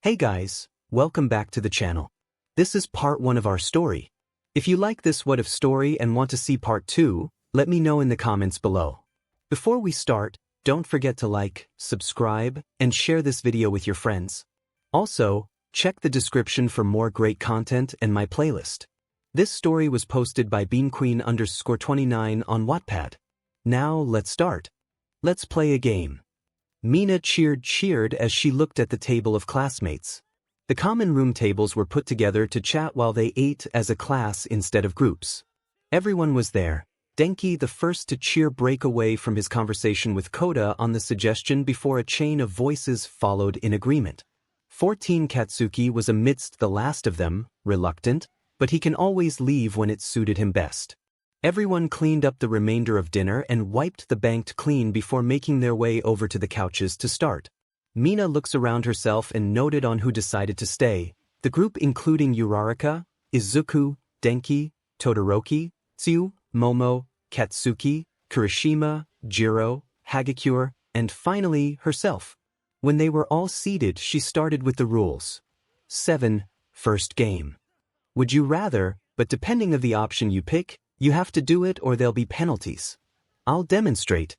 Hey guys, welcome back to the channel. This is part 1 of our story. If you like this what if story and want to see part 2, let me know in the comments below. Before we start, don't forget to like, subscribe, and share this video with your friends. Also, check the description for more great content and my playlist. This story was posted by 𝗵𝗃_29 on Wattpad. Now let's start. Let's play a game. Mina cheered as she looked at the table of classmates. The common room tables were put together to chat while they ate as a class instead of groups. Everyone was there. Deku, the first to cheer, break away from his conversation with Koda on the suggestion before a chain of voices followed in agreement. 14 Katsuki was amidst the last of them, reluctant, but he can always leave when it suited him best. Everyone cleaned up the remainder of dinner and wiped the bank clean before making their way over to the couches to start. Mina looks around herself and noted on who decided to stay. The group including Uraraka, Izuku, Denki, Todoroki, 𝗬𝗵𝗲, Katsuki, Kirishima, Jiro, Hagakure, and finally herself. When they were all seated, she started with the rules. 7. First game. Would you rather, but depending on the option you pick, you have to do it or there'll be penalties. I'll demonstrate.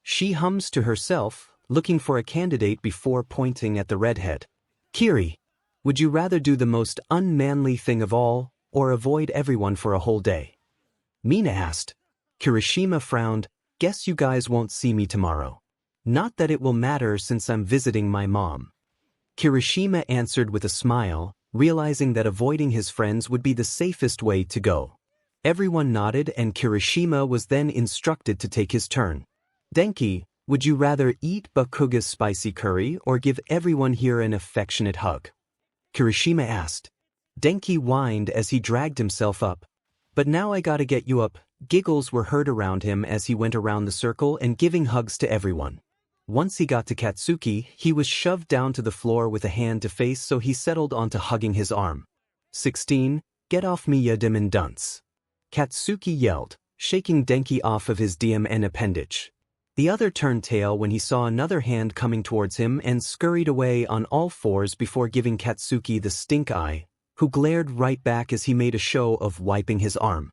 She hums to herself, looking for a candidate before pointing at the redhead. Kiri, would you rather do the most unmanly thing of all, or avoid everyone for a whole day? Mina asked. Kirishima frowned. Guess you guys won't see me tomorrow. Not that it will matter since I'm visiting my mom. Kirishima answered with a smile, realizing that avoiding his friends would be the safest way to go. Everyone nodded and Kirishima was then instructed to take his turn. Denki, would you rather eat BakuDeku's spicy curry or give everyone here an affectionate hug? Kirishima asked. Denki whined as he dragged himself up. But now I gotta get you up. Giggles were heard around him as he went around the circle and giving hugs to everyone. Once he got to Katsuki, he was shoved down to the floor with a hand to face, so he settled onto hugging his arm. 16. Get off me, ya demon dunce. Katsuki yelled, shaking Denki off of his 𝗵𝗏 appendage. The other turned tail when he saw another hand coming towards him and scurried away on all fours before giving Katsuki the stink eye, who glared right back as he made a show of wiping his arm.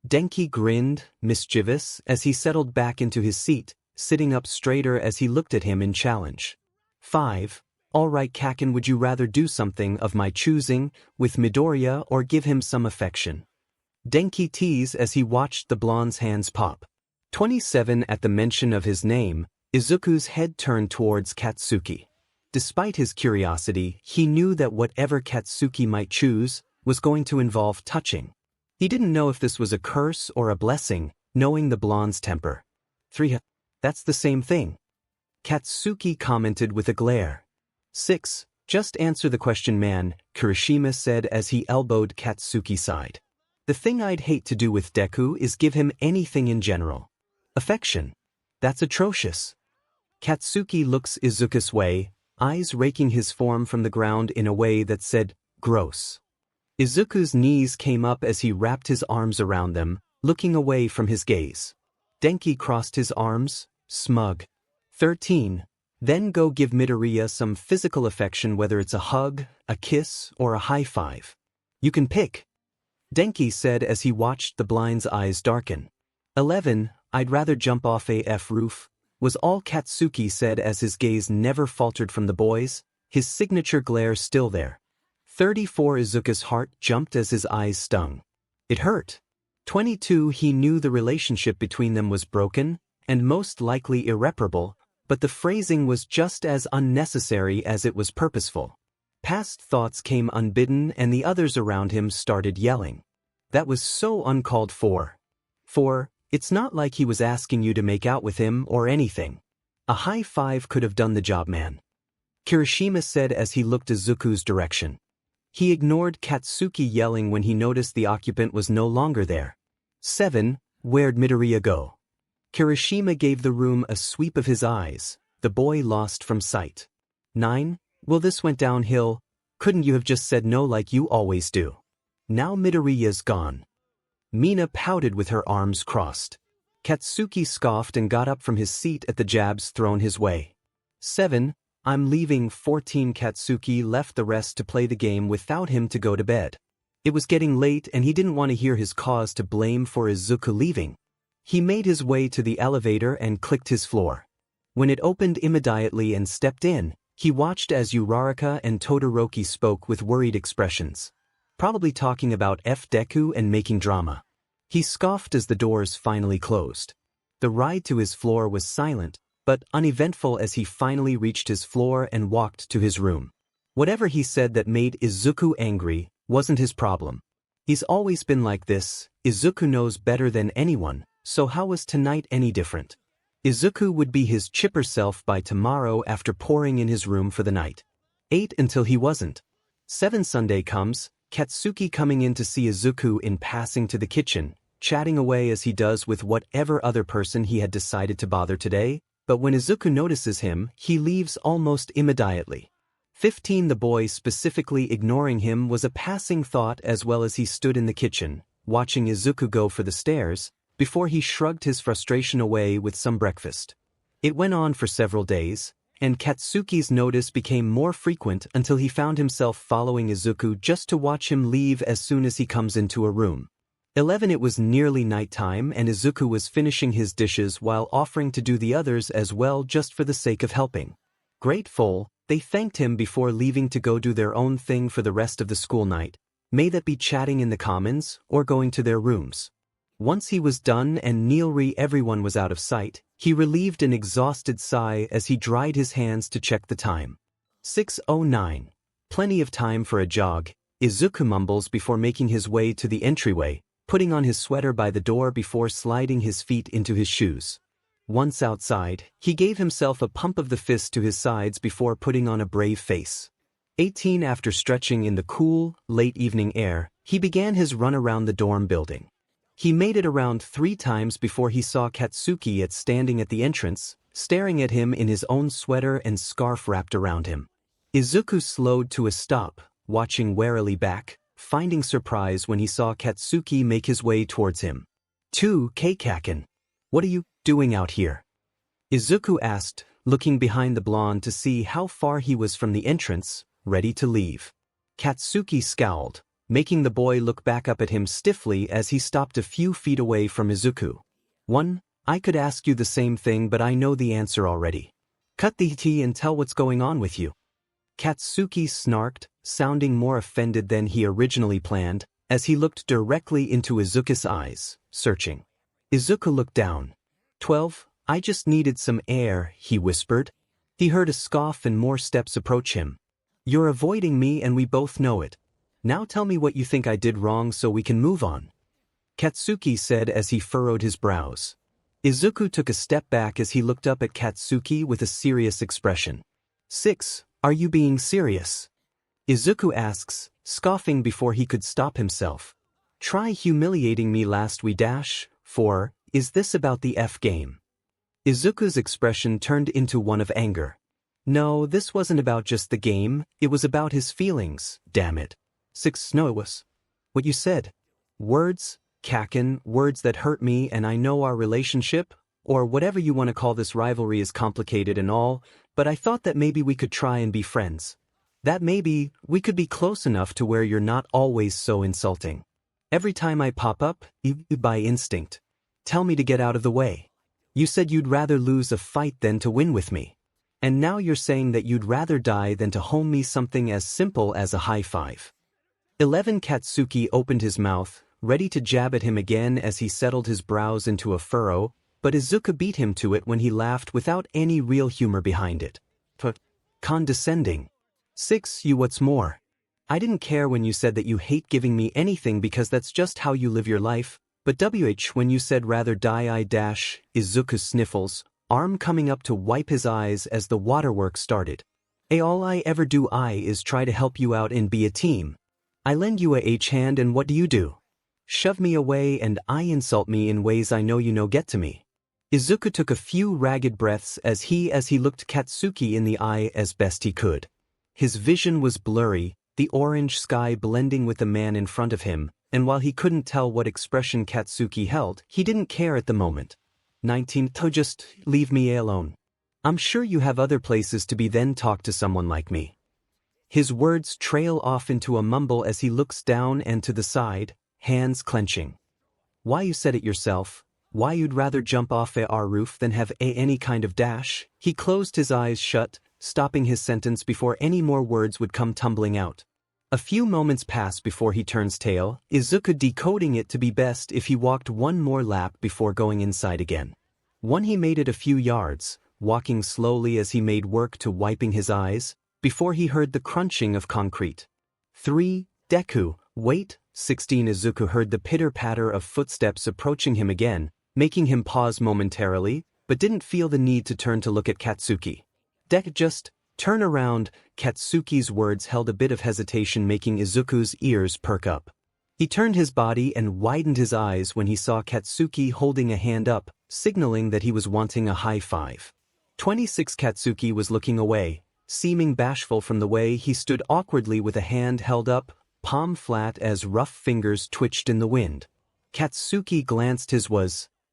Denki grinned, mischievous, as he settled back into his seat, sitting up straighter as he looked at him in challenge. 5. All right, Kaken, would you rather do something of my choosing with Midoriya or give him some affection? Denki teased as he watched the blonde's hands pop. 27. At the mention of his name, Izuku's head turned towards Katsuki. Despite his curiosity, he knew that whatever Katsuki might choose was going to involve touching. He didn't know if this was a curse or a blessing, knowing the blonde's temper. 3. That's the same thing. Katsuki commented with a glare. 6. Just answer the question, man, Kirishima said as he elbowed Katsuki's side. The thing I'd hate to do with Deku is give him anything in general. Affection. That's atrocious. Katsuki looks Izuku's way, eyes raking his form from the ground in a way that said, gross. Izuku's knees came up as he wrapped his arms around them, looking away from his gaze. Denki crossed his arms, smug. 13. Then go give Midoriya some physical affection, whether it's a hug, a kiss, or a high five. You can pick. Denki said as he watched the blind's eyes darken. 11. I'd rather jump off a roof, was all Katsuki said as his gaze never faltered from the boys, his signature glare still there. 34. Izuku's heart jumped as his eyes stung. It hurt. 22. He knew the relationship between them was broken, and most likely irreparable, but the phrasing was just as unnecessary as it was purposeful. Past thoughts came unbidden and the others around him started yelling. That was so uncalled for. 4. It's not like he was asking you to make out with him or anything. A high five could have done the job, man. Kirishima said as he looked Izuku's direction. He ignored Katsuki yelling when he noticed the occupant was no longer there. 7. Where'd Midoriya go? Kirishima gave the room a sweep of his eyes, the boy lost from sight. 9. Well, this went downhill. Couldn't you have just said no like you always do? Now Midoriya's gone. Mina pouted with her arms crossed. Katsuki scoffed and got up from his seat at the jabs thrown his way. 7. I'm leaving. 14 Katsuki left the rest to play the game without him to go to bed. It was getting late and he didn't want to hear his cause to blame for 𝗧𝗂𝐿 leaving. He made his way to the elevator and clicked his floor. When it opened immediately and stepped in, he watched as 𝗬𝗏𝗏 and Todoroki spoke with worried expressions. Probably talking about If Deku and making drama. He scoffed as the doors finally closed. The ride to his floor was silent, but uneventful as he finally reached his floor and walked to his room. Whatever he said that made Izuku angry wasn't his problem. He's always been like this. Izuku knows better than anyone, so how was tonight any different? Izuku would be his chipper self by tomorrow after pouring in his room for the night. 8 until he wasn't. 7 Sunday comes, Katsuki coming in to see Izuku in passing to the kitchen, chatting away as he does with whatever other person he had decided to bother today, but when Izuku notices him, he leaves almost immediately. 15 The boy specifically ignoring him was a passing thought as well as he stood in the kitchen, watching Izuku go for the stairs, before he shrugged his frustration away with some breakfast. It went on for several days, and Katsuki's notice became more frequent until he found himself following Izuku just to watch him leave as soon as he comes into a room. 11 It was nearly nighttime and Izuku was finishing his dishes while offering to do the others as well just for the sake of helping. Grateful, they thanked him before leaving to go do their own thing for the rest of the school night, may that be chatting in the commons or going to their rooms. Once he was done and nearly everyone was out of sight, he relieved an exhausted sigh as he dried his hands to check the time. 6:09. Plenty of time for a jog, Izuku mumbles before making his way to the entryway, putting on his sweater by the door before sliding his feet into his shoes. Once outside, he gave himself a pump of the fist to his sides before putting on a brave face. 18 After stretching in the cool, late evening air, he began his run around the dorm building. He made it around 3 times before he saw Katsuki standing at the entrance, staring at him in his own sweater and scarf wrapped around him. Izuku slowed to a stop, watching warily back, finding surprise when he saw Katsuki make his way towards him. 2 𝐭𝐸𝐿. What are you doing out here? Izuku asked, looking behind the blonde to see how far he was from the entrance, ready to leave. Katsuki scowled, making the boy look back up at him stiffly as he stopped a few feet away from Izuku. 1 I could ask you the same thing but I know the answer already. Cut the tea and tell what's going on with you. Katsuki snarked, sounding more offended than he originally planned, as he looked directly into Izuku's eyes, searching. Izuku looked down. 12 I just needed some air, he whispered. He heard a scoff and more steps approach him. You're avoiding me and we both know it. Now tell me what you think I did wrong so we can move on. Katsuki said as he furrowed his brows. Izuku took a step back as he looked up at Katsuki with a serious expression. 6 Are you being serious? Izuku asks, scoffing before he could stop himself. Try humiliating me last we dash. 4 Is this about the F game? Izuku's expression turned into one of anger. No, this wasn't about just the game, it was about his feelings, damn it. 6 No, it was what you said. Words, Kaken, words that hurt me, and I know our relationship, or whatever you want to call this rivalry, is complicated and all, but I thought that maybe we could try and be friends. That maybe we could be close enough to where you're not always so insulting. Every time I pop up, you by instinct tell me to get out of the way. You said you'd rather lose a fight than to win with me. And now you're saying that you'd rather die than to home me something as simple as a high five. 11 Katsuki opened his mouth, ready to jab at him again as he settled his brows into a furrow, but Izuku beat him to it when he laughed without any real humor behind it. Condescending. 6 You what's more? I didn't care when you said that you hate giving me anything because that's just how you live your life, but when you said rather die I dash, Izuku sniffles, arm coming up to wipe his eyes as the waterworks started. All I ever do is try to help you out and be a team. I lend you a hand and what do? Shove me away and I insult me in ways I know you know get to me. Izuku took a few ragged breaths as he looked Katsuki in the eye as best he could. His vision was blurry, the orange sky blending with the man in front of him, and while he couldn't tell what expression Katsuki held, he didn't care at the moment. 19 Just leave me alone. I'm sure you have other places to be than talk to someone like me. His words trail off into a mumble as he looks down and to the side, hands clenching. Why you said it yourself, why you'd rather jump off our roof than have any kind of dash? He closed his eyes shut, stopping his sentence before any more words would come tumbling out. A few moments pass before he turns tail, Izuku decoding it to be best if he walked one more lap before going inside again. When he made it a few yards, walking slowly as he made work to wiping his eyes, before he heard the crunching of concrete. 3. Deku, wait, 16. Izuku heard the pitter-patter of footsteps approaching him again, making him pause momentarily, but didn't feel the need to turn to look at Katsuki. Deku, just turn around. Katsuki's words held a bit of hesitation, making Izuku's ears perk up. He turned his body and widened his eyes when he saw Katsuki holding a hand up, signaling that he was wanting a high five. 26. Katsuki was looking away, seeming bashful from the way he stood awkwardly with a hand held up, palm flat as rough fingers twitched in the wind. Katsuki glanced his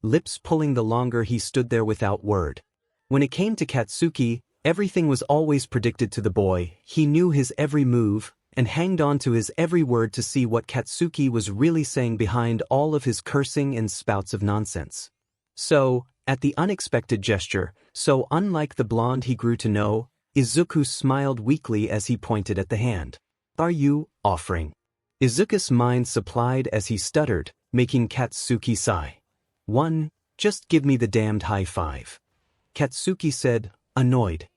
lips pulling the longer he stood there without word. When it came to Katsuki, everything was always predicted to the boy. He knew his every move, and hanged on to his every word to see what Katsuki was really saying behind all of his cursing and spouts of nonsense. So, at the unexpected gesture, so unlike the blonde he grew to know, Izuku smiled weakly as he pointed at the hand. Are you offering? Izuku's mind supplied as he stuttered, making Katsuki sigh. 1. Just give me the damned high five. Katsuki said, annoyed.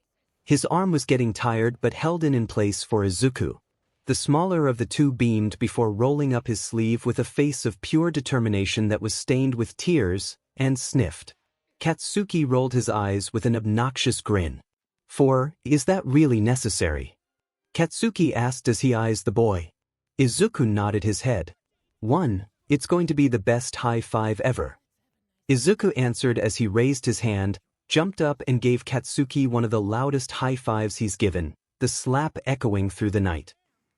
His arm was getting tired but held in place for Izuku. The smaller of the two beamed before rolling up his sleeve with a face of pure determination that was stained with tears, and sniffed. Katsuki rolled his eyes with an obnoxious grin. 4. Is that really necessary? Katsuki asked as he eyes the boy. Izuku nodded his head. 1. It's going to be the best high five ever. Izuku answered as he raised his hand, jumped up and gave Katsuki one of the loudest high fives he's given, the slap echoing through the night.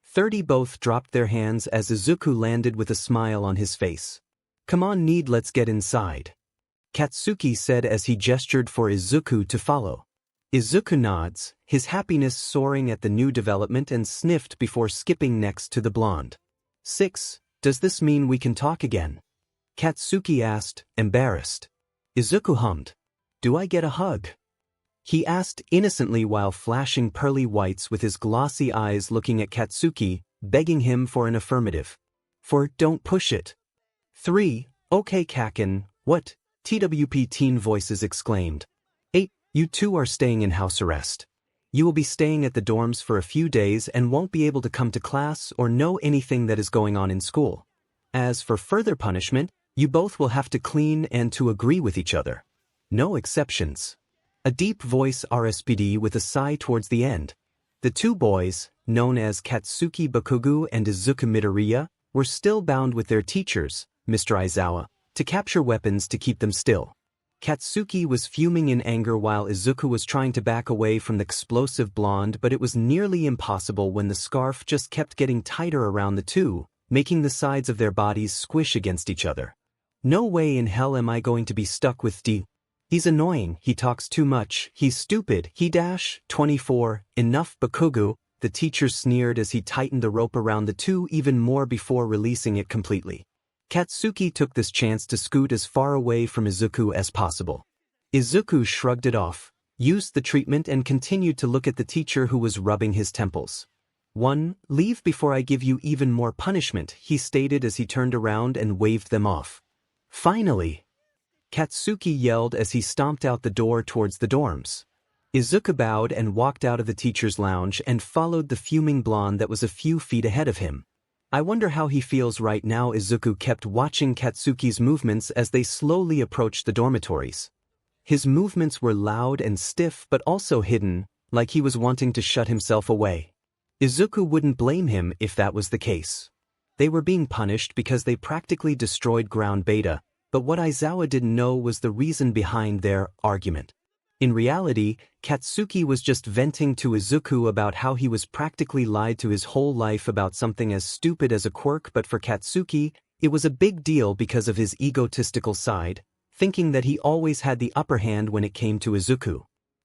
30. Both dropped their hands as Izuku landed with a smile on his face. Come on, let's get inside. Katsuki said as he gestured for Izuku to follow. Izuku nods, his happiness soaring at the new development, and sniffed before skipping next to the blonde. 6. Does this mean we can talk again? Katsuki asked, embarrassed. Izuku hummed. Do I get a hug? He asked innocently while flashing pearly whites with his glossy eyes looking at Katsuki, begging him for an affirmative. 4. Don't push it. 3. Okay Kaken, what? TWP teen voices exclaimed. 8. You two are staying in house arrest. You will be staying at the dorms for a few days and won't be able to come to class or know anything that is going on in school. As for further punishment, you both will have to clean and to agree with each other. No exceptions. A deep voice RSPD with a sigh towards the end. The two boys, known as Katsuki Bakugo and Izuku Midoriya, were still bound with their teachers, Mr. Aizawa, to capture weapons to keep them still. Katsuki was fuming in anger while Izuku was trying to back away from the explosive blonde, but it was nearly impossible when the scarf just kept getting tighter around the two, making the sides of their bodies squish against each other. No way in hell am I going to be stuck with D. He's annoying, he talks too much, he's stupid, he dash. 24. Enough Bakugo, the teacher sneered as he tightened the rope around the two even more before releasing it completely. Katsuki took this chance to scoot as far away from Izuku as possible. Izuku shrugged it off, used the treatment and continued to look at the teacher who was rubbing his temples. 1. Leave before I give you even more punishment, he stated as he turned around and waved them off. Finally! Katsuki yelled as he stomped out the door towards the dorms. Izuku bowed and walked out of the teacher's lounge and followed the fuming blonde that was a few feet ahead of him. I wonder how he feels right now. Izuku kept watching Katsuki's movements as they slowly approached the dormitories. His movements were loud and stiff but also hidden, like he was wanting to shut himself away. Izuku wouldn't blame him if that was the case. They were being punished because they practically destroyed Ground Beta, but what Aizawa didn't know was the reason behind their argument. In reality, Katsuki was just venting to Izuku about how he was practically lied to his whole life about something as stupid as a quirk, but for Katsuki, it was a big deal because of his egotistical side, thinking that he always had the upper hand when it came to Izuku.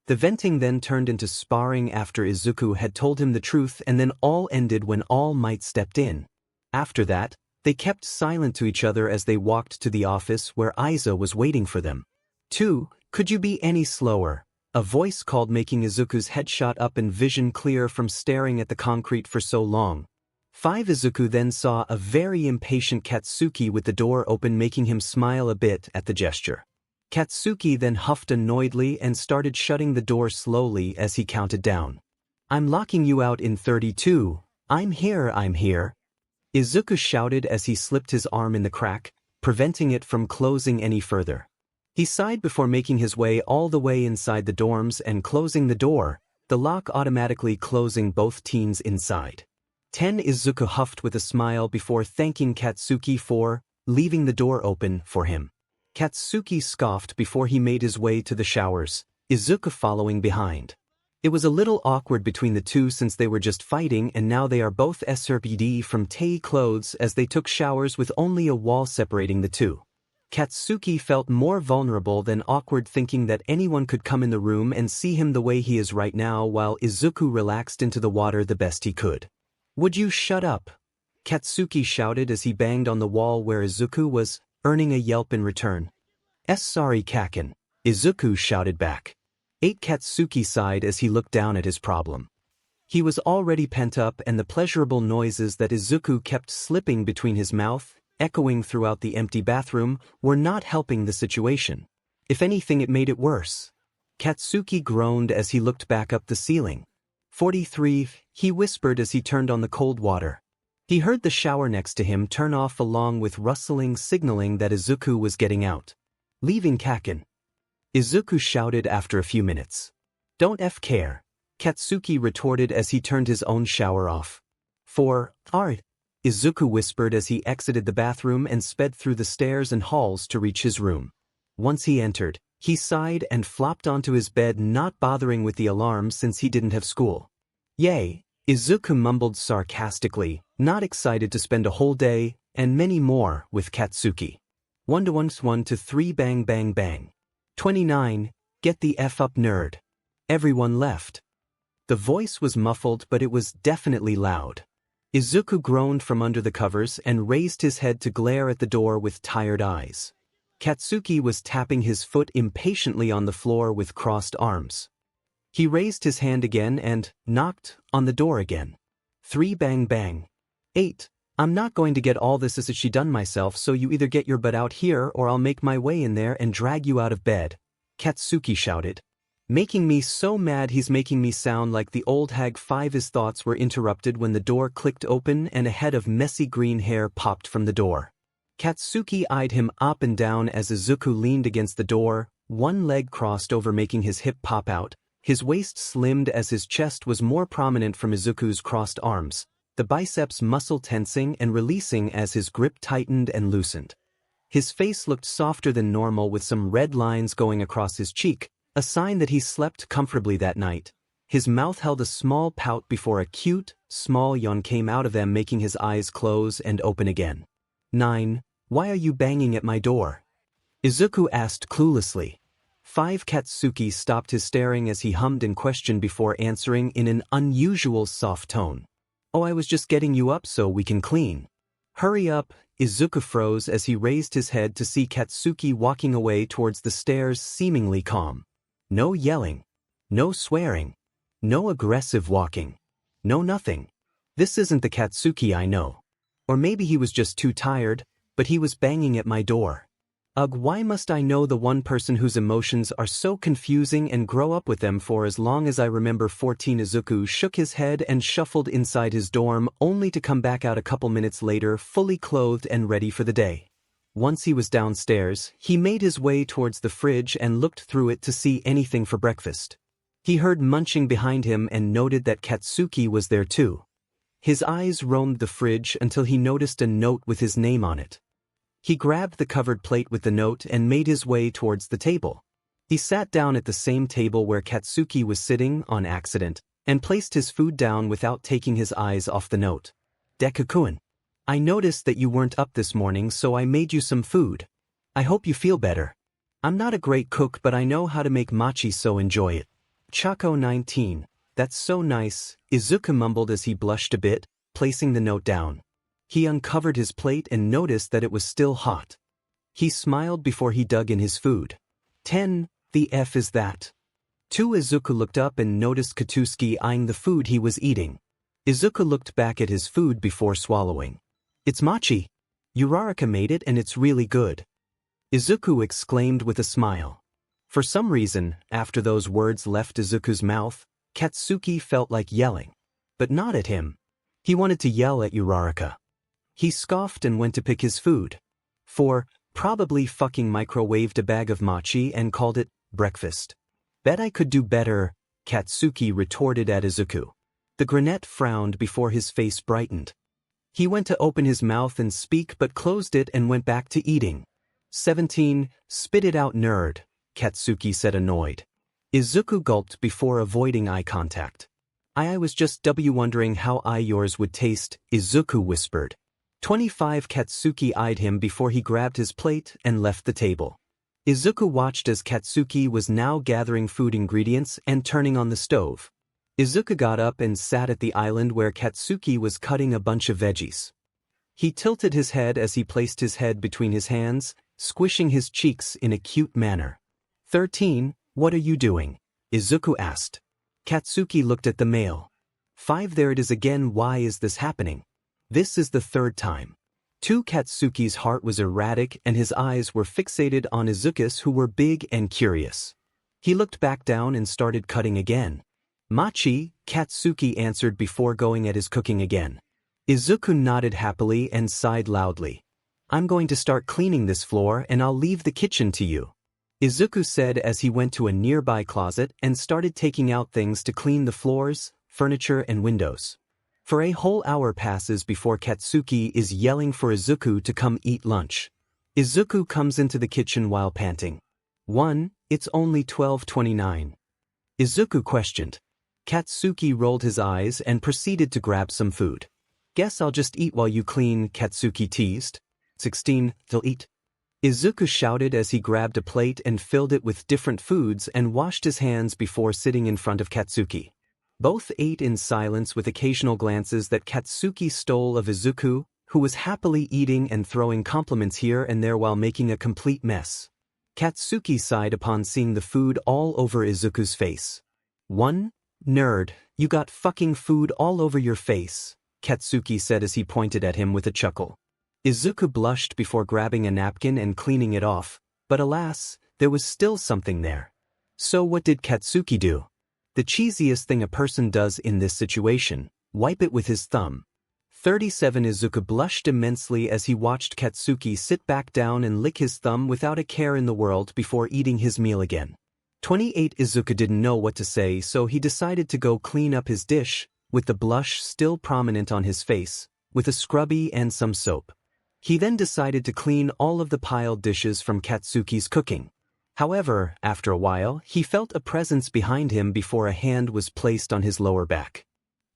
The venting then turned into sparring after Izuku had told him the truth, and then all ended when All Might stepped in. After that, they kept silent to each other as they walked to the office where Aiza was waiting for them. 2. Could you be any slower? A voice called, making Izuku's head shot up and vision clear from staring at the concrete for so long. 5. Izuku then saw a very impatient Katsuki with the door open, making him smile a bit at the gesture. Katsuki then huffed annoyedly and started shutting the door slowly as he counted down. I'm locking you out in 32. I'm here. Izuku shouted as he slipped his arm in the crack, preventing it from closing any further. He sighed before making his way all the way inside the dorms and closing the door, the lock automatically closing both teens inside. 10. Izuku huffed with a smile before thanking Katsuki for leaving the door open for him. Katsuki scoffed before he made his way to the showers, Izuku following behind. It was a little awkward between the two since they were just fighting, and now they are both SRPD from Tei clothes as they took showers with only a wall separating the two. Katsuki felt more vulnerable than awkward, thinking that anyone could come in the room and see him the way he is right now, while Izuku relaxed into the water the best he could. Would you shut up? Katsuki shouted as he banged on the wall where Izuku was, earning a yelp in return. Sorry Kaken, Izuku shouted back. 8. Katsuki sighed as he looked down at his problem. He was already pent up, and the pleasurable noises that Izuku kept slipping between his mouth, echoing throughout the empty bathroom, were not helping the situation. If anything, it made it worse. Katsuki groaned as he looked back up the ceiling. 43, he whispered as he turned on the cold water. He heard the shower next to him turn off along with rustling, signaling that Izuku was getting out. Leaving Kaken, Izuku shouted after a few minutes. Don't care, Katsuki retorted as he turned his own shower off. 4, Izuku whispered as he exited the bathroom and sped through the stairs and halls to reach his room. Once he entered, he sighed and flopped onto his bed, not bothering with the alarm since he didn't have school. Yay, Izuku mumbled sarcastically, not excited to spend a whole day, and many more, with Katsuki. 1 to 1 to 1 to 3 bang bang bang. 29, get the F up nerd. Everyone left. The voice was muffled, but it was definitely loud. Izuku groaned from under the covers and raised his head to glare at the door with tired eyes. Katsuki was tapping his foot impatiently on the floor with crossed arms. He raised his hand again and knocked on the door again. 3 bang bang. 8, I'm not going to get all this as she done myself, so you either get your butt out here or I'll make my way in there and drag you out of bed, Katsuki shouted. Making me so mad he's making me sound like the old hag. 5. His thoughts were interrupted when the door clicked open and a head of messy green hair popped from the door. Katsuki eyed him up and down as Izuku leaned against the door, one leg crossed over making his hip pop out, his waist slimmed as his chest was more prominent from Izuku's crossed arms, the biceps muscle tensing and releasing as his grip tightened and loosened. His face looked softer than normal with some red lines going across his cheek, a sign that he slept comfortably that night. His mouth held a small pout before a cute, small yawn came out of them, making his eyes close and open again. 9. Why are you banging at my door? Izuku asked cluelessly. 5. Katsuki stopped his staring as he hummed in question before answering in an unusual soft tone. Oh, I was just getting you up so we can clean. Hurry up, Izuku froze as he raised his head to see Katsuki walking away towards the stairs, seemingly calm. No yelling. No swearing. No aggressive walking. No nothing. This isn't the Katsuki I know. Or maybe he was just too tired, but he was banging at my door. Ugh, why must I know the one person whose emotions are so confusing and grow up with them for as long as I remember? 14. Izuku shook his head and shuffled inside his dorm, only to come back out a couple minutes later fully clothed and ready for the day. Once he was downstairs, he made his way towards the fridge and looked through it to see anything for breakfast. He heard munching behind him and noted that Katsuki was there too. His eyes roamed the fridge until he noticed a note with his name on it. He grabbed the covered plate with the note and made his way towards the table. He sat down at the same table where Katsuki was sitting on accident and placed his food down without taking his eyes off the note. Deku-kun, I noticed that you weren't up this morning, so I made you some food. I hope you feel better. I'm not a great cook, but I know how to make mochi, so enjoy it. Choco 19. That's so nice, 𝗧𝗂𝗵𝗲 mumbled as he blushed a bit, placing the note down. He uncovered his plate and noticed that it was still hot. He smiled before he dug in his food. 10. The F is that? 2. 𝗧𝗂𝗵𝗲 looked up and noticed Katsuki eyeing the food he was eating. 𝗧𝗂𝗵𝗲 looked back at his food before swallowing. It's mochi. 𝗬𝗏𝗧𝗏 made it and it's really good. 𝗧𝗂𝗵𝗲 exclaimed with a smile. For some reason, after those words left 𝗧𝗂𝗵𝗲's mouth, Katsuki felt like yelling. But not at him. He wanted to yell at 𝗬𝗏𝗧𝗏. He scoffed and went to pick his food. 4. Probably fucking microwaved a bag of mochi and called it breakfast. Bet I could do better, Katsuki retorted at 𝗧𝗂𝗵𝗲. The brunette frowned before his face brightened. He went to open his mouth and speak but closed it and went back to eating. 17. Spit it out, nerd, Katsuki said annoyed. 𝗧𝗂𝗵𝗲 gulped before avoiding eye contact. I was just wondering how yours would taste, 𝗧𝗂𝗵𝗲 whispered. 25. Katsuki eyed him before he grabbed his plate and left the table. 𝗧𝗂𝗵𝗲 watched as Katsuki was now gathering food ingredients and turning on the stove. 𝗧𝗂𝗵𝗲 got up and sat at the island where Katsuki was cutting a bunch of veggies. He tilted his head as he placed his head between his hands, squishing his cheeks in a cute manner. 13. What are you doing? 𝗧𝗂𝗵𝗲 asked. Katsuki looked at the mail. 5. There it is again. Why is this happening? This is the third time. 2. Katsuki's heart was erratic and his eyes were fixated on 𝗧𝗂𝗵𝗲's who were big and curious. He looked back down and started cutting again. Mochi, Katsuki answered before going at his cooking again. 𝗧𝗂𝗵𝗲 nodded happily and sighed loudly. I'm going to start cleaning this floor and I'll leave the kitchen to you, 𝗧𝗂𝗵𝗲 said as he went to a nearby closet and started taking out things to clean the floors, furniture and windows. For a whole hour passes before Katsuki is yelling for 𝗧𝗂𝗵𝗲 to come eat lunch. 𝗧𝗂𝗵𝗲 comes into the kitchen while panting. 1. It's only 12:29. 𝗧𝗂𝗵𝗲 questioned. Katsuki rolled his eyes and proceeded to grab some food. Guess I'll just eat while you clean, Katsuki teased. 16. They'll eat. 𝗧𝗂𝗵𝗲 shouted as he grabbed a plate and filled it with different foods and washed his hands before sitting in front of Katsuki. Both ate in silence with occasional glances that Katsuki stole of 𝗧𝗂𝗵𝗲, who was happily eating and throwing compliments here and there while making a complete mess. Katsuki sighed upon seeing the food all over 𝗧𝗂𝗵𝗲's face. 1. Nerd, you got fucking food all over your face, Katsuki said as he pointed at him with a chuckle. 𝗧𝗂𝗵𝗲 blushed before grabbing a napkin and cleaning it off, but alas, there was still something there. So what did Katsuki do? The cheesiest thing a person does in this situation, wipe it with his thumb. 37. 𝗧𝗂𝗵𝗲 blushed immensely as he watched Katsuki sit back down and lick his thumb without a care in the world before eating his meal again. 28. 𝗧𝗂𝗵𝗲 didn't know what to say, so he decided to go clean up his dish, with the blush still prominent on his face, with a scrubby and some soap. He then decided to clean all of the piled dishes from Katsuki's cooking. However, after a while, he felt a presence behind him before a hand was placed on his lower back.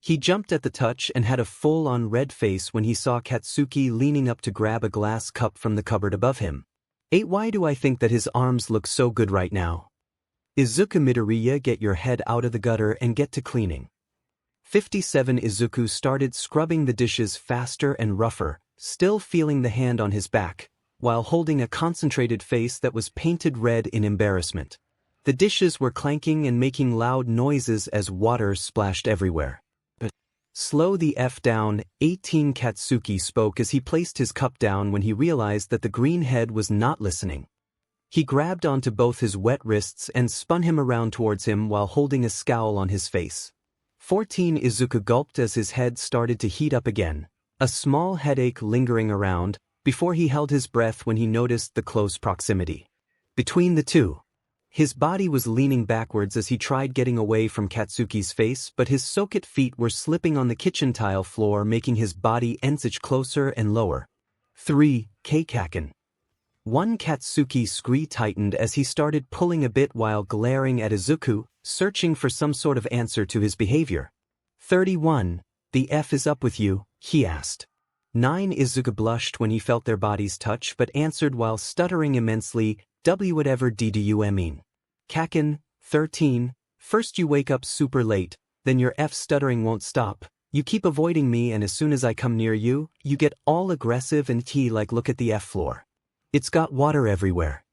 He jumped at the touch and had a full-on red face when he saw Katsuki leaning up to grab a glass cup from the cupboard above him. 8. Why do I think that his arms look so good right now? 𝗧𝗂𝗵𝗲, get your head out of the gutter and get to cleaning. 57. 𝗧𝗂𝗵𝗲 started scrubbing the dishes faster and rougher, still feeling the hand on his back, while holding a concentrated face that was painted red in embarrassment. The dishes were clanking and making loud noises as water splashed everywhere. But slow the F down, 18. Katsuki spoke as he placed his cup down when he realized that the green head was not listening. He grabbed onto both his wet wrists and spun him around towards him while holding a scowl on his face. 14. 𝗧𝗂𝗵𝗲 gulped as his head started to heat up again, a small headache lingering around, before he held his breath when he noticed the close proximity between the two. His body was leaning backwards as he tried getting away from Katsuki's face, but his soaked feet were slipping on the kitchen tile floor, making his body inch closer and lower. 3. 𝐒𝐩𝐽. 1. Katsuki's scree tightened as he started pulling a bit while glaring at 𝗧𝗂𝗵𝗲, searching for some sort of answer to his behavior. 31. The F is up with you, he asked. 9. 𝗧𝗂𝗵𝗲 blushed when he felt their bodies touch but answered while stuttering immensely, whatever did you mean? 𝗂𝐽. 13. First you wake up super late, then your stuttering won't stop. You keep avoiding me, and as soon as I come near you, you get all aggressive and like look at the floor. It's got water everywhere.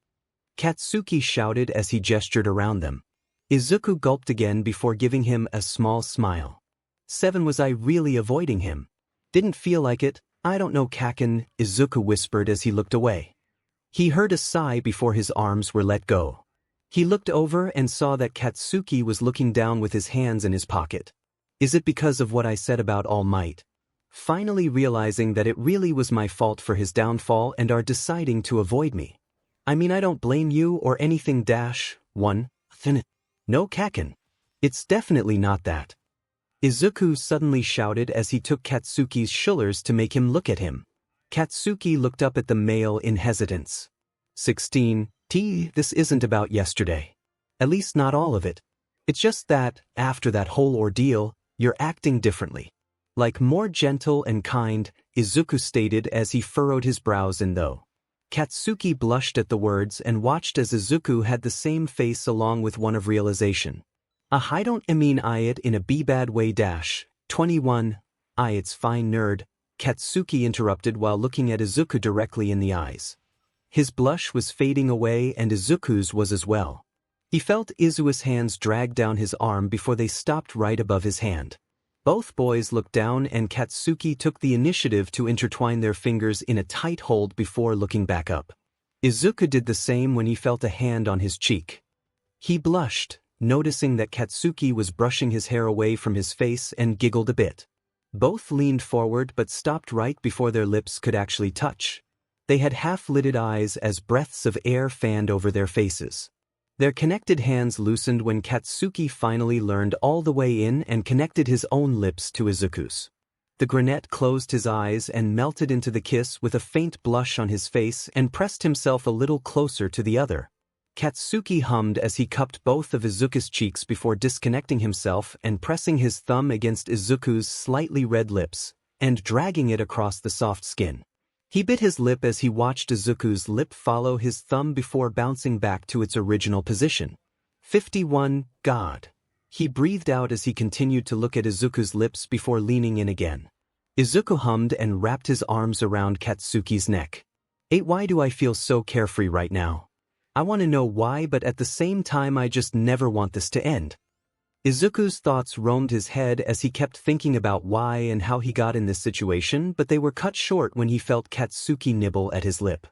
Katsuki shouted as he gestured around them. Izuku gulped again before giving him a small smile. 7 Was I really avoiding him? Didn't feel like it. I don't know, Kaken, Izuku whispered as he looked away. He heard a sigh before his arms were let go. He looked over and saw that Katsuki was looking down with his hands in his pocket. Is it because of what I said about All Might? Finally realizing that it really was my fault for his downfall and are deciding to avoid me. I mean, I don't blame you or anything. 1. No, Kaken. It's definitely not that. Izuku suddenly shouted as he took Katsuki's shoulders to make him look at him. Katsuki looked up at the male in hesitance. 16. This isn't about yesterday. At least not all of it. It's just that, after that whole ordeal, you're acting differently. Like more gentle and kind, Izuku stated as he furrowed his brows in though. Katsuki blushed at the words and watched as Izuku had the same face along with one of realization. I don't mean it in a bad way. 21. It's fine, nerd, Katsuki interrupted while looking at Izuku directly in the eyes. His blush was fading away and Izuku's was as well. He felt Izuku's hands drag down his arm before they stopped right above his hand. Both boys looked down and Katsuki took the initiative to intertwine their fingers in a tight hold before looking back up. Izuku did the same when he felt a hand on his cheek. He blushed, noticing that Katsuki was brushing his hair away from his face, and giggled a bit. Both leaned forward but stopped right before their lips could actually touch. They had half-lidded eyes as breaths of air fanned over their faces. Their connected hands loosened when Katsuki finally leaned all the way in and connected his own lips to Izuku's. The brunette closed his eyes and melted into the kiss with a faint blush on his face and pressed himself a little closer to the other. Katsuki hummed as he cupped both of Izuku's cheeks before disconnecting himself and pressing his thumb against Izuku's slightly red lips, and dragging it across the soft skin. He bit his lip as he watched Izuku's lip follow his thumb before bouncing back to its original position. 51. God. He breathed out as he continued to look at Izuku's lips before leaning in again. Izuku hummed and wrapped his arms around Katsuki's neck. 8. Why do I feel so carefree right now? I want to know why, but at the same time I just never want this to end. Izuku's thoughts roamed his head as he kept thinking about why and how he got in this situation, but they were cut short when he felt Katsuki nibble at his lip.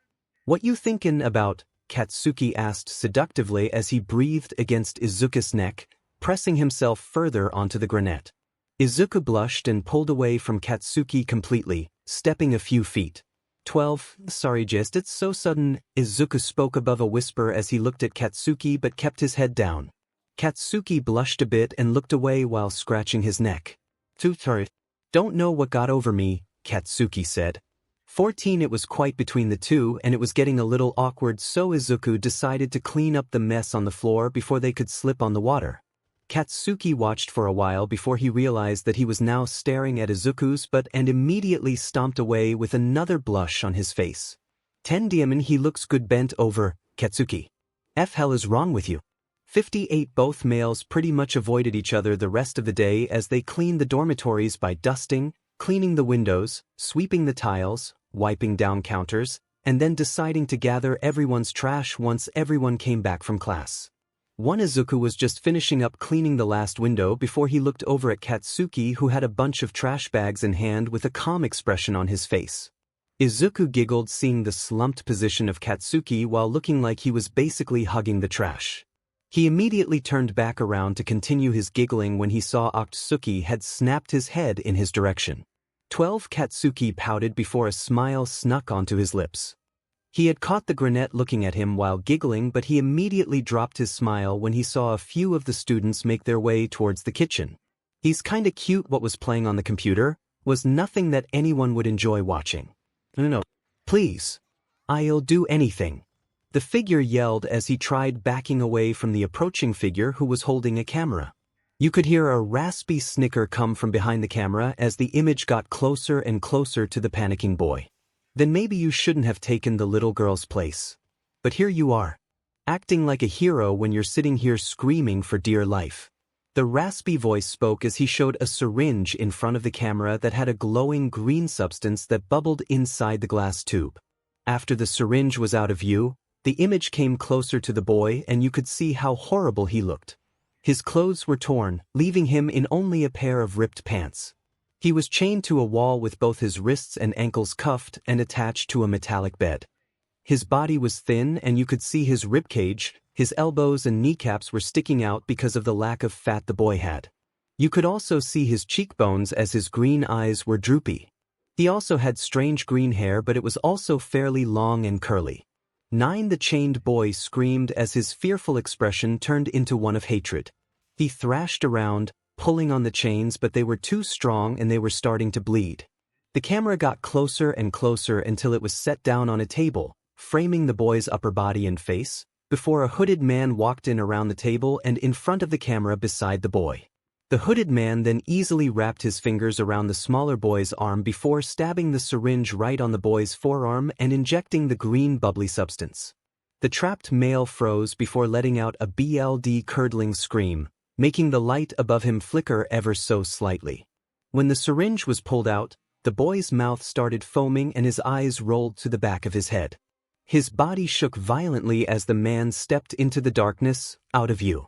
What you thinkin' about? Katsuki asked seductively as he breathed against Izuku's neck, pressing himself further onto the granite. Izuku blushed and pulled away from Katsuki completely, stepping a few feet. 12. Sorry, just it's so sudden, Izuku spoke above a whisper as he looked at Katsuki but kept his head down. Katsuki blushed a bit and looked away while scratching his neck. Sorry. Don't know what got over me, Katsuki said. 14. It was quite between the two and it was getting a little awkward, so Izuku decided to clean up the mess on the floor before they could slip on the water. Katsuki watched for a while before he realized that he was now staring at Izuku's and immediately stomped away with another blush on his face. 10. Diamond, he looks good bent over, Katsuki. Hell is wrong with you? 58. Both males pretty much avoided each other the rest of the day as they cleaned the dormitories by dusting, cleaning the windows, sweeping the tiles, wiping down counters, and then deciding to gather everyone's trash once everyone came back from class. One Izuku was just finishing up cleaning the last window before he looked over at Katsuki, who had a bunch of trash bags in hand with a calm expression on his face. Izuku giggled seeing the slumped position of Katsuki while looking like he was basically hugging the trash. He immediately turned back around to continue his giggling when he saw Katsuki had snapped his head in his direction. 12. Katsuki pouted before a smile snuck onto his lips. He had caught the brunette looking at him while giggling, but he immediately dropped his smile when he saw a few of the students make their way towards the kitchen. He's kinda cute. What was playing on the computer was nothing that anyone would enjoy watching. No. Please. I'll do anything. The figure yelled as he tried backing away from the approaching figure who was holding a camera. You could hear a raspy snicker come from behind the camera as the image got closer and closer to the panicking boy. Then maybe you shouldn't have taken the little girl's place. But here you are. acting like a hero when you're sitting here screaming for dear life. The raspy voice spoke as he showed a syringe in front of the camera that had a glowing green substance that bubbled inside the glass tube. After the syringe was out of view, the image came closer to the boy and you could see how horrible he looked. His clothes were torn, leaving him in only a pair of ripped pants. He was chained to a wall with both his wrists and ankles cuffed and attached to a metallic bed. His body was thin and you could see his ribcage, his elbows and kneecaps were sticking out because of the lack of fat the boy had. You could also see his cheekbones as his green eyes were droopy. He also had strange green hair, but it was also fairly long and curly. 9. The chained boy screamed as his fearful expression turned into one of hatred. He thrashed around, pulling on the chains, but they were too strong and they were starting to bleed. The camera got closer and closer until it was set down on a table, framing the boy's upper body and face, before a hooded man walked in around the table and in front of the camera beside the boy. The hooded man then easily wrapped his fingers around the smaller boy's arm before stabbing the syringe right on the boy's forearm and injecting the green bubbly substance. The trapped male froze before letting out a blood-curdling scream, making the light above him flicker ever so slightly. When the syringe was pulled out, the boy's mouth started foaming and his eyes rolled to the back of his head. His body shook violently as the man stepped into the darkness, out of view.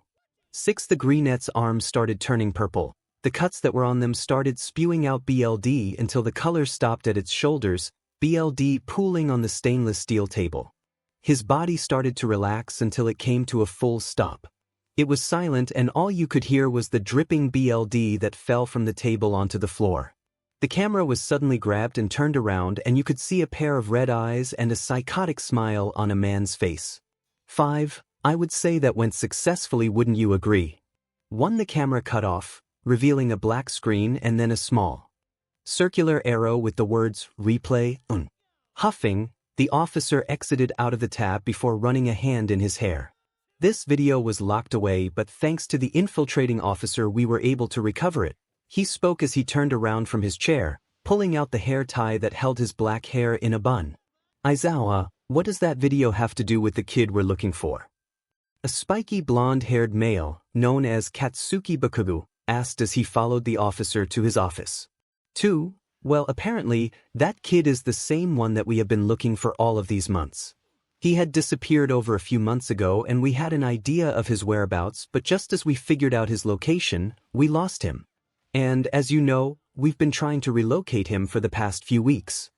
6. The greenette's arms started turning purple. The cuts that were on them started spewing out blood until the color stopped at its shoulders, blood pooling on the stainless steel table. His body started to relax until it came to a full stop. It was silent and all you could hear was the dripping blood that fell from the table onto the floor. The camera was suddenly grabbed and turned around and you could see a pair of red eyes and a psychotic smile on a man's face. 5. I would say that went successfully, wouldn't you agree? 1. The camera cut off, revealing a black screen and then a small circular arrow with the words replay on. Huffing, the officer exited out of the tab before running a hand in his hair. This video was locked away, but thanks to the infiltrating officer we were able to recover it. He spoke as he turned around from his chair, pulling out the hair tie that held his black hair in a bun. Aizawa, what does that video have to do with the kid we're looking for? A spiky blonde-haired male, known as 𝗧𝗵𝗵𝗃, asked as he followed the officer to his office. 2. Well, apparently, that kid is the same one that we have been looking for all of these months. He had disappeared over a few months ago and we had an idea of his whereabouts, but just as we figured out his location, we lost him. And, as you know, we've been trying to relocate him for the past few weeks.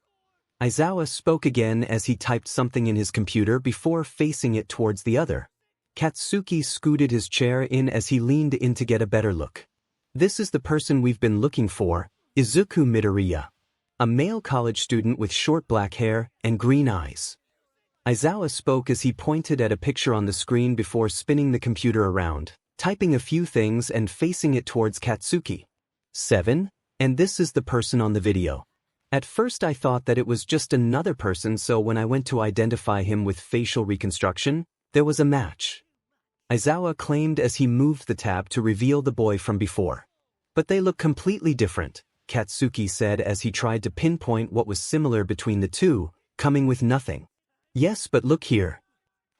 Aizawa spoke again as he typed something in his computer before facing it towards the other. Katsuki scooted his chair in as he leaned in to get a better look. This is the person we've been looking for, Izuku Midoriya. A male college student with short black hair and green eyes. Aizawa spoke as he pointed at a picture on the screen before spinning the computer around, typing a few things and facing it towards Katsuki. 7. And this is the person on the video. At first I thought that it was just another person, so when I went to identify him with facial reconstruction, there was a match. Aizawa claimed as he moved the tab to reveal the boy from before. But they look completely different, Katsuki said as he tried to pinpoint what was similar between the two, coming with nothing. Yes, but look here.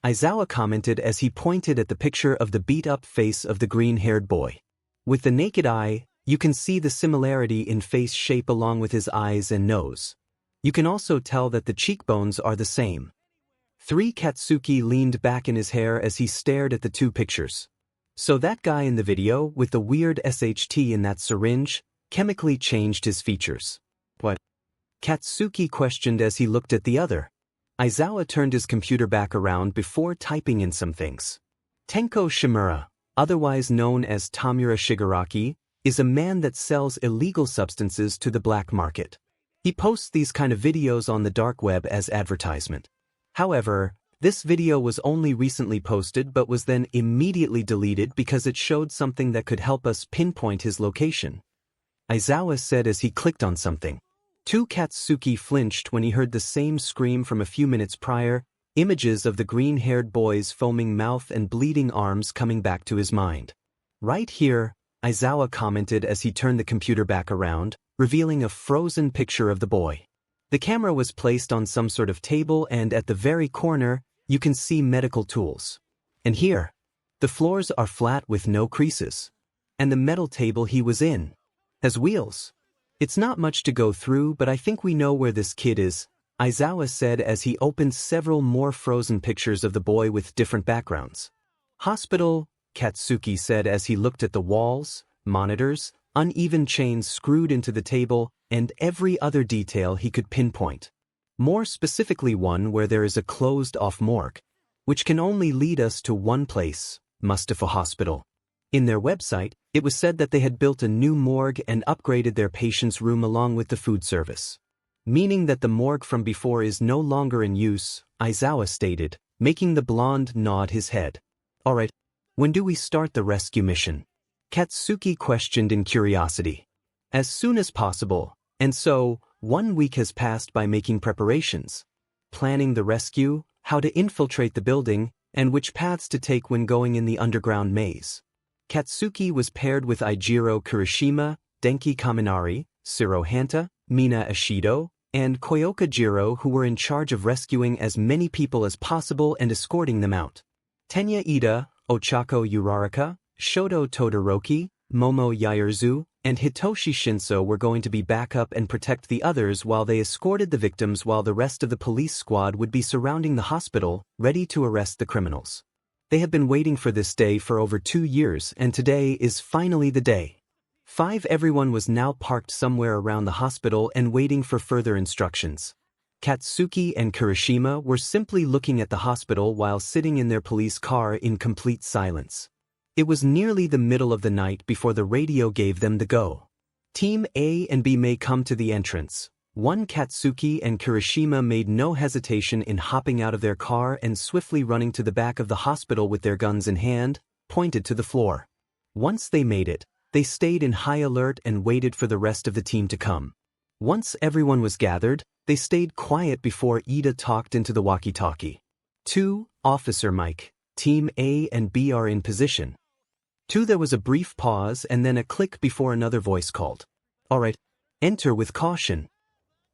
Aizawa commented as he pointed at the picture of the beat-up face of the green-haired boy. With the naked eye, you can see the similarity in face shape along with his eyes and nose. You can also tell that the cheekbones are the same. 3. Katsuki leaned back in his hair as he stared at the two pictures. So that guy in the video with the weird SHT in that syringe chemically changed his features. What? Katsuki questioned as he looked at the other. Aizawa turned his computer back around before typing in some things. Tenko Shimura, otherwise known as Tamura Shigaraki, is a man that sells illegal substances to the black market. He posts these kind of videos on the dark web as advertisement. However, this video was only recently posted but was then immediately deleted because it showed something that could help us pinpoint his location. Aizawa said as he clicked on something. 2. Katsuki flinched when he heard the same scream from a few minutes prior, images of the green-haired boy's foaming mouth and bleeding arms coming back to his mind. Right here, Aizawa commented as he turned the computer back around, revealing a frozen picture of the boy. The camera was placed on some sort of table and at the very corner, you can see medical tools. And here, the floors are flat with no creases. And the metal table he was in has wheels. It's not much to go through, but I think we know where this kid is, Aizawa said as he opened several more frozen pictures of the boy with different backgrounds. Hospital, Katsuki said as he looked at the walls, monitors, uneven chains screwed into the table, and every other detail he could pinpoint. More specifically one where there is a closed-off morgue, which can only lead us to one place, 𝗵𝗲 Hospital. In their website, it was said that they had built a new morgue and upgraded their patient's room along with the food service. Meaning that the morgue from before is no longer in use, Aizawa stated, making the blonde nod his head. Alright, when do we start the rescue mission? Katsuki questioned in curiosity. As soon as possible, and so, 1 week has passed by making preparations. Planning the rescue, how to infiltrate the building, and which paths to take when going in the underground maze. Katsuki was paired with 𝐒𝐩𝐢𝐫 𝗔𝗨𝗧𝗪 Kaminari, 𝗧𝗏𝗪, Mina Ishido, and Kyoka-jiro, who were in charge of rescuing as many people as possible and escorting them out. Tenya Ida, Ochako Uraraka, Shoto Todoroki, Momo Yaoyuzu, and Hitoshi Shinso were going to be backup and protect the others while they escorted the victims, while the rest of the police squad would be surrounding the hospital, ready to arrest the criminals. They had been waiting for this day for over 2 years, and today is finally the day. Everyone was now parked somewhere around the hospital and waiting for further instructions. Katsuki and Kirishima were simply looking at the hospital while sitting in their police car in complete silence. It was nearly the middle of the night before the radio gave them the go. Team A and B may come to the entrance. Katsuki and Kirishima made no hesitation in hopping out of their car and swiftly running to the back of the hospital with their guns in hand, pointed to the floor. Once they made it, they stayed in high alert and waited for the rest of the team to come. Once everyone was gathered, they stayed quiet before Ida talked into the walkie-talkie. 2, Officer Mike, Team A and B are in position. 2. There was a brief pause and then a click before another voice called. Alright, enter with caution.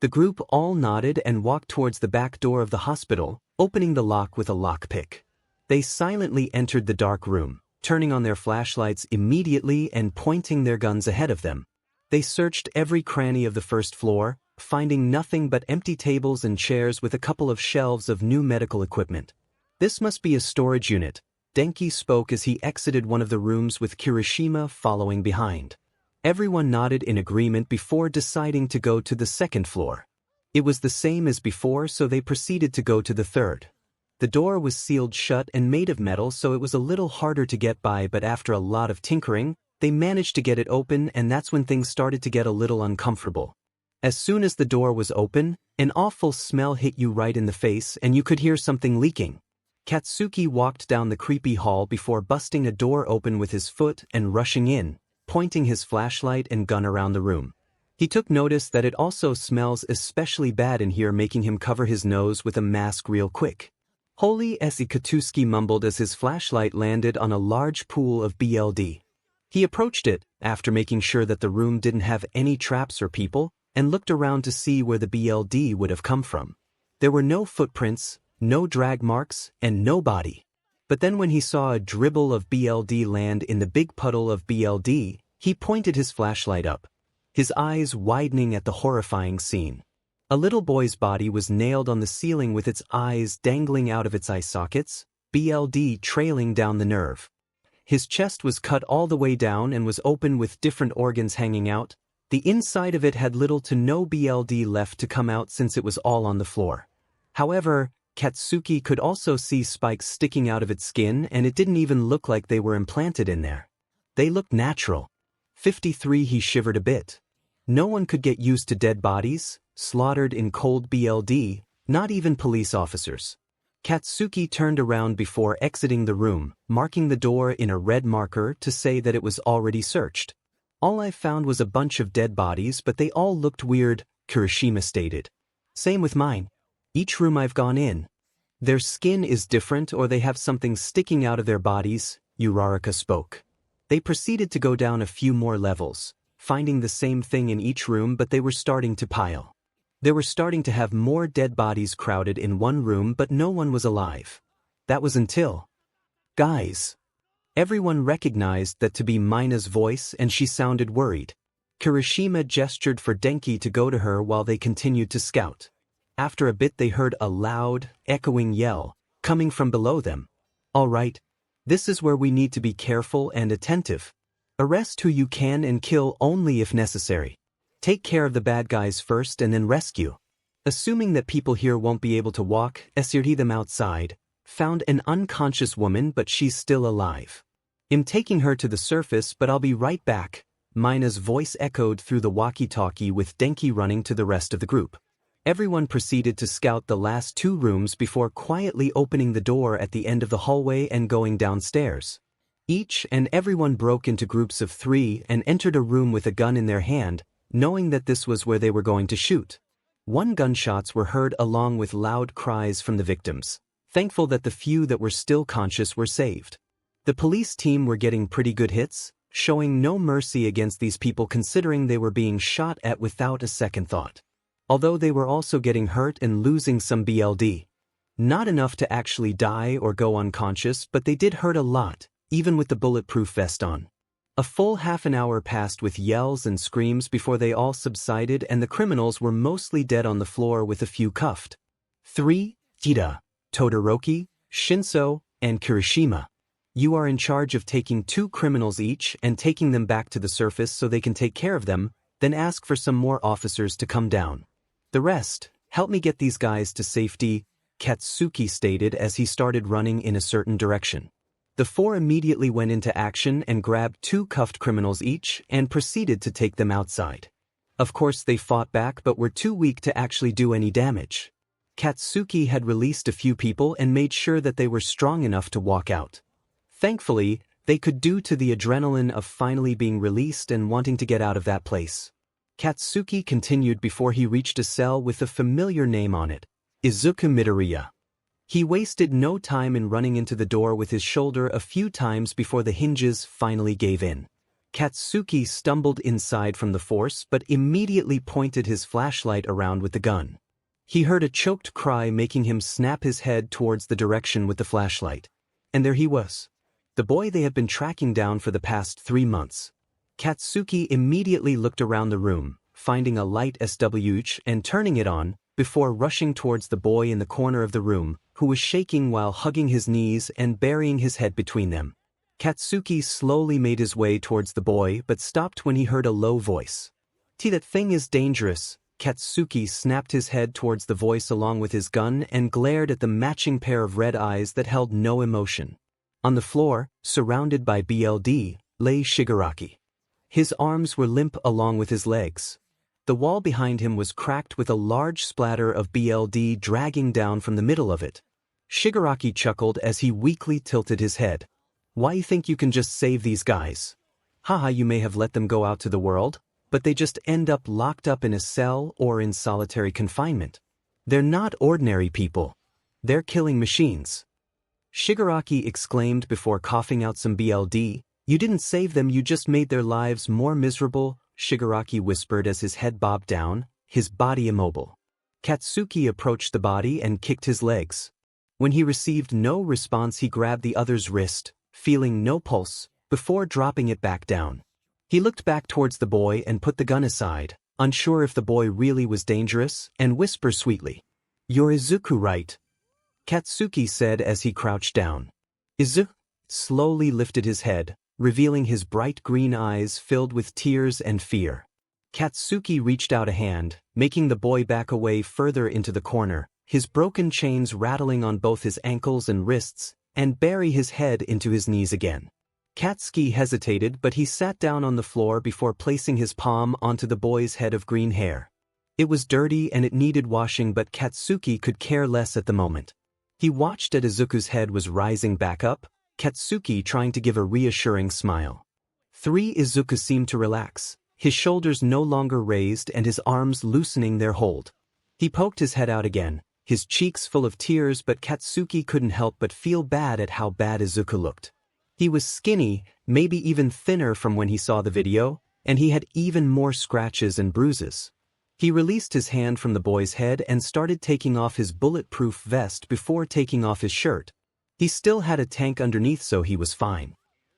The group all nodded and walked towards the back door of the hospital, opening the lock with a lockpick. They silently entered the dark room, turning on their flashlights immediately and pointing their guns ahead of them. They searched every cranny of the first floor, finding nothing but empty tables and chairs with a couple of shelves of new medical equipment. This must be a storage unit, Denki spoke as he exited one of the rooms with Kirishima following behind. Everyone nodded in agreement before deciding to go to the second floor. It was the same as before, so they proceeded to go to the third. The door was sealed shut and made of metal, so it was a little harder to get by, but after a lot of tinkering, they managed to get it open, and that's when things started to get a little uncomfortable. As soon as the door was open, an awful smell hit you right in the face and you could hear something leaking. Katsuki walked down the creepy hall before busting a door open with his foot and rushing in, pointing his flashlight and gun around the room. He took notice that it also smells especially bad in here, making him cover his nose with a mask real quick. Holy 𝗧𝗵𝗲 Katsuki mumbled as his flashlight landed on a large pool of BLD. He approached it, after making sure that the room didn't have any traps or people, and looked around to see where the BLD would have come from. There were no footprints, no drag marks, and no body. But then when he saw a dribble of BLD land in the big puddle of BLD, he pointed his flashlight up, his eyes widening at the horrifying scene. A little boy's body was nailed on the ceiling with its eyes dangling out of its eye sockets, BLD trailing down the nerve. His chest was cut all the way down and was open with different organs hanging out. The inside of it had little to no BLD left to come out since it was all on the floor. However, Katsuki could also see spikes sticking out of its skin, and it didn't even look like they were implanted in there. They looked natural. 53. He shivered a bit. No one could get used to dead bodies, slaughtered in cold BLD, not even police officers. Katsuki turned around before exiting the room, marking the door in a red marker to say that it was already searched. All I found was a bunch of dead bodies, but they all looked weird, Kirishima stated. Same with mine. Each room I've gone in, their skin is different or they have something sticking out of their bodies, Uraraka spoke. They proceeded to go down a few more levels, finding the same thing in each room, but they were starting to pile. They were starting to have more dead bodies crowded in one room, but no one was alive. That was until Guys. Everyone recognized that to be Mina's voice and she sounded worried. Kirishima gestured for Denki to go to her while they continued to scout. After a bit they heard a loud, echoing yell, coming from below them. All right. This is where we need to be careful and attentive. Arrest who you can and kill only if necessary. Take care of the bad guys first and then rescue. Assuming that people here won't be able to walk, 𝐒𝐴𝐳 them outside, found an unconscious woman but she's still alive. I'm taking her to the surface but I'll be right back. Mina's voice echoed through the walkie-talkie with Denki running to the rest of the group. Everyone proceeded to scout the last 2 rooms before quietly opening the door at the end of the hallway and going downstairs. Each and everyone broke into groups of 3 and entered a room with a gun in their hand, knowing that this was where they were going to shoot. 1 gunshots were heard along with loud cries from the victims, thankful that the few that were still conscious were saved. The police team were getting pretty good hits, showing no mercy against these people considering they were being shot at without a second thought. Although they were also getting hurt and losing some BLD. Not enough to actually die or go unconscious, but they did hurt a lot, even with the bulletproof vest on. A full half an hour passed with yells and screams before they all subsided and the criminals were mostly dead on the floor with a few cuffed. 3. Ida, Todoroki, Shinso, and Kirishima. You are in charge of taking 2 criminals each and taking them back to the surface so they can take care of them, then ask for some more officers to come down. The rest, help me get these guys to safety, Katsuki stated as he started running in a certain direction. The 4 immediately went into action and grabbed 2 cuffed criminals each and proceeded to take them outside. Of course they fought back but were too weak to actually do any damage. Katsuki had released a few people and made sure that they were strong enough to walk out. Thankfully, they could due to the adrenaline of finally being released and wanting to get out of that place. Katsuki continued before he reached a cell with a familiar name on it, Izuku Midoriya. He wasted no time in running into the door with his shoulder a few times before the hinges finally gave in. Katsuki stumbled inside from the force but immediately pointed his flashlight around with the gun. He heard a choked cry making him snap his head towards the direction with the flashlight. And there he was. The boy they had been tracking down for the past 3 months. Katsuki immediately looked around the room, finding a light SWH and turning it on, before rushing towards the boy in the corner of the room, who was shaking while hugging his knees and burying his head between them. Katsuki slowly made his way towards the boy but stopped when he heard a low voice. That thing is dangerous. Katsuki snapped his head towards the voice along with his gun and glared at the matching pair of red eyes that held no emotion. On the floor, surrounded by BLD, lay Shigaraki. His arms were limp along with his legs. The wall behind him was cracked with a large splatter of BLD dragging down from the middle of it. Shigaraki chuckled as he weakly tilted his head. Why you think you can just save these guys? Haha, you may have let them go out to the world, but they just end up locked up in a cell or in solitary confinement. They're not ordinary people. They're killing machines. Shigaraki exclaimed before coughing out some BLD. You didn't save them, you just made their lives more miserable, Shigaraki whispered as his head bobbed down, his body immobile. Katsuki approached the body and kicked his legs. When he received no response, he grabbed the other's wrist, feeling no pulse, before dropping it back down. He looked back towards the boy and put the gun aside, unsure if the boy really was dangerous, and whispered sweetly. You're Izuku, right? Katsuki said as he crouched down. Izuku slowly lifted his head, revealing his bright green eyes filled with tears and fear. Katsuki reached out a hand, making the boy back away further into the corner, his broken chains rattling on both his ankles and wrists, and bury his head into his knees again. Katsuki hesitated, but he sat down on the floor before placing his palm onto the boy's head of green hair. It was dirty and it needed washing, but Katsuki could care less at the moment. He watched as Izuku's head was rising back up, Katsuki trying to give a reassuring smile. 3. Izuku seemed to relax, his shoulders no longer raised and his arms loosening their hold. He poked his head out again, his cheeks full of tears, but Katsuki couldn't help but feel bad at how bad Izuku looked. He was skinny, maybe even thinner from when he saw the video, and he had even more scratches and bruises. He released his hand from the boy's head and started taking off his bulletproof vest before taking off his shirt. He still had a tank underneath, so he was fine.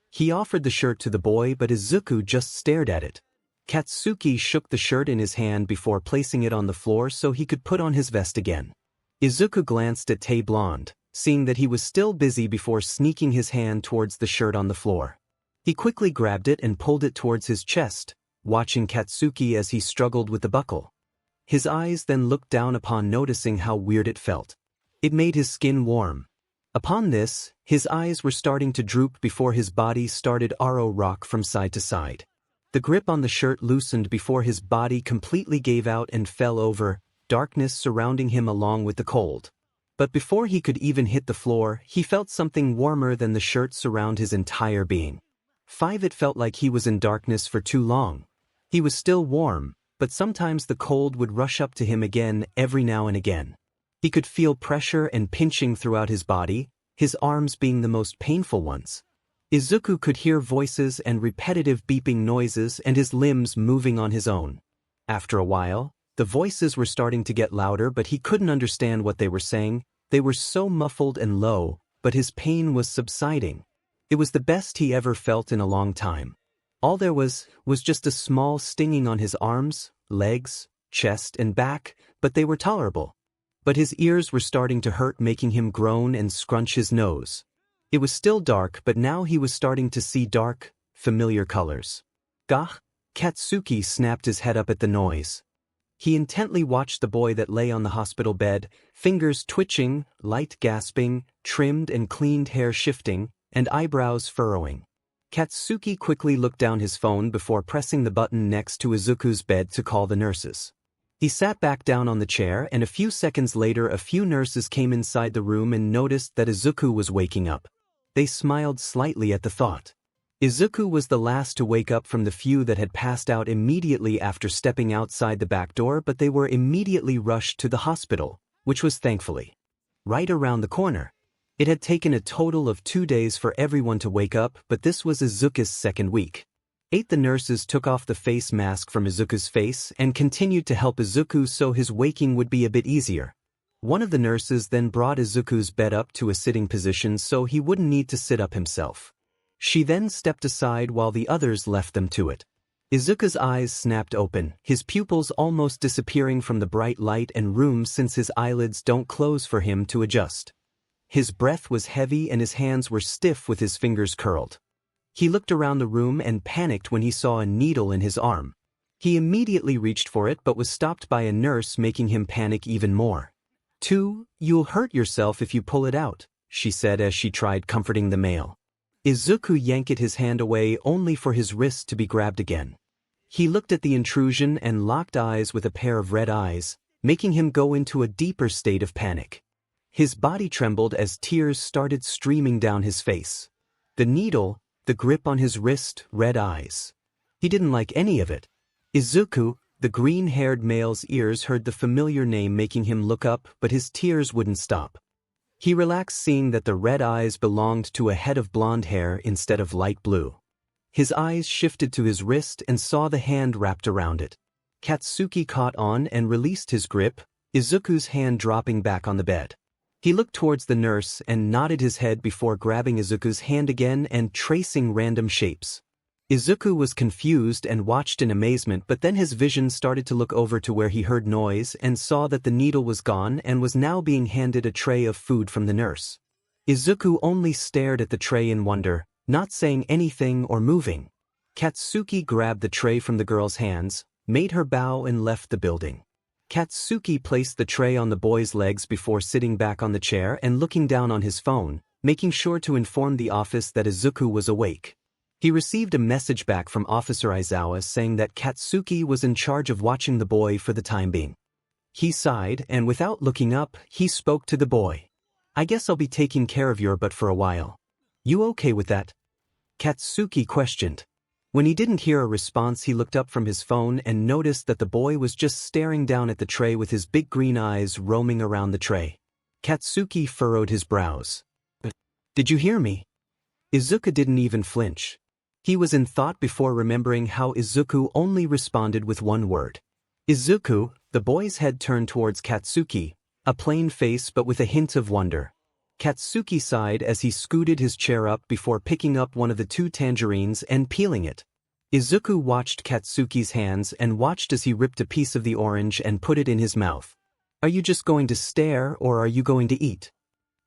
He offered the shirt to the boy, but 𝗧𝗑𝗧 just stared at it. Katsuki shook the shirt in his hand before placing it on the floor so he could put on his vest again. 𝗧𝗑𝗧 glanced at 𝗂𝗵𝗲, seeing that he was still busy before sneaking his hand towards the shirt on the floor. He quickly grabbed it and pulled it towards his chest, watching Katsuki as he struggled with the buckle. His eyes then looked down upon, noticing how weird it felt. It made his skin warm. Upon this, his eyes were starting to droop before his body started to rock from side to side. The grip on the shirt loosened before his body completely gave out and fell over, darkness surrounding him along with the cold. But before he could even hit the floor, he felt something warmer than the shirt surround his entire being. It felt like he was in darkness for too long. He was still warm, but sometimes the cold would rush up to him again every now and again. He could feel pressure and pinching throughout his body, his arms being the most painful ones. 𝗧𝗑𝗧 could hear voices and repetitive beeping noises and his limbs moving on his own. After a while, the voices were starting to get louder, but he couldn't understand what they were saying. They were so muffled and low, but his pain was subsiding. It was the best he ever felt in a long time. All there was just a small stinging on his arms, legs, chest, and back, but they were tolerable. But his ears were starting to hurt, making him groan and scrunch his nose. It was still dark, but now he was starting to see dark, familiar colors. Gah! Katsuki snapped his head up at the noise. He intently watched the boy that lay on the hospital bed, fingers twitching, light gasping, trimmed and cleaned hair shifting, and eyebrows furrowing. Katsuki quickly looked down his phone before pressing the button next to 𝗧𝗑𝗧's bed to call the nurses. He sat back down on the chair, and a few seconds later a few nurses came inside the room and noticed that 𝗧𝗑𝗧 was waking up. They smiled slightly at the thought. 𝗧𝗑𝗧 was the last to wake up from the few that had passed out immediately after stepping outside the back door, but they were immediately rushed to the hospital, which was thankfully right around the corner. It had taken a total of 2 days for everyone to wake up, but this was 𝗧𝗑𝗧's second week. The nurses took off the face mask from 𝗧𝗑𝗧's face and continued to help 𝗧𝗑𝗧 so his waking would be a bit easier. One of the nurses then brought 𝗧𝗑𝗧's bed up to a sitting position so he wouldn't need to sit up himself. She then stepped aside while the others left them to it. 𝗧𝗑𝗧's eyes snapped open, his pupils almost disappearing from the bright light and room since his eyelids don't close for him to adjust. His breath was heavy and his hands were stiff with his fingers curled. He looked around the room and panicked when he saw a needle in his arm. He immediately reached for it but was stopped by a nurse, making him panic even more. "You'll hurt yourself if you pull it out," she said as she tried comforting the male. 𝗧𝗑𝗧 yanked his hand away only for his wrist to be grabbed again. He looked at the intrusion and locked eyes with a pair of red eyes, making him go into a deeper state of panic. His body trembled as tears started streaming down his face. The needle, the grip on his wrist, red eyes. He didn't like any of it. 𝗧𝗑𝗧, the green-haired male's ears heard the familiar name, making him look up, but his tears wouldn't stop. He relaxed, seeing that the red eyes belonged to a head of blonde hair instead of light blue. His eyes shifted to his wrist and saw the hand wrapped around it. Katsuki caught on and released his grip, 𝗧𝗑𝗧's hand dropping back on the bed. He looked towards the nurse and nodded his head before grabbing 𝗧𝗑𝗧's hand again and tracing random shapes. 𝗧𝗑𝗧 was confused and watched in amazement, but then his vision started to look over to where he heard noise and saw that the needle was gone and was now being handed a tray of food from the nurse. 𝗧𝗑𝗧 only stared at the tray in wonder, not saying anything or moving. Katsuki grabbed the tray from the girl's hands, made her bow and left the building. Katsuki placed the tray on the boy's legs before sitting back on the chair and looking down on his phone, making sure to inform the office that 𝗧𝗑𝗧 was awake. He received a message back from Officer Aizawa saying that Katsuki was in charge of watching the boy for the time being. He sighed, and without looking up, he spoke to the boy. "I guess I'll be taking care of your butt for a while. You okay with that?" Katsuki questioned. When he didn't hear a response, he looked up from his phone and noticed that the boy was just staring down at the tray with his big green eyes roaming around the tray. Katsuki furrowed his brows. "Did you hear me?" 𝗧𝗑𝗧 didn't even flinch. He was in thought before remembering how 𝗧𝗑𝗧 only responded with one word. 𝗧𝗑𝗧, the boy's head turned towards Katsuki, a plain face but with a hint of wonder. Katsuki sighed as he scooted his chair up before picking up one of the 2 tangerines and peeling it. Izuku watched Katsuki's hands and watched as he ripped a piece of the orange and put it in his mouth. "Are you just going to stare or are you going to eat?"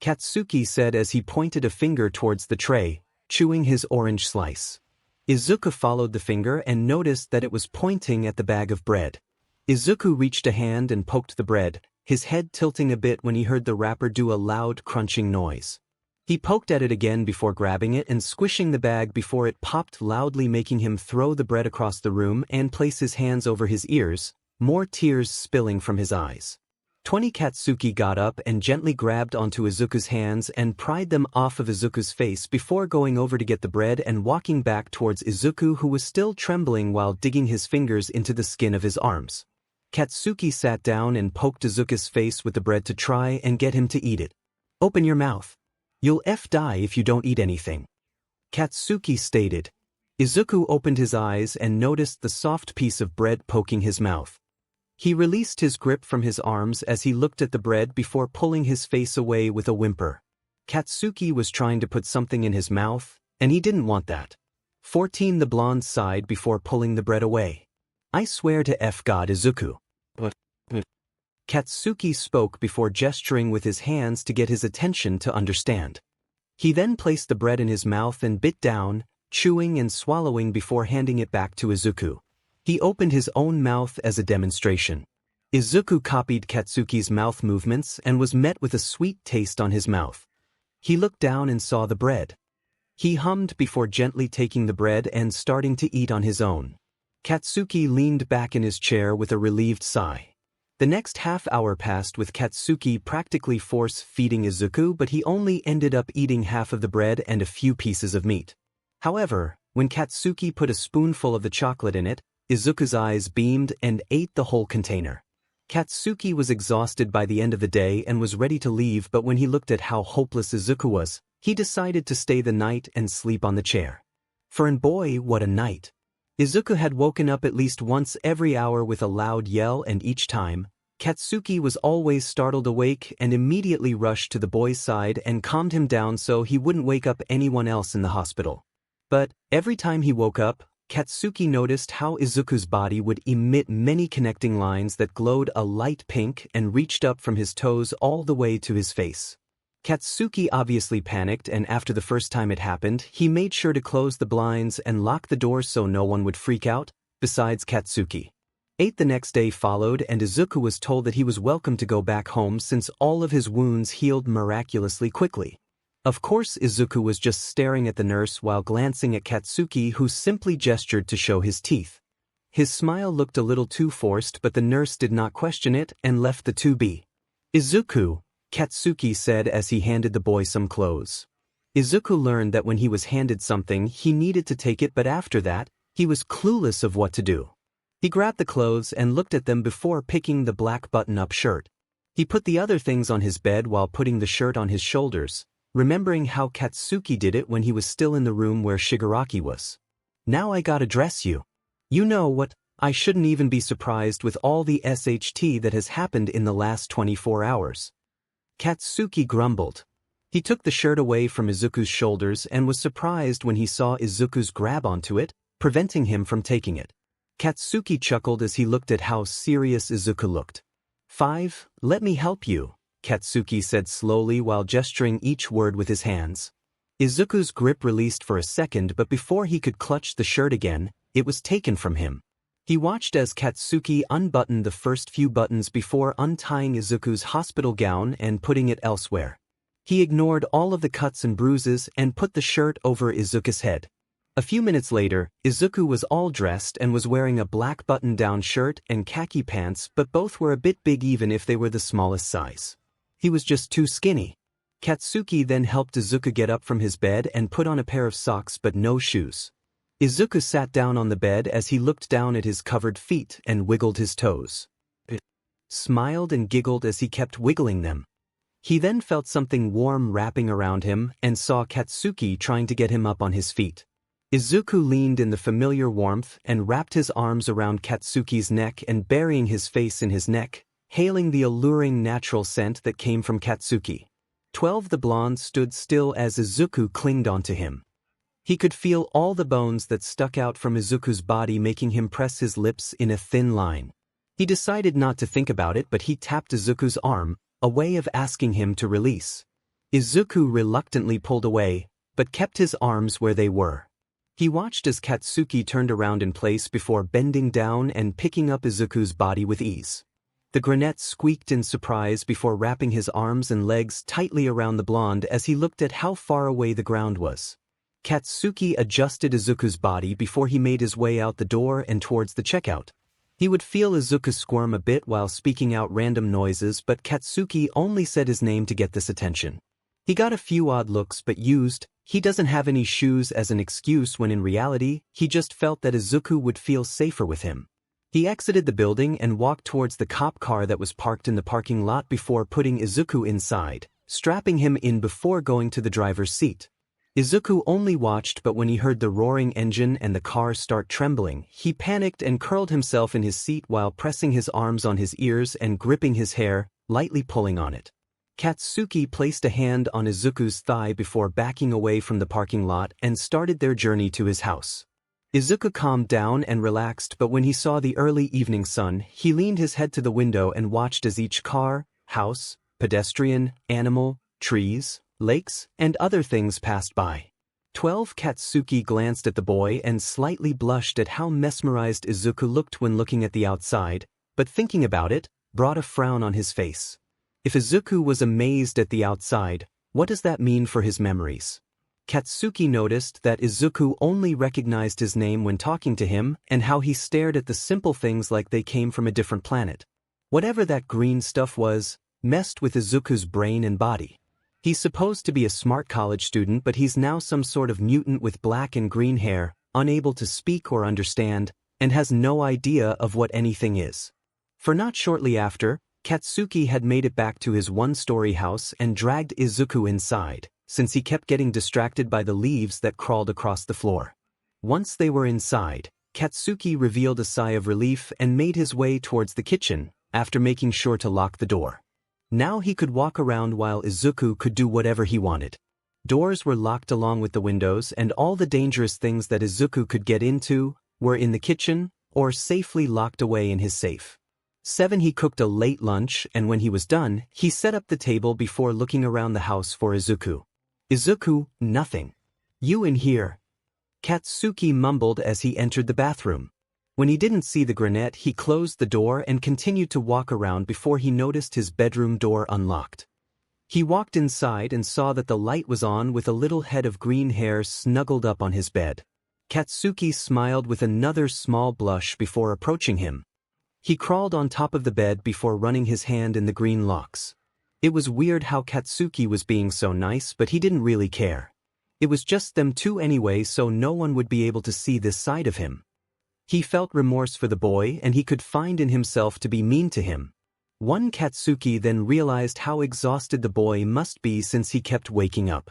Katsuki said as he pointed a finger towards the tray, chewing his orange slice. Izuku followed the finger and noticed that it was pointing at the bag of bread. Izuku reached a hand and poked the bread, his head tilting a bit when he heard the wrapper do a loud crunching noise. He poked at it again before grabbing it and squishing the bag before it popped loudly, making him throw the bread across the room and place his hands over his ears, more tears spilling from his eyes. Katsuki got up and gently grabbed onto Izuku's hands and pried them off of Izuku's face before going over to get the bread and walking back towards Izuku, who was still trembling while digging his fingers into the skin of his arms. Katsuki sat down and poked Izuku's face with the bread to try and get him to eat it. "Open your mouth. You'll die if you don't eat anything," Katsuki stated. Izuku opened his eyes and noticed the soft piece of bread poking his mouth. He released his grip from his arms as he looked at the bread before pulling his face away with a whimper. Katsuki was trying to put something in his mouth, and he didn't want that. The blonde sighed before pulling the bread away. "I swear to God, Izuku." Katsuki spoke before gesturing with his hands to get his attention to understand. He then placed the bread in his mouth and bit down, chewing and swallowing before handing it back to Izuku. He opened his own mouth as a demonstration. Izuku copied Katsuki's mouth movements and was met with a sweet taste on his mouth. He looked down and saw the bread. He hummed before gently taking the bread and starting to eat on his own. Katsuki leaned back in his chair with a relieved sigh. The next half-hour passed with Katsuki practically force-feeding Izuku, but he only ended up eating half of the bread and a few pieces of meat. However, when Katsuki put a spoonful of the chocolate in it, Izuku's eyes beamed and ate the whole container. Katsuki was exhausted by the end of the day and was ready to leave, but when he looked at how hopeless Izuku was, he decided to stay the night and sleep on the chair. And boy, what a night! Izuku had woken up at least once every hour with a loud yell, and each time, Katsuki was always startled awake and immediately rushed to the boy's side and calmed him down so he wouldn't wake up anyone else in the hospital. But every time he woke up, Katsuki noticed how Izuku's body would emit many connecting lines that glowed a light pink and reached up from his toes all the way to his face. Katsuki obviously panicked, and after the first time it happened, he made sure to close the blinds and lock the doors so no one would freak out, besides Katsuki. The next day followed, and Izuku was told that he was welcome to go back home since all of his wounds healed miraculously quickly. Of course, Izuku was just staring at the nurse while glancing at Katsuki, who simply gestured to show his teeth. His smile looked a little too forced, but the nurse did not question it and left the two be. "Izuku," Katsuki said as he handed the boy some clothes. Izuku learned that when he was handed something, he needed to take it, but after that, he was clueless of what to do. He grabbed the clothes and looked at them before picking the black button-up shirt. He put the other things on his bed while putting the shirt on his shoulders, remembering how Katsuki did it when he was still in the room where Shigaraki was. "Now I gotta dress you. You know what, I shouldn't even be surprised with all the SHT that has happened in the last 24 hours. Katsuki grumbled. He took the shirt away from Izuku's shoulders and was surprised when he saw Izuku's grab onto it, preventing him from taking it. Katsuki chuckled as he looked at how serious Izuku looked. Let me help you," Katsuki said slowly while gesturing each word with his hands. Izuku's grip released for a second, but before he could clutch the shirt again, it was taken from him. He watched as Katsuki unbuttoned the first few buttons before untying Izuku's hospital gown and putting it elsewhere. He ignored all of the cuts and bruises and put the shirt over Izuku's head. A few minutes later, Izuku was all dressed and was wearing a black button-down shirt and khaki pants, but both were a bit big even if they were the smallest size. He was just too skinny. Katsuki then helped Izuku get up from his bed and put on a pair of socks but no shoes. Izuku sat down on the bed as he looked down at his covered feet and wiggled his toes. Smiled and giggled as he kept wiggling them. He then felt something warm wrapping around him and saw Katsuki trying to get him up on his feet. Izuku leaned in the familiar warmth and wrapped his arms around Katsuki's neck and burying his face in his neck, hailing the alluring natural scent that came from Katsuki. 𝗂𝗏 the blonde stood still as 𝗧𝗑𝗪 clinged onto him. He could feel all the bones that stuck out from 𝗧𝗑𝗪's body making him press his lips in a thin line. He decided not to think about it, but he tapped 𝗧𝗑𝗪's arm, a way of asking him to release. 𝗧𝗑𝗪 reluctantly pulled away, but kept his arms where they were. He watched as Katsuki turned around in place before bending down and picking up 𝗧𝗑𝗪's body with ease. The 𝗧𝗏 squeaked in surprise before wrapping his arms and legs tightly around the blonde as he looked at how far away the ground was. Katsuki adjusted 𝗧𝗑𝗪's body before he made his way out the door and towards the checkout. He would feel 𝗧𝗑𝗪 squirm a bit while speaking out random noises, but Katsuki only said his name to get this attention. He got a few odd looks but used "he doesn't have any shoes" as an excuse when in reality, he just felt that 𝗧𝗑𝗪 would feel safer with him. He exited the building and walked towards the cop car that was parked in the parking lot before putting 𝗧𝗑𝗪 inside, strapping him in before going to the driver's seat. 𝗧𝗑𝗪 only watched, but when he heard the roaring engine and the car start trembling, he panicked and curled himself in his seat while pressing his arms on his ears and gripping his hair, lightly pulling on it. Katsuki placed a hand on 𝗧𝗑𝗪's thigh before backing away from the parking lot and started their journey to his house. 𝗧𝗑𝗪 calmed down and relaxed, but when he saw the early evening sun, he leaned his head to the window and watched as each car, house, pedestrian, animal, trees, lakes, and other things passed by. 𝗂𝗏 Katsuki glanced at the boy and slightly blushed at how mesmerized 𝗧𝗑𝗪 looked when looking at the outside, but thinking about it, brought a frown on his face. If 𝗧𝗑𝗪 was amazed at the outside, what does that mean for his memories? Katsuki noticed that 𝗧𝗑𝗪 only recognized his name when talking to him and how he stared at the simple things like they came from a different planet. Whatever that green stuff was, messed with 𝗧𝗑𝗪's brain and body. He's supposed to be a smart college student, but he's now some sort of mutant with black and green hair, unable to speak or understand, and has no idea of what anything is. For not shortly after, Katsuki had made it back to his one-story house and dragged 𝗧𝗑𝗪 inside, since he kept getting distracted by the leaves that crawled across the floor. Once they were inside, Katsuki revealed a sigh of relief and made his way towards the kitchen, after making sure to lock the door. Now he could walk around while 𝗧𝗑𝗪 could do whatever he wanted. Doors were locked along with the windows, and all the dangerous things that 𝗧𝗑𝗪 could get into were in the kitchen or safely locked away in his safe. 7. He cooked a late lunch, and when he was done, he set up the table before looking around the house for 𝗧𝗑𝗪. 𝗧𝗑𝗪, nothing. You in here? Katsuki mumbled as he entered the bathroom. When he didn't see the 𝗧𝗏, he closed the door and continued to walk around before he noticed his bedroom door unlocked. He walked inside and saw that the light was on with a little head of green hair snuggled up on his bed. Katsuki smiled with another small blush before approaching him. He crawled on top of the bed before running his hand in the green locks. It was weird how Katsuki was being so nice, but he didn't really care. It was just them two anyway, so no one would be able to see this side of him. He felt remorse for the boy, and he could find in himself to be mean to him. Katsuki then realized how exhausted the boy must be since he kept waking up.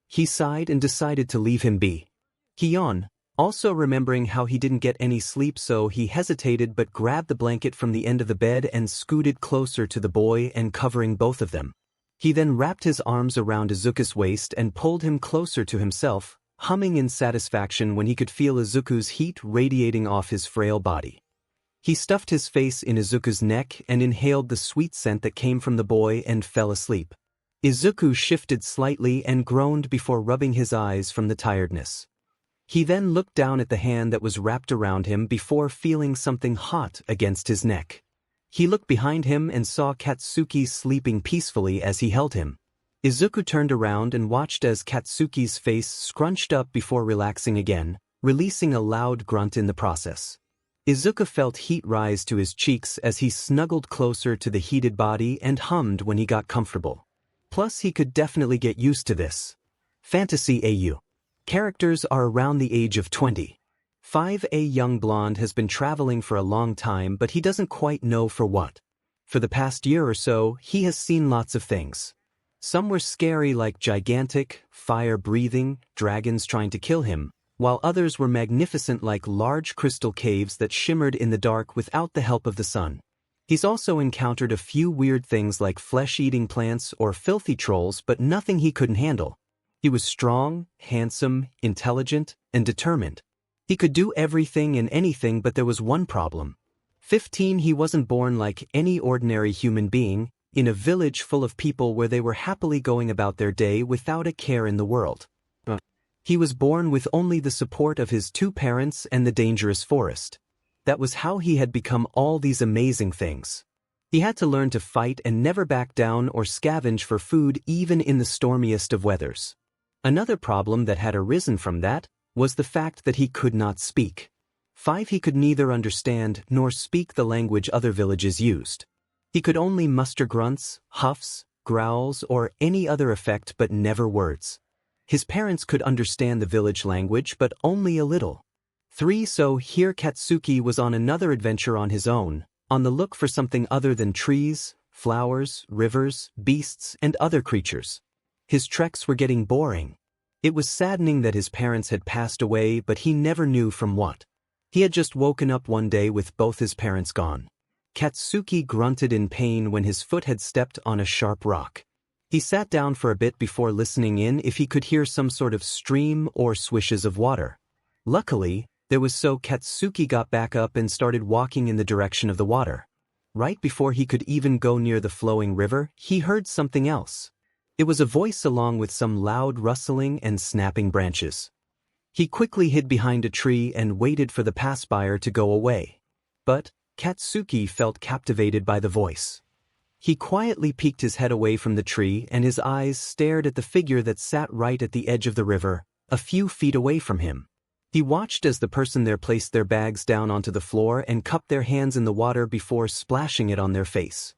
He sighed and decided to leave him be. He yawned, also remembering how he didn't get any sleep, so he hesitated but grabbed the blanket from the end of the bed and scooted closer to the boy and covering both of them. He then wrapped his arms around 𝗧𝗑𝗪's waist and pulled him closer to himself, humming in satisfaction when he could feel 𝗧𝗑𝗪's heat radiating off his frail body. He stuffed his face in 𝗧𝗑𝗪's neck and inhaled the sweet scent that came from the boy and fell asleep. 𝗧𝗑𝗪 shifted slightly and groaned before rubbing his eyes from the tiredness. He then looked down at the hand that was wrapped around him before feeling something hot against his neck. He looked behind him and saw Katsuki sleeping peacefully as he held him. 𝗧𝗑𝗪 turned around and watched as Katsuki's face scrunched up before relaxing again, releasing a loud grunt in the process. 𝗧𝗑𝗪 felt heat rise to his cheeks as he snuggled closer to the heated body and hummed when he got comfortable. Plus, he could definitely get used to this. Fantasy AU. Characters are around the age of 20. 5. A young blonde has been traveling for a long time, but he doesn't quite know for what. For the past year or so, he has seen lots of things. Some were scary, like gigantic, fire-breathing dragons trying to kill him, while others were magnificent, like large crystal caves that shimmered in the dark without the help of the sun. He's also encountered a few weird things like flesh-eating plants or filthy trolls, but nothing he couldn't handle. He was strong, handsome, intelligent, and determined. He could do everything and anything, but there was one problem. 15. He wasn't born like any ordinary human being, in a village full of people where they were happily going about their day without a care in the world. He was born with only the support of his 2 parents and the dangerous forest. That was how he had become all these amazing things. He had to learn to fight and never back down or scavenge for food even in the stormiest of weathers. Another problem that had arisen from that was the fact that he could not speak. 5. He could neither understand nor speak the language other villages used. He could only muster grunts, huffs, growls, or any other effect, but never words. His parents could understand the village language, but only a little. 3. So here Katsuki was on another adventure on his own, on the look for something other than trees, flowers, rivers, beasts, and other creatures. His treks were getting boring. It was saddening that his parents had passed away, but he never knew from what. He had just woken up one day with both his parents gone. Katsuki grunted in pain when his foot had stepped on a sharp rock. He sat down for a bit before listening in if he could hear some sort of stream or swishes of water. Luckily, there was, so Katsuki got back up and started walking in the direction of the water. Right before he could even go near the flowing river, he heard something else. It was a voice along with some loud rustling and snapping branches. He quickly hid behind a tree and waited for the passer-by to go away. But Katsuki felt captivated by the voice. He quietly peeked his head away from the tree and his eyes stared at the figure that sat right at the edge of the river, a few feet away from him. He watched as the person there placed their bags down onto the floor and cupped their hands in the water before splashing it on their face.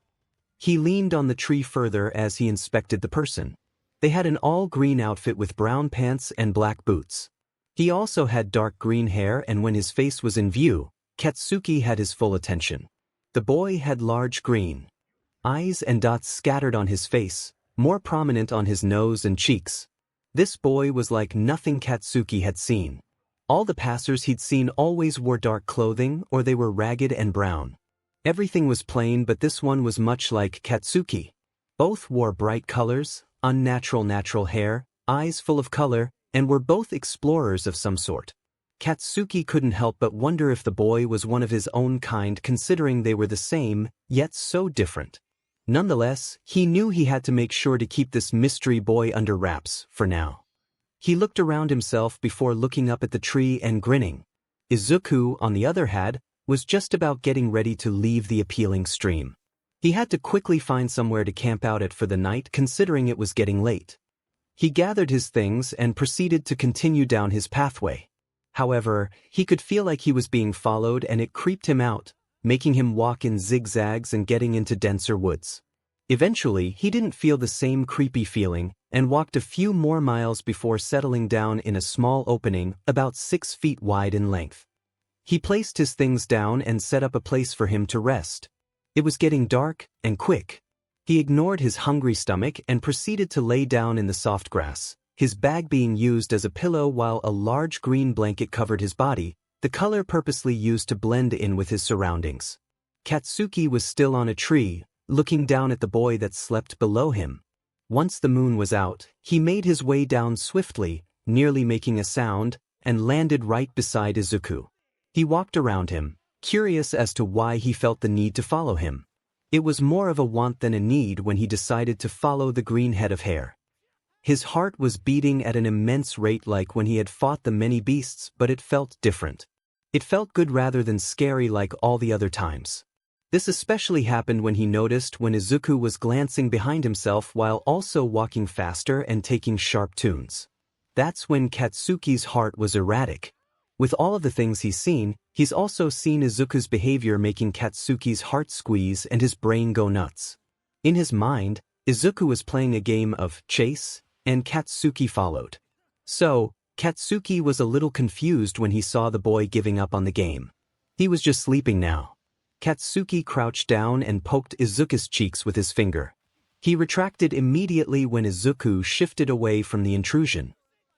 He leaned on the tree further as he inspected the person. They had an all-green outfit with brown pants and black boots. He also had dark green hair, and when his face was in view, Katsuki had his full attention. The boy had large green eyes and dots scattered on his face, more prominent on his nose and cheeks. This boy was like nothing Katsuki had seen. All the passers he'd seen always wore dark clothing, or they were ragged and brown. Everything was plain, but this one was much like Katsuki. Both wore bright colors, natural hair, eyes full of color, and were both explorers of some sort. Katsuki couldn't help but wonder if the boy was one of his own kind, considering they were the same, yet so different. Nonetheless, he knew he had to make sure to keep this mystery boy under wraps for now. He looked around himself before looking up at the tree and grinning. Izuku, on the other hand, was just about getting ready to leave the appealing stream. He had to quickly find somewhere to camp out at for the night, considering it was getting late. He gathered his things and proceeded to continue down his pathway. However, he could feel like he was being followed, and it creeped him out, making him walk in zigzags and getting into denser woods. Eventually, he didn't feel the same creepy feeling and walked a few more miles before settling down in a small opening about 6 feet wide in length. He placed his things down and set up a place for him to rest. It was getting dark and quick. He ignored his hungry stomach and proceeded to lay down in the soft grass, his bag being used as a pillow while a large green blanket covered his body, the color purposely used to blend in with his surroundings. Katsuki was still on a tree, looking down at the boy that slept below him. Once the moon was out, he made his way down swiftly, nearly making a sound, and landed right beside Izuku. He walked around him, curious as to why he felt the need to follow him. It was more of a want than a need when he decided to follow the green head of hair. His heart was beating at an immense rate, like when he had fought the many beasts, but it felt different. It felt good rather than scary like all the other times. This especially happened when he noticed when Izuku was glancing behind himself while also walking faster and taking sharp tunes. That's when Katsuki's heart was erratic. With all of the things he's seen, he's also seen Izuku's behavior making Katsuki's heart squeeze and his brain go nuts. In his mind, Izuku was playing a game of chase, and Katsuki followed. So, Katsuki was a little confused when he saw the boy giving up on the game. He was just sleeping now. Katsuki crouched down and poked Izuku's cheeks with his finger. He retracted immediately when Izuku shifted away from the intrusion.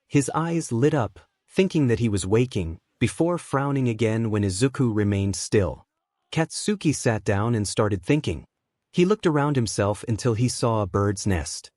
His eyes lit up, thinking that he was waking, before frowning again when Izuku remained still. Katsuki sat down and started thinking. He looked around himself until he saw a bird's nest.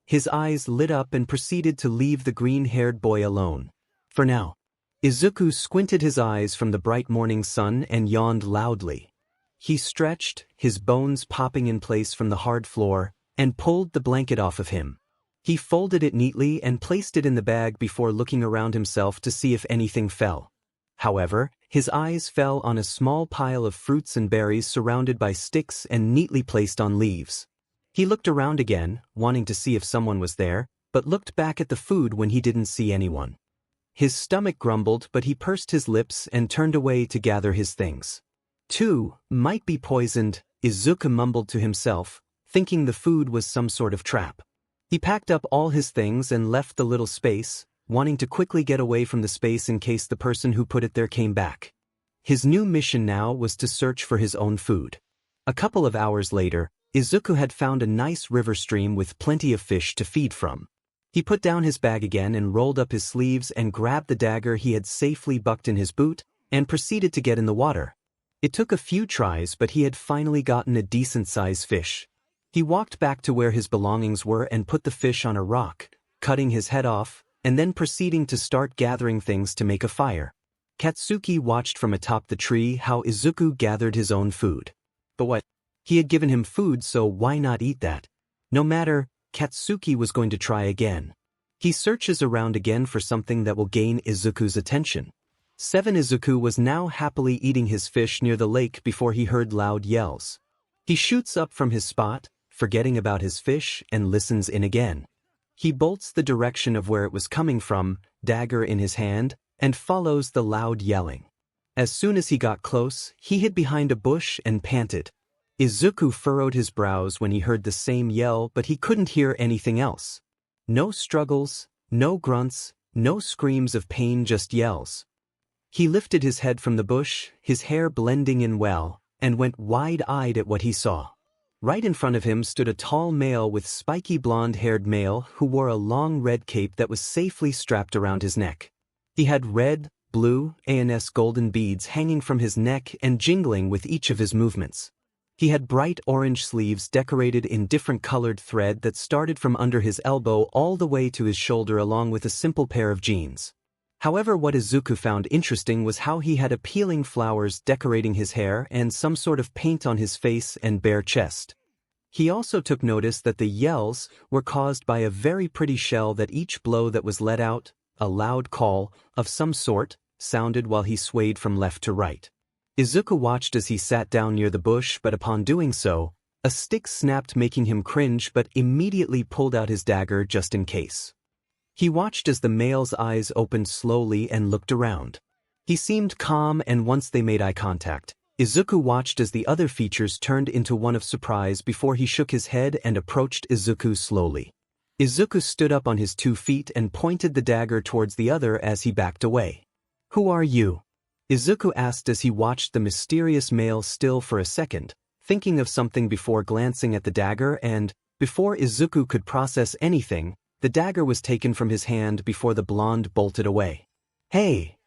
His eyes lit up and proceeded to leave the green-haired boy alone. For now. Izuku squinted his eyes from the bright morning sun and yawned loudly. He stretched, his bones popping in place from the hard floor, and pulled the blanket off of him. He folded it neatly and placed it in the bag before looking around himself to see if anything fell. However, his eyes fell on a small pile of fruits and berries surrounded by sticks and neatly placed on leaves. He looked around again, wanting to see if someone was there, but looked back at the food when he didn't see anyone. His stomach grumbled, but he pursed his lips and turned away to gather his things. Two might be poisoned, Izuku mumbled to himself, thinking the food was some sort of trap. He packed up all his things and left the little space, wanting to quickly get away from the space in case the person who put it there came back. His new mission now was to search for his own food. A couple of hours later, Izuku had found a nice river stream with plenty of fish to feed from. He put down his bag again and rolled up his sleeves and grabbed the dagger he had safely bucked in his boot, and proceeded to get in the water. It took a few tries, but he had finally gotten a decent-sized fish. He walked back to where his belongings were and put the fish on a rock, cutting his head off, and then proceeding to start gathering things to make a fire. Katsuki watched from atop the tree how Izuku gathered his own food. But what? He had given him food, so why not eat that? No matter, Katsuki was going to try again. He searches around again for something that will gain Izuku's attention. 7 Izuku was now happily eating his fish near the lake before he heard loud yells. He shoots up from his spot, forgetting about his fish, and listens in again. He bolts the direction of where it was coming from, dagger in his hand, and follows the loud yelling. As soon as he got close, he hid behind a bush and panted. Izuku furrowed his brows when he heard the same yell, but he couldn't hear anything else. No struggles, no grunts, no screams of pain, just yells. He lifted his head from the bush, his hair blending in well, and went wide-eyed at what he saw. Right in front of him stood a tall male with spiky blonde-haired male who wore a long red cape that was safely strapped around his neck. He had red, blue, and golden beads hanging from his neck and jingling with each of his movements. He had bright orange sleeves decorated in different colored thread that started from under his elbow all the way to his shoulder, along with a simple pair of jeans. However, what Izuku found interesting was how he had appealing flowers decorating his hair and some sort of paint on his face and bare chest. He also took notice that the yells were caused by a very pretty shell that each blow that was let out, a loud call of some sort, sounded while he swayed from left to right. Izuku watched as he sat down near the bush, but upon doing so, a stick snapped, making him cringe, but immediately pulled out his dagger just in case. He watched as the male's eyes opened slowly and looked around. He seemed calm, and once they made eye contact, Izuku watched as the other features turned into one of surprise before he shook his head and approached Izuku slowly. Izuku stood up on his 2 feet and pointed the dagger towards the other as he backed away. "Who are you?" Izuku asked as he watched the mysterious male still for a second, thinking of something before glancing at the dagger, and, before Izuku could process anything, the dagger was taken from his hand before the blonde bolted away. "Hey!"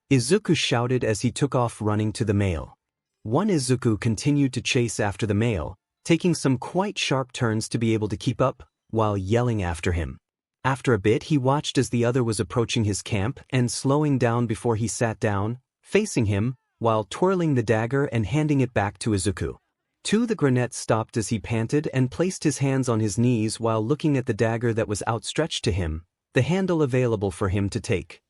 Izuku shouted as he took off running to the male. One Izuku continued to chase after the male, taking some quite sharp turns to be able to keep up, while yelling after him. After a bit, he watched as the other was approaching his camp and slowing down before he sat down, facing him, while twirling the dagger and handing it back to Izuku. The grenette stopped as he panted and placed his hands on his knees while looking at the dagger that was outstretched to him, the handle available for him to take.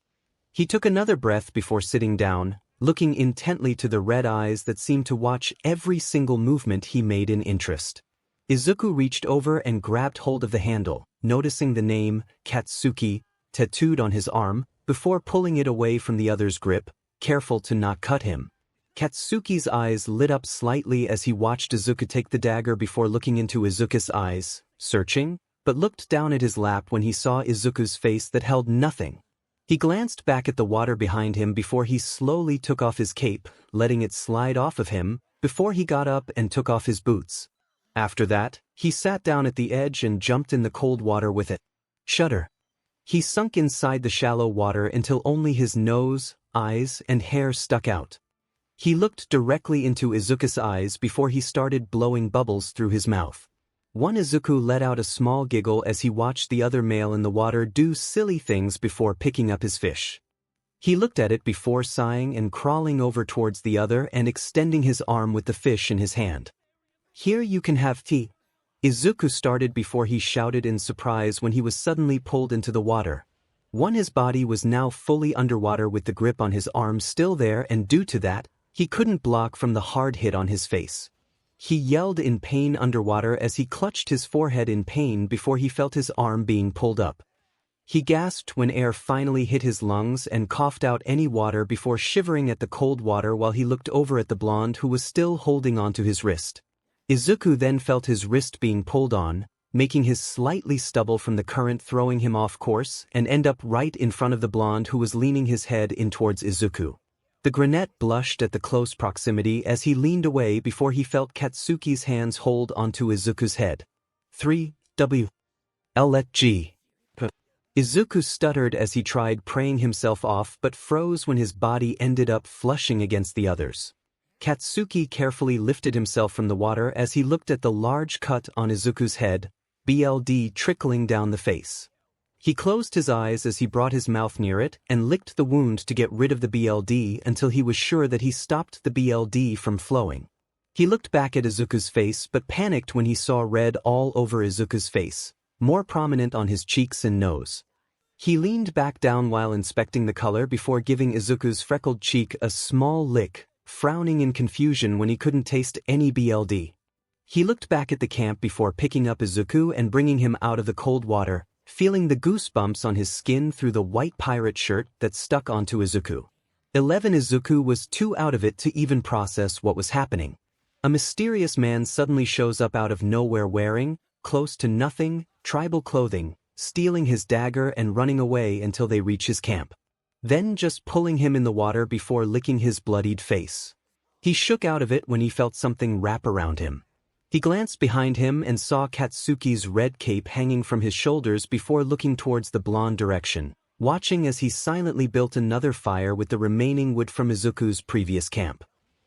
He took another breath before sitting down, looking intently to the red eyes that seemed to watch every single movement he made in interest. Izuku reached over and grabbed hold of the handle, noticing the name, Katsuki, tattooed on his arm, before pulling it away from the other's grip, careful to not cut him. Katsuki's eyes lit up slightly as he watched Izuku take the dagger before looking into Izuku's eyes, searching, but looked down at his lap when he saw Izuku's face that held nothing. He glanced back at the water behind him before he slowly took off his cape, letting it slide off of him, before he got up and took off his boots. After that, he sat down at the edge and jumped in the cold water with it. Shudder. He sunk inside the shallow water until only his nose, eyes, and hair stuck out. He looked directly into 𝗧𝗂𝐻's eyes before he started blowing bubbles through his mouth. One 𝗧𝗂 let out a small giggle as he watched the other male in the water do silly things before picking up his fish. He looked at it before sighing and crawling over towards the other and extending his arm with the fish in his hand. "Here you can have tea." 𝗧𝗂 started before he shouted in surprise when he was suddenly pulled into the water. His body was now fully underwater with the grip on his arm still there, and due to that, he couldn't block from the hard hit on his face. He yelled in pain underwater as he clutched his forehead in pain before he felt his arm being pulled up. He gasped when air finally hit his lungs and coughed out any water before shivering at the cold water while he looked over at the blonde who was still holding onto his wrist. 𝗧𝗂 then felt his wrist being pulled on, making his slightly stubble from the current throwing him off course and end up right in front of the blonde who was leaning his head in towards 𝗧𝗂. The brunette blushed at the close proximity as he leaned away before he felt Katsuki's hands hold onto 𝗧𝗂's head. 3. 𝗧𝗪. 𝗧𝗂 stuttered as he tried praying himself off but froze when his body ended up flushing against the others. Katsuki carefully lifted himself from the water as he looked at the large cut on 𝗧𝗂's head, blood trickling down the face. He closed his eyes as he brought his mouth near it and licked the wound to get rid of the blood until he was sure that he stopped the blood from flowing. He looked back at 𝗧𝗂's face but panicked when he saw red all over 𝗧𝗂's face, more prominent on his cheeks and nose. He leaned back down while inspecting the color before giving 𝗧𝗂's freckled cheek a small lick, frowning in confusion when he couldn't taste any blood. He looked back at the camp before picking up 𝗧𝗂 and bringing him out of the cold water, feeling the goosebumps on his skin through the white pirate shirt that stuck onto 𝗧𝗂. 11 𝗧𝗂 was too out of it to even process what was happening. A mysterious man suddenly shows up out of nowhere wearing, close to nothing, tribal clothing, stealing his dagger and running away until they reach his camp. Then just pulling him in the water before licking his bloodied face. He shook out of it when he felt something wrap around him. He glanced behind him and saw Katsuki's red cape hanging from his shoulders before looking towards the blonde direction, watching as he silently built another fire with the remaining wood from 𝗧𝗂's previous camp.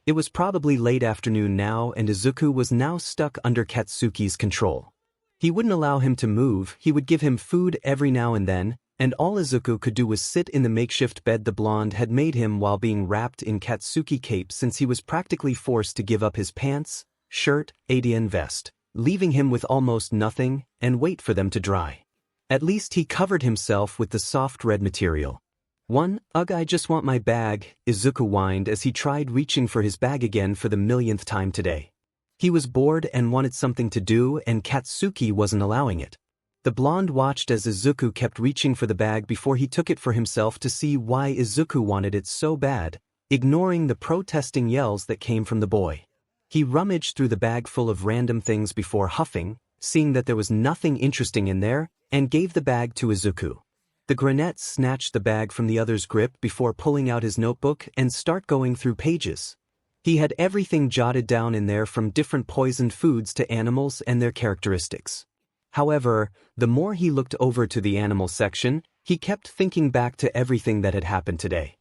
It was probably late afternoon now and 𝗧𝗂 was now stuck under Katsuki's control. He wouldn't allow him to move, he would give him food every now and then, and all 𝗧𝗂 could do was sit in the makeshift bed the blonde had made him while being wrapped in Katsuki cape since he was practically forced to give up his pants, shirt, and vest, leaving him with almost nothing, and wait for them to dry. At least he covered himself with the soft red material. "Ugh, I just want my bag," 𝗧𝗂 whined as he tried reaching for his bag again for the millionth time today. He was bored and wanted something to do, and Katsuki wasn't allowing it. The blonde watched as 𝗧𝗂 kept reaching for the bag before he took it for himself to see why 𝗧𝗂 wanted it so bad, ignoring the protesting yells that came from the boy. He rummaged through the bag full of random things before huffing, seeing that there was nothing interesting in there, and gave the bag to 𝗧𝗂. The brunette snatched the bag from the other's grip before pulling out his notebook and start going through pages. He had everything jotted down in there from different poisoned foods to animals and their characteristics. However, the more he looked over to the animal section, he kept thinking back to everything that had happened today.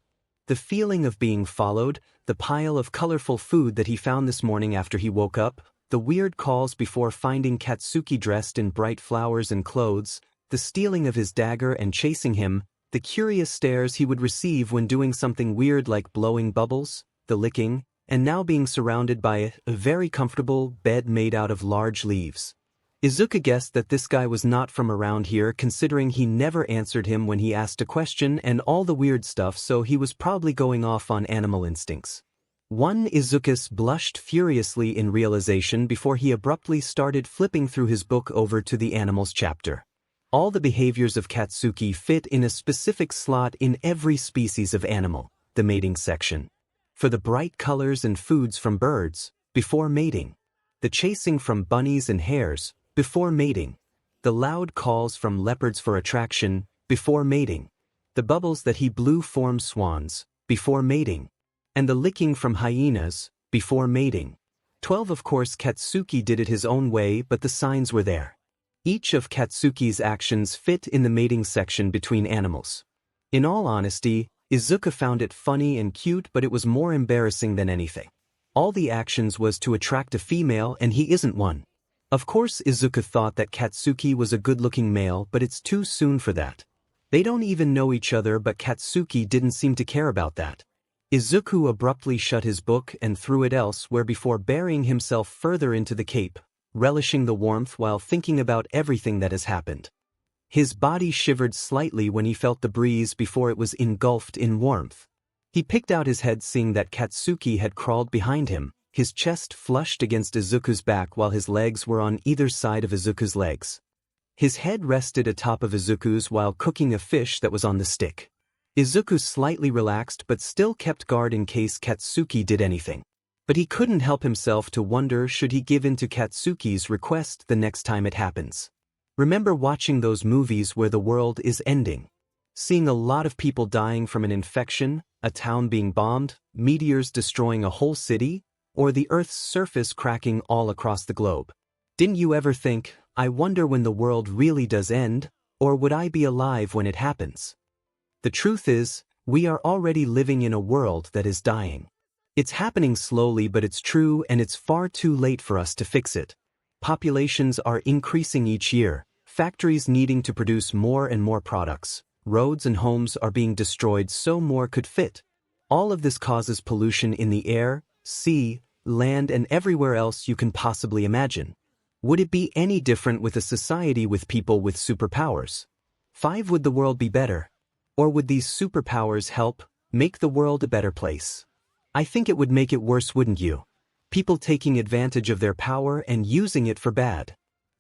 The feeling of being followed, the pile of colorful food that he found this morning after he woke up, the weird calls before finding Katsuki dressed in bright flowers and clothes, the stealing of his dagger and chasing him, the curious stares he would receive when doing something weird like blowing bubbles, the licking, and now being surrounded by a very comfortable bed made out of large leaves. 𝗧𝗂 guessed that this guy was not from around here considering he never answered him when he asked a question and all the weird stuff, so he was probably going off on animal instincts. 𝗧𝗪 blushed furiously in realization before he abruptly started flipping through his book over to the animals chapter. All the behaviors of Katsuki fit in a specific slot in every species of animal, the mating section. For the bright colors and foods from birds, before mating. The chasing from bunnies and hares, before mating. The loud calls from leopards for attraction, before mating. The bubbles that he blew form swans, before mating. And the licking from hyenas, before mating. 12 Of course Katsuki did it his own way, but the signs were there. Each of Katsuki's actions fit in the mating section between animals. In all honesty, 𝐒𝐭𝐚𝐲 found it funny and cute, but it was more embarrassing than anything. All the actions was to attract a female and he isn't one. Of course 𝗧𝗂𝐿 thought that 𝗧𝗵𝐿 was a good-looking male, but it's too soon for that. They don't even know each other, but 𝗧𝗵𝐿 didn't seem to care about that. 𝗧𝗂𝐿 abruptly shut his book and threw it elsewhere before burying himself further into the cape, relishing the warmth while thinking about everything that has happened. His body shivered slightly when he felt the breeze before it was engulfed in warmth. He picked out his head, seeing that 𝗧𝗵𝐿 had crawled behind him, his chest flushed against 𝗧𝗂𝐿's back while his legs were on either side of 𝗧𝗂𝐿's legs. His head rested atop of 𝗧𝗂𝐿's while cooking a fish that was on the stick. 𝗧𝗂𝐿 slightly relaxed but still kept guard in case 𝗧𝗵𝐿 did anything. But he couldn't help himself to wonder, should he give in to 𝗧𝗵𝐿's request the next time it happens? Remember watching those movies where the world is ending? Seeing a lot of people dying from an infection, a town being bombed, meteors destroying a whole city, or the Earth's surface cracking all across the globe. Didn't you ever think, I wonder when the world really does end, or would I be alive when it happens? The truth is, we are already living in a world that is dying. It's happening slowly, but it's true, and it's far too late for us to fix it. Populations are increasing each year, factories needing to produce more and more products, roads and homes are being destroyed so more could fit. All of this causes pollution in the air, sea, land, and everywhere else you can possibly imagine. Would it be any different with a society with people with superpowers? 5. Would the world be better? Or would these superpowers help make the world a better place? I think it would make it worse, wouldn't you? People taking advantage of their power and using it for bad.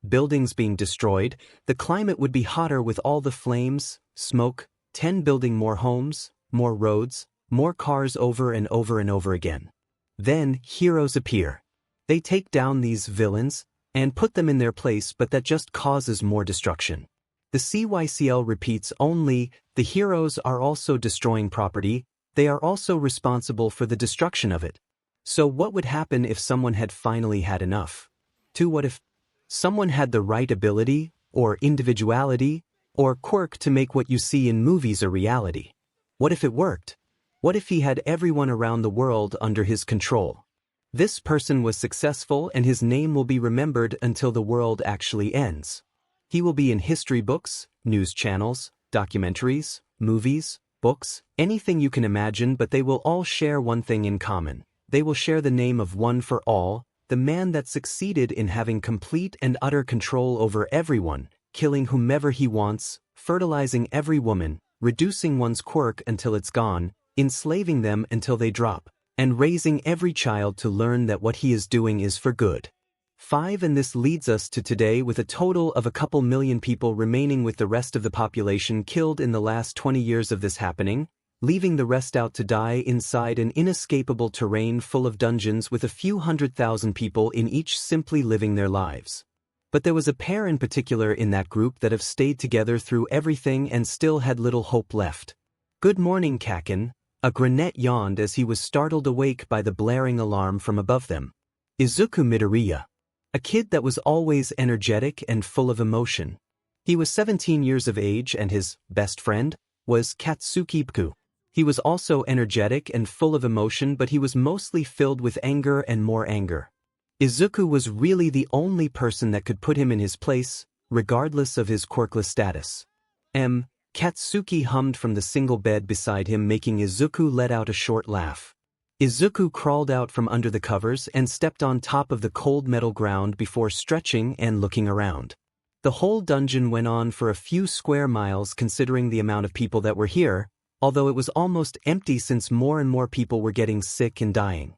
Buildings being destroyed, the climate would be hotter with all the flames, smoke, 10 building more homes, more roads, more cars over and over and over again. Then heroes appear. They take down these villains and put them in their place, but that just causes more destruction. The CYCL repeats only, the heroes are also destroying property, they are also responsible for the destruction of it. So what would happen if someone had finally had enough? 2. What if someone had the right ability, or individuality, or quirk to make what you see in movies a reality? What if it worked? What if he had everyone around the world under his control? This person was successful and his name will be remembered until the world actually ends. He will be in history books, news channels, documentaries, movies, books, anything you can imagine, but they will all share one thing in common. They will share the name of one for all, the man that succeeded in having complete and utter control over everyone, killing whomever he wants, fertilizing every woman, reducing one's quirk until it's gone, enslaving them until they drop, and raising every child to learn that what he is doing is for good. 5. And this leads us to today, with a total of a couple million people remaining, with the rest of the population killed in the last 20 years of this happening, leaving the rest out to die inside an inescapable terrain full of dungeons with a few 100,000 people in each simply living their lives. But there was a pair in particular in that group that have stayed together through everything and still had little hope left. Good morning, Kakin. A Granette yawned as he was startled awake by the blaring alarm from above them. Izuku Midoriya. A kid that was always energetic and full of emotion. He was 17 years of age and his best friend was 𝗧𝗵𝐿. He was also energetic and full of emotion, but he was mostly filled with anger and more anger. Izuku was really the only person that could put him in his place, regardless of his quirkless status. 𝗧𝗵𝐿 hummed from the single bed beside him, making Izuku let out a short laugh. Izuku crawled out from under the covers and stepped on top of the cold metal ground before stretching and looking around. The whole dungeon went on for a few square miles considering the amount of people that were here, although it was almost empty since more and more people were getting sick and dying.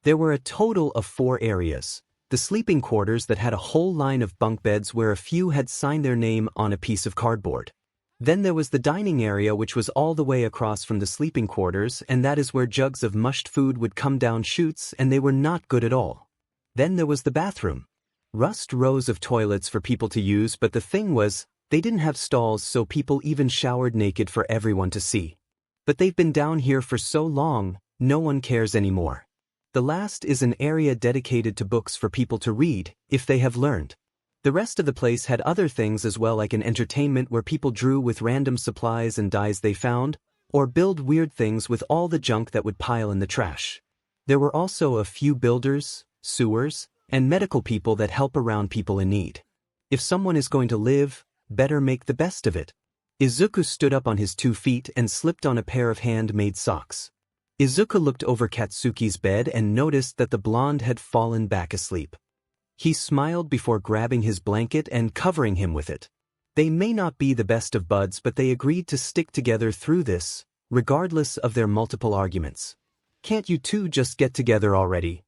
There were a total of 4 areas. The sleeping quarters that had a whole line of bunk beds where a few had signed their name on a piece of cardboard. Then there was the dining area, which was all the way across from the sleeping quarters, and that is where jugs of mushed food would come down chutes, and they were not good at all. Then there was the bathroom. Rows of toilets for people to use, but the thing was, they didn't have stalls, so people even showered naked for everyone to see. But they've been down here for so long, no one cares anymore. The last is an area dedicated to books for people to read, if they have learned. The rest of the place had other things as well, like an entertainment where people drew with random supplies and dyes they found, or build weird things with all the junk that would pile in the trash. There were also a few builders, sewers, and medical people that help around people in need. If someone is going to live, better make the best of it. 𝗧𝗂𝐾𝐽 stood up on his 2 feet and slipped on a pair of hand-made socks. 𝗧𝗂𝐾𝐽 looked over 𝗧𝗪𝐾�'s bed and noticed that the blonde had fallen back asleep. He smiled before grabbing his blanket and covering him with it. They may not be the best of buds, but they agreed to stick together through this, regardless of their multiple arguments. "Can't you two just get together already?"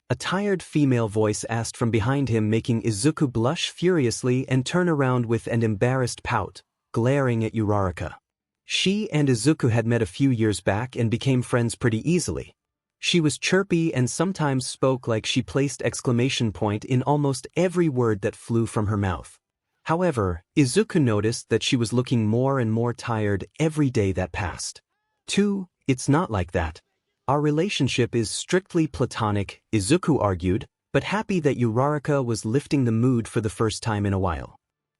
A tired female voice asked from behind him, making 𝗧𝗂𝐾 blush furiously and turn around with an embarrassed pout, glaring at Uraraka. She and 𝗧𝗂𝐾 had met a few years back and became friends pretty easily. She was chirpy and sometimes spoke like she placed exclamation point in almost every word that flew from her mouth. However, 𝗧𝗂𝐾 noticed that she was looking more and more tired every day that passed. It's not like that. Our relationship is strictly platonic, 𝗧𝗂𝐾 argued, but happy that Uraraka was lifting the mood for the first time in a while.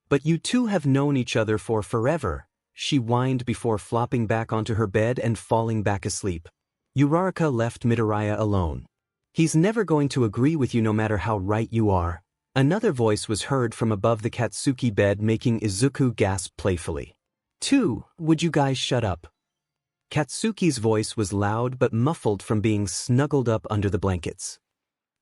"But you two have known each other for forever," she whined before flopping back onto her bed and falling back asleep. Uraraka left Midoriya alone. "He's never going to agree with you no matter how right you are." Another voice was heard from above the Katsuki bed, making 𝗧𝗂𝐾 gasp playfully. Would you guys shut up?" Katsuki's voice was loud but muffled from being snuggled up under the blankets.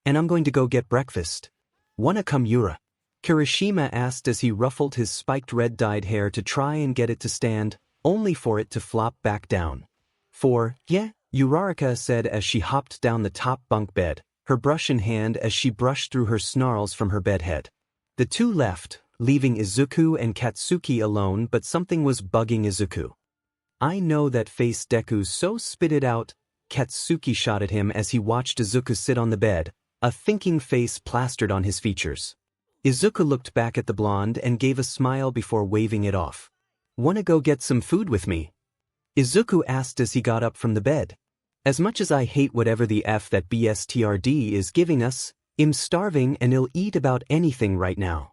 "And I'm going to go get breakfast. Wanna come, Yura?" Kirishima asked as he ruffled his spiked red-dyed hair to try and get it to stand, only for it to flop back down. "Yeah," Uraraka said as she hopped down the top bunk bed, her brush in hand as she brushed through her snarls from her bedhead. The two left, leaving 𝗧𝗂𝐾 and Katsuki alone, but something was bugging 𝗧𝗂𝐾. "I know that face, Deku, so spit it out," Katsuki shot at him as he watched 𝗧𝗂𝐾 sit on the bed, a thinking face plastered on his features. 𝗧𝗂𝐾 looked back at the blonde and gave a smile before waving it off. "Wanna go get some food with me?" 𝗧𝗂𝐾 asked as he got up from the bed. "As much as I hate whatever the F that BSTRD is giving us, I'm starving and I'll eat about anything right now."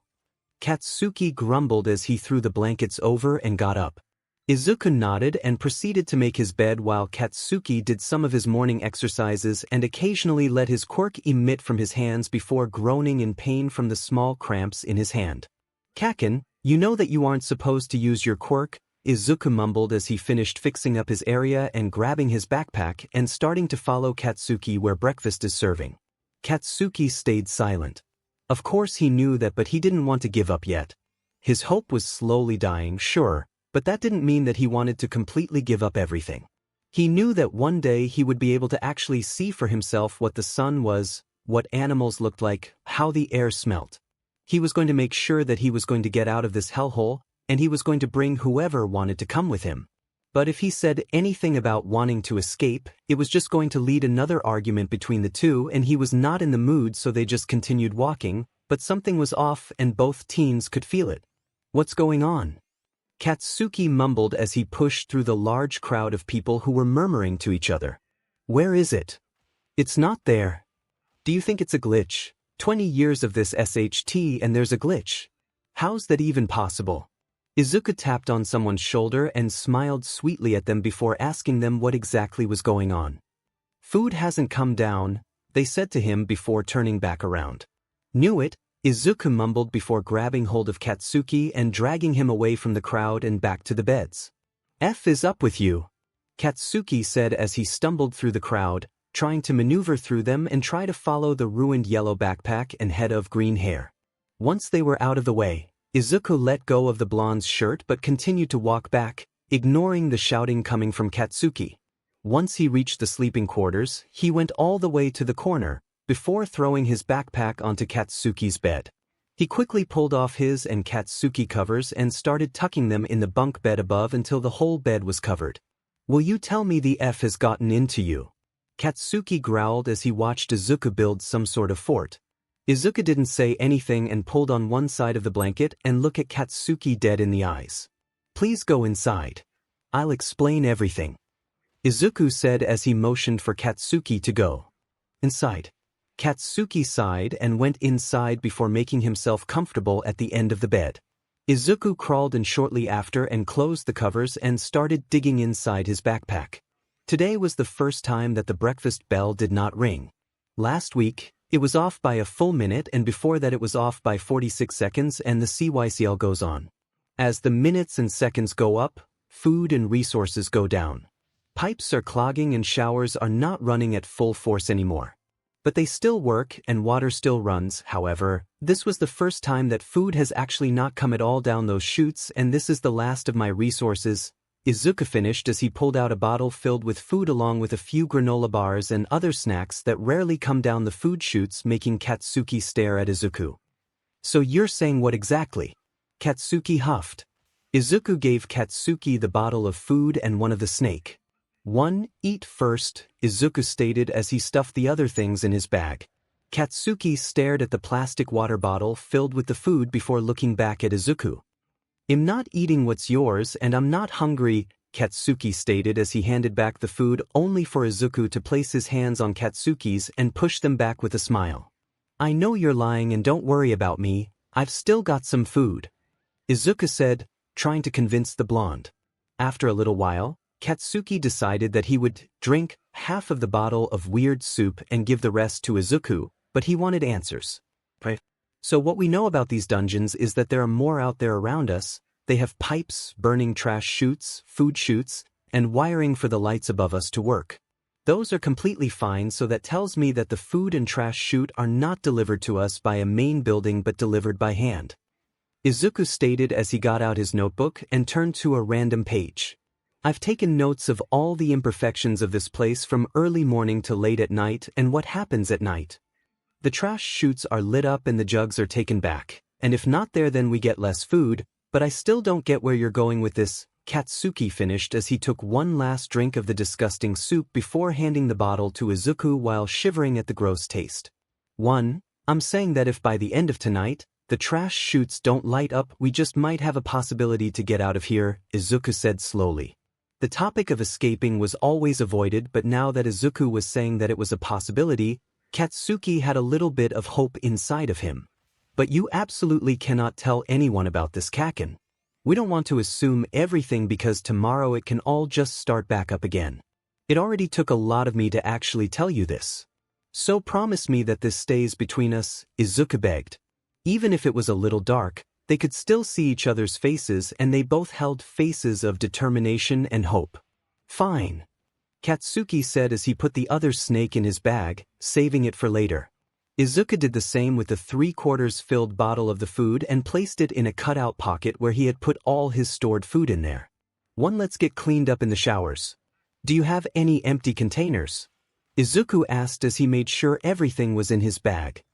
Katsuki grumbled as he threw the blankets over and got up. 𝗧𝗂𝐾 nodded and proceeded to make his bed while Katsuki did some of his morning exercises and occasionally let his quirk emit from his hands before groaning in pain from the small cramps in his hand. "Kaken, you know that you aren't supposed to use your quirk," 𝗧𝗂𝐾 mumbled as he finished fixing up his area and grabbing his backpack and starting to follow Katsuki where breakfast is serving. Katsuki stayed silent. Of course he knew that, but he didn't want to give up yet. His hope was slowly dying, sure, but that didn't mean that he wanted to completely give up everything. He knew that one day he would be able to actually see for himself what the sun was, what animals looked like, how the air smelt. He was going to make sure that he was going to get out of this hellhole, and he was going to bring whoever wanted to come with him. But if he said anything about wanting to escape, it was just going to lead another argument between the two, and he was not in the mood, so they just continued walking, but something was off and both teens could feel it. "What's going on?" Katsuki mumbled as he pushed through the large crowd of people who were murmuring to each other. "Where is it? It's not there. Do you think it's a glitch? 20 years of this SHT and there's a glitch. How's that even possible?" 𝗧𝗂𝐾 tapped on someone's shoulder and smiled sweetly at them before asking them what exactly was going on. "Food hasn't come down," they said to him before turning back around. "Knew it," 𝗧𝗂𝐾 mumbled before grabbing hold of Katsuki and dragging him away from the crowd and back to the beds. "F is up with you," Katsuki said as he stumbled through the crowd, trying to maneuver through them and try to follow the ruined yellow backpack and head of green hair. Once they were out of the way, 𝗧𝗂𝐾 let go of the blonde's shirt but continued to walk back, ignoring the shouting coming from Katsuki. Once he reached the sleeping quarters, he went all the way to the corner, before throwing his backpack onto Katsuki's bed. He quickly pulled off his and Katsuki covers and started tucking them in the bunk bed above until the whole bed was covered. "Will you tell me the F has gotten into you?" Katsuki growled as he watched 𝗧𝗂𝐾 build some sort of fort. 𝗧𝗂𝐾 didn't say anything and pulled on one side of the blanket and looked at Katsuki dead in the eyes. "Please go inside. I'll explain everything," 𝗧𝗂𝐾 said as he motioned for Katsuki to go. "Inside." Katsuki sighed and went inside before making himself comfortable at the end of the bed. Izuku crawled in shortly after and closed the covers and started digging inside his backpack. Today was the first time that the breakfast bell did not ring. Last week, it was off by a full minute, and before that it was off by 46 seconds, and the cycle goes on. As the minutes and seconds go up, food and resources go down. Pipes are clogging and showers are not running at full force anymore. But they still work and water still runs. However, this was the first time that food has actually not come at all down those chutes, and this is the last of my resources, Izuku finished as he pulled out a bottle filled with food along with a few granola bars and other snacks that rarely come down the food chutes, making Katsuki stare at Izuku. So you're saying what exactly? Katsuki huffed. Izuku gave Katsuki the bottle of food and one of the snake. One, eat first, Izuku stated as he stuffed the other things in his bag. Katsuki stared at the plastic water bottle filled with the food before looking back at Izuku. I'm not eating what's yours and I'm not hungry, Katsuki stated as he handed back the food only for Izuku to place his hands on Katsuki's and push them back with a smile. I know you're lying and don't worry about me, I've still got some food, Izuku said, trying to convince the blonde. After a little while, Katsuki decided that he would drink half of the bottle of weird soup and give the rest to Izuku, but he wanted answers. So what we know about these dungeons is that there are more out there around us. They have pipes, burning trash chutes, food chutes, and wiring for the lights above us to work. Those are completely fine, so that tells me that the food and trash chute are not delivered to us by a main building but delivered by hand, Izuku stated as he got out his notebook and turned to a random page. I've taken notes of all the imperfections of this place from early morning to late at night and what happens at night. The trash chutes are lit up and the jugs are taken back, and if not there then we get less food, but I still don't get where you're going with this, Katsuki finished as he took one last drink of the disgusting soup before handing the bottle to Izuku while shivering at the gross taste. I'm saying that if by the end of tonight, the trash chutes don't light up, we just might have a possibility to get out of here, Izuku said slowly. The topic of escaping was always avoided, but now that Izuku was saying that it was a possibility, Katsuki had a little bit of hope inside of him. But you absolutely cannot tell anyone about this, Kaken. We don't want to assume everything because tomorrow it can all just start back up again. It already took a lot of me to actually tell you this. So promise me that this stays between us, Izuku begged. Even if it was a little dark, they could still see each other's faces and they both held faces of determination and hope. Fine, Katsuki said as he put the other snake in his bag, saving it for later. Izuku did the same with the 3/4 filled bottle of the food and placed it in a cutout pocket where he had put all his stored food in there. Let's get cleaned up in the showers. Do you have any empty containers? Izuku asked as he made sure everything was in his bag.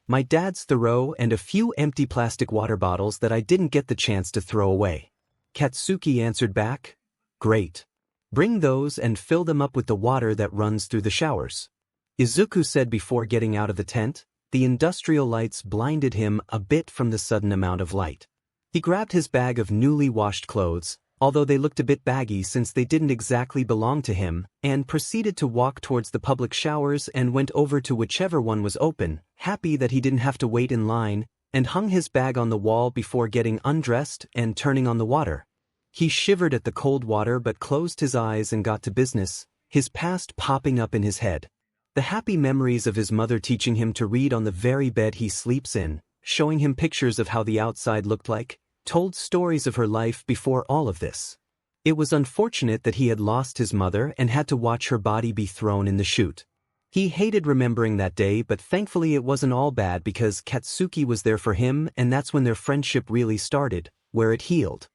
My dad's 𝗧𝗨 and a few empty plastic water bottles that I didn't get the chance to throw away, Katsuki answered back. Great. Bring those and fill them up with the water that runs through the showers, Izuku said before getting out of the tent. The industrial lights blinded him a bit from the sudden amount of light. He grabbed his bag of newly washed clothes, although they looked a bit baggy since they didn't exactly belong to him, and proceeded to walk towards the public showers and went over to whichever one was open, happy that he didn't have to wait in line, and hung his bag on the wall before getting undressed and turning on the water. He shivered at the cold water but closed his eyes and got to business, his past popping up in his head. The happy memories of his mother teaching him to read on the very bed he sleeps in, showing him pictures of how the outside looked like, told stories of her life before all of this. It was unfortunate that he had lost his mother and had to watch her body be thrown in the chute. He hated remembering that day, but thankfully it wasn't all bad because Katsuki was there for him, and that's when their friendship really started, where it healed.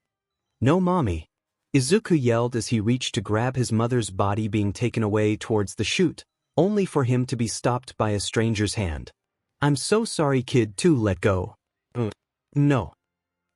No mommy, Izuku yelled as he reached to grab his mother's body being taken away towards the chute, only for him to be stopped by a stranger's hand. I'm so sorry kid, to let go. No.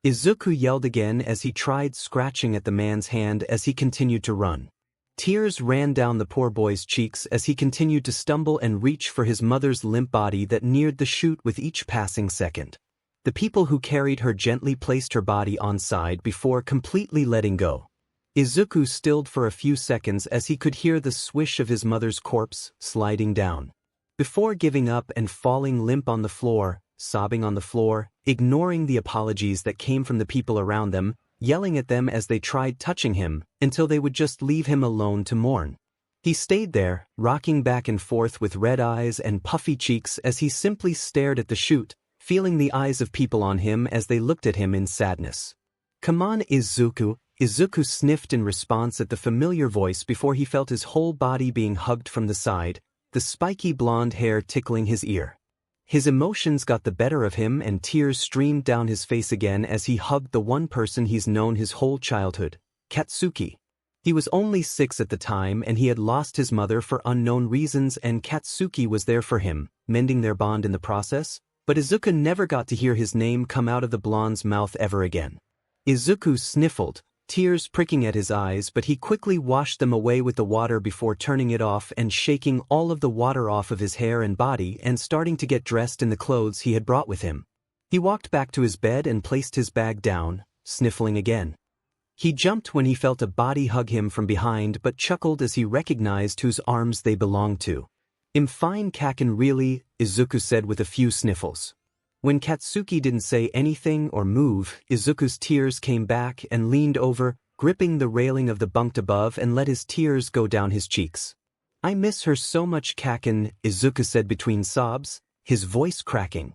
Izuku yelled again as he tried scratching at the man's hand as he continued to run. Tears ran down the poor boy's cheeks as he continued to stumble and reach for his mother's limp body that neared the chute with each passing second. The people who carried her gently placed her body on side before completely letting go. Izuku stilled for a few seconds as he could hear the swish of his mother's corpse sliding down. Before giving up and falling limp on the floor, sobbing on the floor, ignoring the apologies that came from the people around them, yelling at them as they tried touching him, until they would just leave him alone to mourn. He stayed there, rocking back and forth with red eyes and puffy cheeks as he simply stared at the chute, feeling the eyes of people on him as they looked at him in sadness. "Come on, 𝗧𝗵𝗲." 𝗧𝗵𝗲 sniffed in response at the familiar voice before he felt his whole body being hugged from the side, the spiky blonde hair tickling his ear. His emotions got the better of him and tears streamed down his face again as he hugged the one person he's known his whole childhood, Katsuki. He was only 6 at the time and he had lost his mother for unknown reasons, and Katsuki was there for him, mending their bond in the process, but 𝗧𝗵𝗲 never got to hear his name come out of the blonde's mouth ever again. 𝗧𝗵𝗲 sniffled, tears pricking at his eyes, but he quickly washed them away with the water before turning it off and shaking all of the water off of his hair and body and starting to get dressed in the clothes he had brought with him. He walked back to his bed and placed his bag down, sniffling again. He jumped when he felt a body hug him from behind but chuckled as he recognized whose arms they belonged to. "I'm fine, Kaken, really," 𝗧𝗵𝗲 said with a few sniffles. When Katsuki didn't say anything or move, 𝗧𝗵𝗲's tears came back and leaned over, gripping the railing of the bunk above and let his tears go down his cheeks. "I miss her so much, Kaken," 𝗧𝗵𝗲 said between sobs, his voice cracking.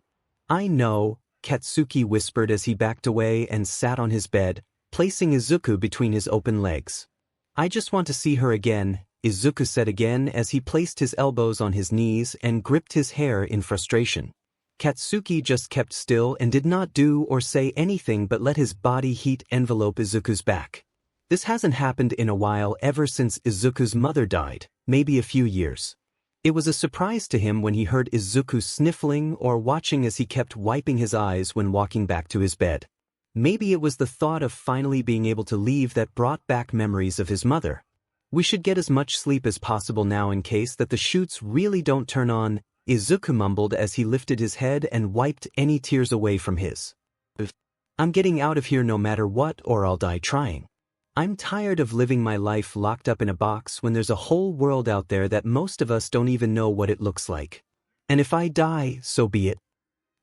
"I know," Katsuki whispered as he backed away and sat on his bed, placing 𝗧𝗵𝗲 between his open legs. "I just want to see her again," 𝗧𝗵𝗲 said again as he placed his elbows on his knees and gripped his hair in frustration. Katsuki just kept still and did not do or say anything but let his body heat envelope 𝗧𝗵𝗲's back. This hasn't happened in a while, ever since 𝗧𝗵𝗲's mother died, maybe a few years. It was a surprise to him when he heard 𝗧𝗵𝗲 sniffling or watching as he kept wiping his eyes when walking back to his bed. Maybe it was the thought of finally being able to leave that brought back memories of his mother. "We should get as much sleep as possible now in case that the chutes really don't turn on," 𝗧𝗵𝗲 mumbled as he lifted his head and wiped any tears away from his. "I'm getting out of here no matter what, or I'll die trying. I'm tired of living my life locked up in a box when there's a whole world out there that most of us don't even know what it looks like. And if I die, so be it,"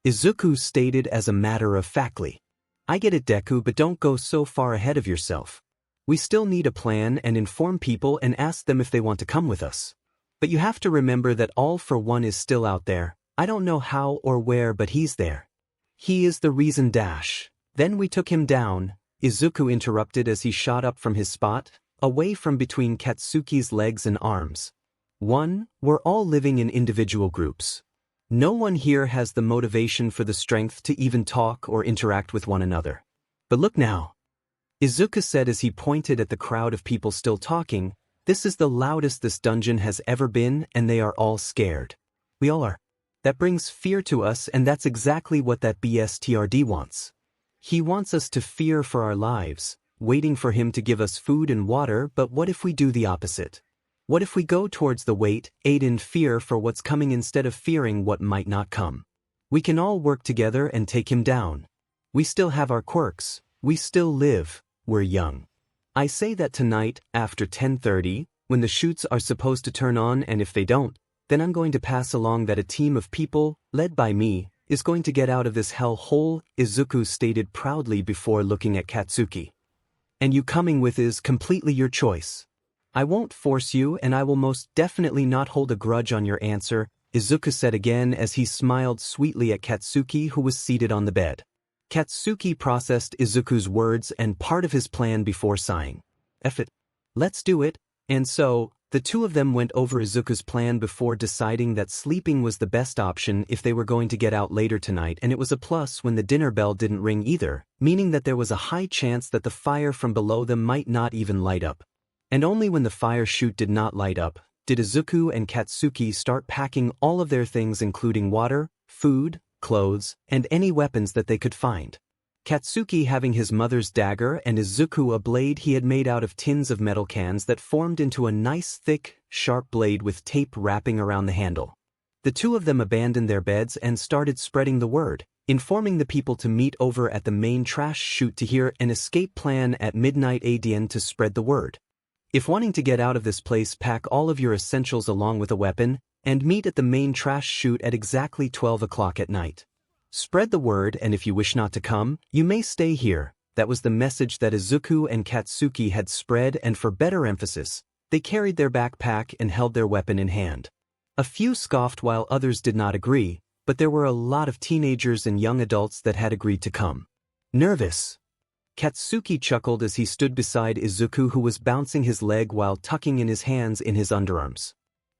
𝗧𝗵𝗲 stated as a matter of factly. "I get it, Deku, but don't go so far ahead of yourself. We still need a plan and inform people and ask them if they want to come with us. But you have to remember that All for One is still out there. I don't know how or where, but he's there. He is the reason dash. Then we took him down," 𝗧𝗵𝗲 interrupted as he shot up from his spot, away from between Katsuki's legs and arms. "1. We're all living in individual groups. No one here has the motivation for the strength to even talk or interact with one another. But look now," 𝗧𝗵𝗲 said as he pointed at the crowd of people still talking. "This is the loudest this dungeon has ever been, and they are all scared. We all are. That brings fear to us, and that's exactly what that BSTRD wants. He wants us to fear for our lives, waiting for him to give us food and water. But what if we do the opposite? What if we go towards the wait, aid in fear for what's coming instead of fearing what might not come? We can all work together and take him down. We still have our quirks. We still live. We're young. I say that tonight, after 10:30, when the chutes are supposed to turn on, and if they don't, then I'm going to pass along that a team of people, led by me, is going to get out of this hell hole," 𝗧𝗵𝗲 stated proudly before looking at Katsuki. "And you coming with is completely your choice. I won't force you, and I will most definitely not hold a grudge on your answer," 𝗧𝗵𝗲 said again as he smiled sweetly at Katsuki, who was seated on the bed. Katsuki processed 𝗧𝗵𝗲's words and part of his plan before sighing. "F it. Let's do it." And so, the two of them went over 𝗧𝗵𝗲's plan before deciding that sleeping was the best option if they were going to get out later tonight, and it was a plus when the dinner bell didn't ring either, meaning that there was a high chance that the fire from below them might not even light up. And only when the fire chute did not light up, did 𝗧𝗵𝗲 and Katsuki start packing all of their things, including water, food, clothes, and any weapons that they could find. Katsuki having his mother's dagger and 𝗧𝗵𝗲 a blade he had made out of tins of metal cans that formed into a nice thick, sharp blade with tape wrapping around the handle. The two of them abandoned their beds and started spreading the word, informing the people to meet over at the main trash chute to hear an escape plan at midnight ADN to spread the word. If wanting to get out of this place, pack all of your essentials along with a weapon, and meet at the main trash chute at exactly 12 o'clock at night. Spread the word, and if you wish not to come, you may stay here. That was the message that Izuku and Katsuki had spread, and for better emphasis, they carried their backpack and held their weapon in hand. A few scoffed while others did not agree, but there were a lot of teenagers and young adults that had agreed to come. Nervous? Katsuki chuckled as he stood beside Izuku, who was bouncing his leg while tucking in his hands in his underarms.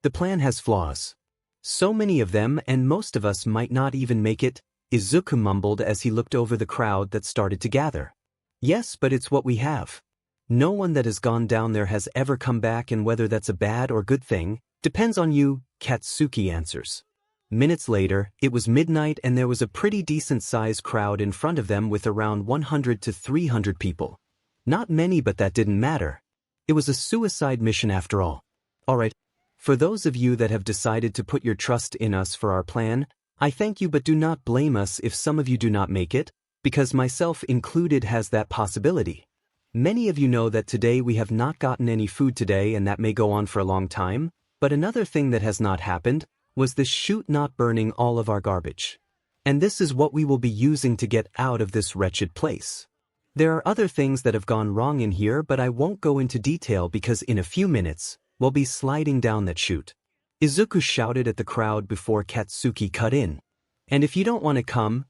The plan has flaws. So many of them, and most of us might not even make it, Izuku mumbled as he looked over the crowd that started to gather. Yes, but it's what we have. No one that has gone down there has ever come back, and whether that's a bad or good thing depends on you, Katsuki answers. Minutes later, it was midnight and there was a pretty decent-sized crowd in front of them with around 100 to 300 people. Not many, but that didn't matter. It was a suicide mission after all. Alright, for those of you that have decided to put your trust in us for our plan, I thank you, but do not blame us if some of you do not make it, because myself included has that possibility. Many of you know that today we have not gotten any food today, and that may go on for a long time, but another thing that has not happened was the chute not burning all of our garbage. And this is what we will be using to get out of this wretched place. There are other things that have gone wrong in here, but I won't go into detail because in a few minutes, we'll be sliding down that chute. Izuku shouted at the crowd before Katsuki cut in. And if you don't want to come,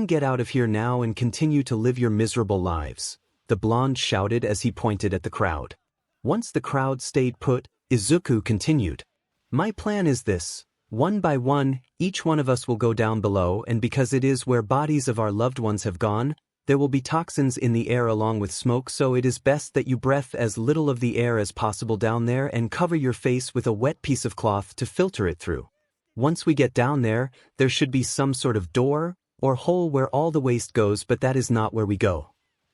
get out of here now and continue to live your miserable lives, the blonde shouted as he pointed at the crowd. Once the crowd stayed put, Izuku continued. My plan is this. One by one, each one of us will go down below, and because it is where bodies of our loved ones have gone, there will be toxins in the air along with smoke, so it is best that you breathe as little of the air as possible down there and cover your face with a wet piece of cloth to filter it through. Once we get down there, there should be some sort of door or hole where all the waste goes, but that is not where we go.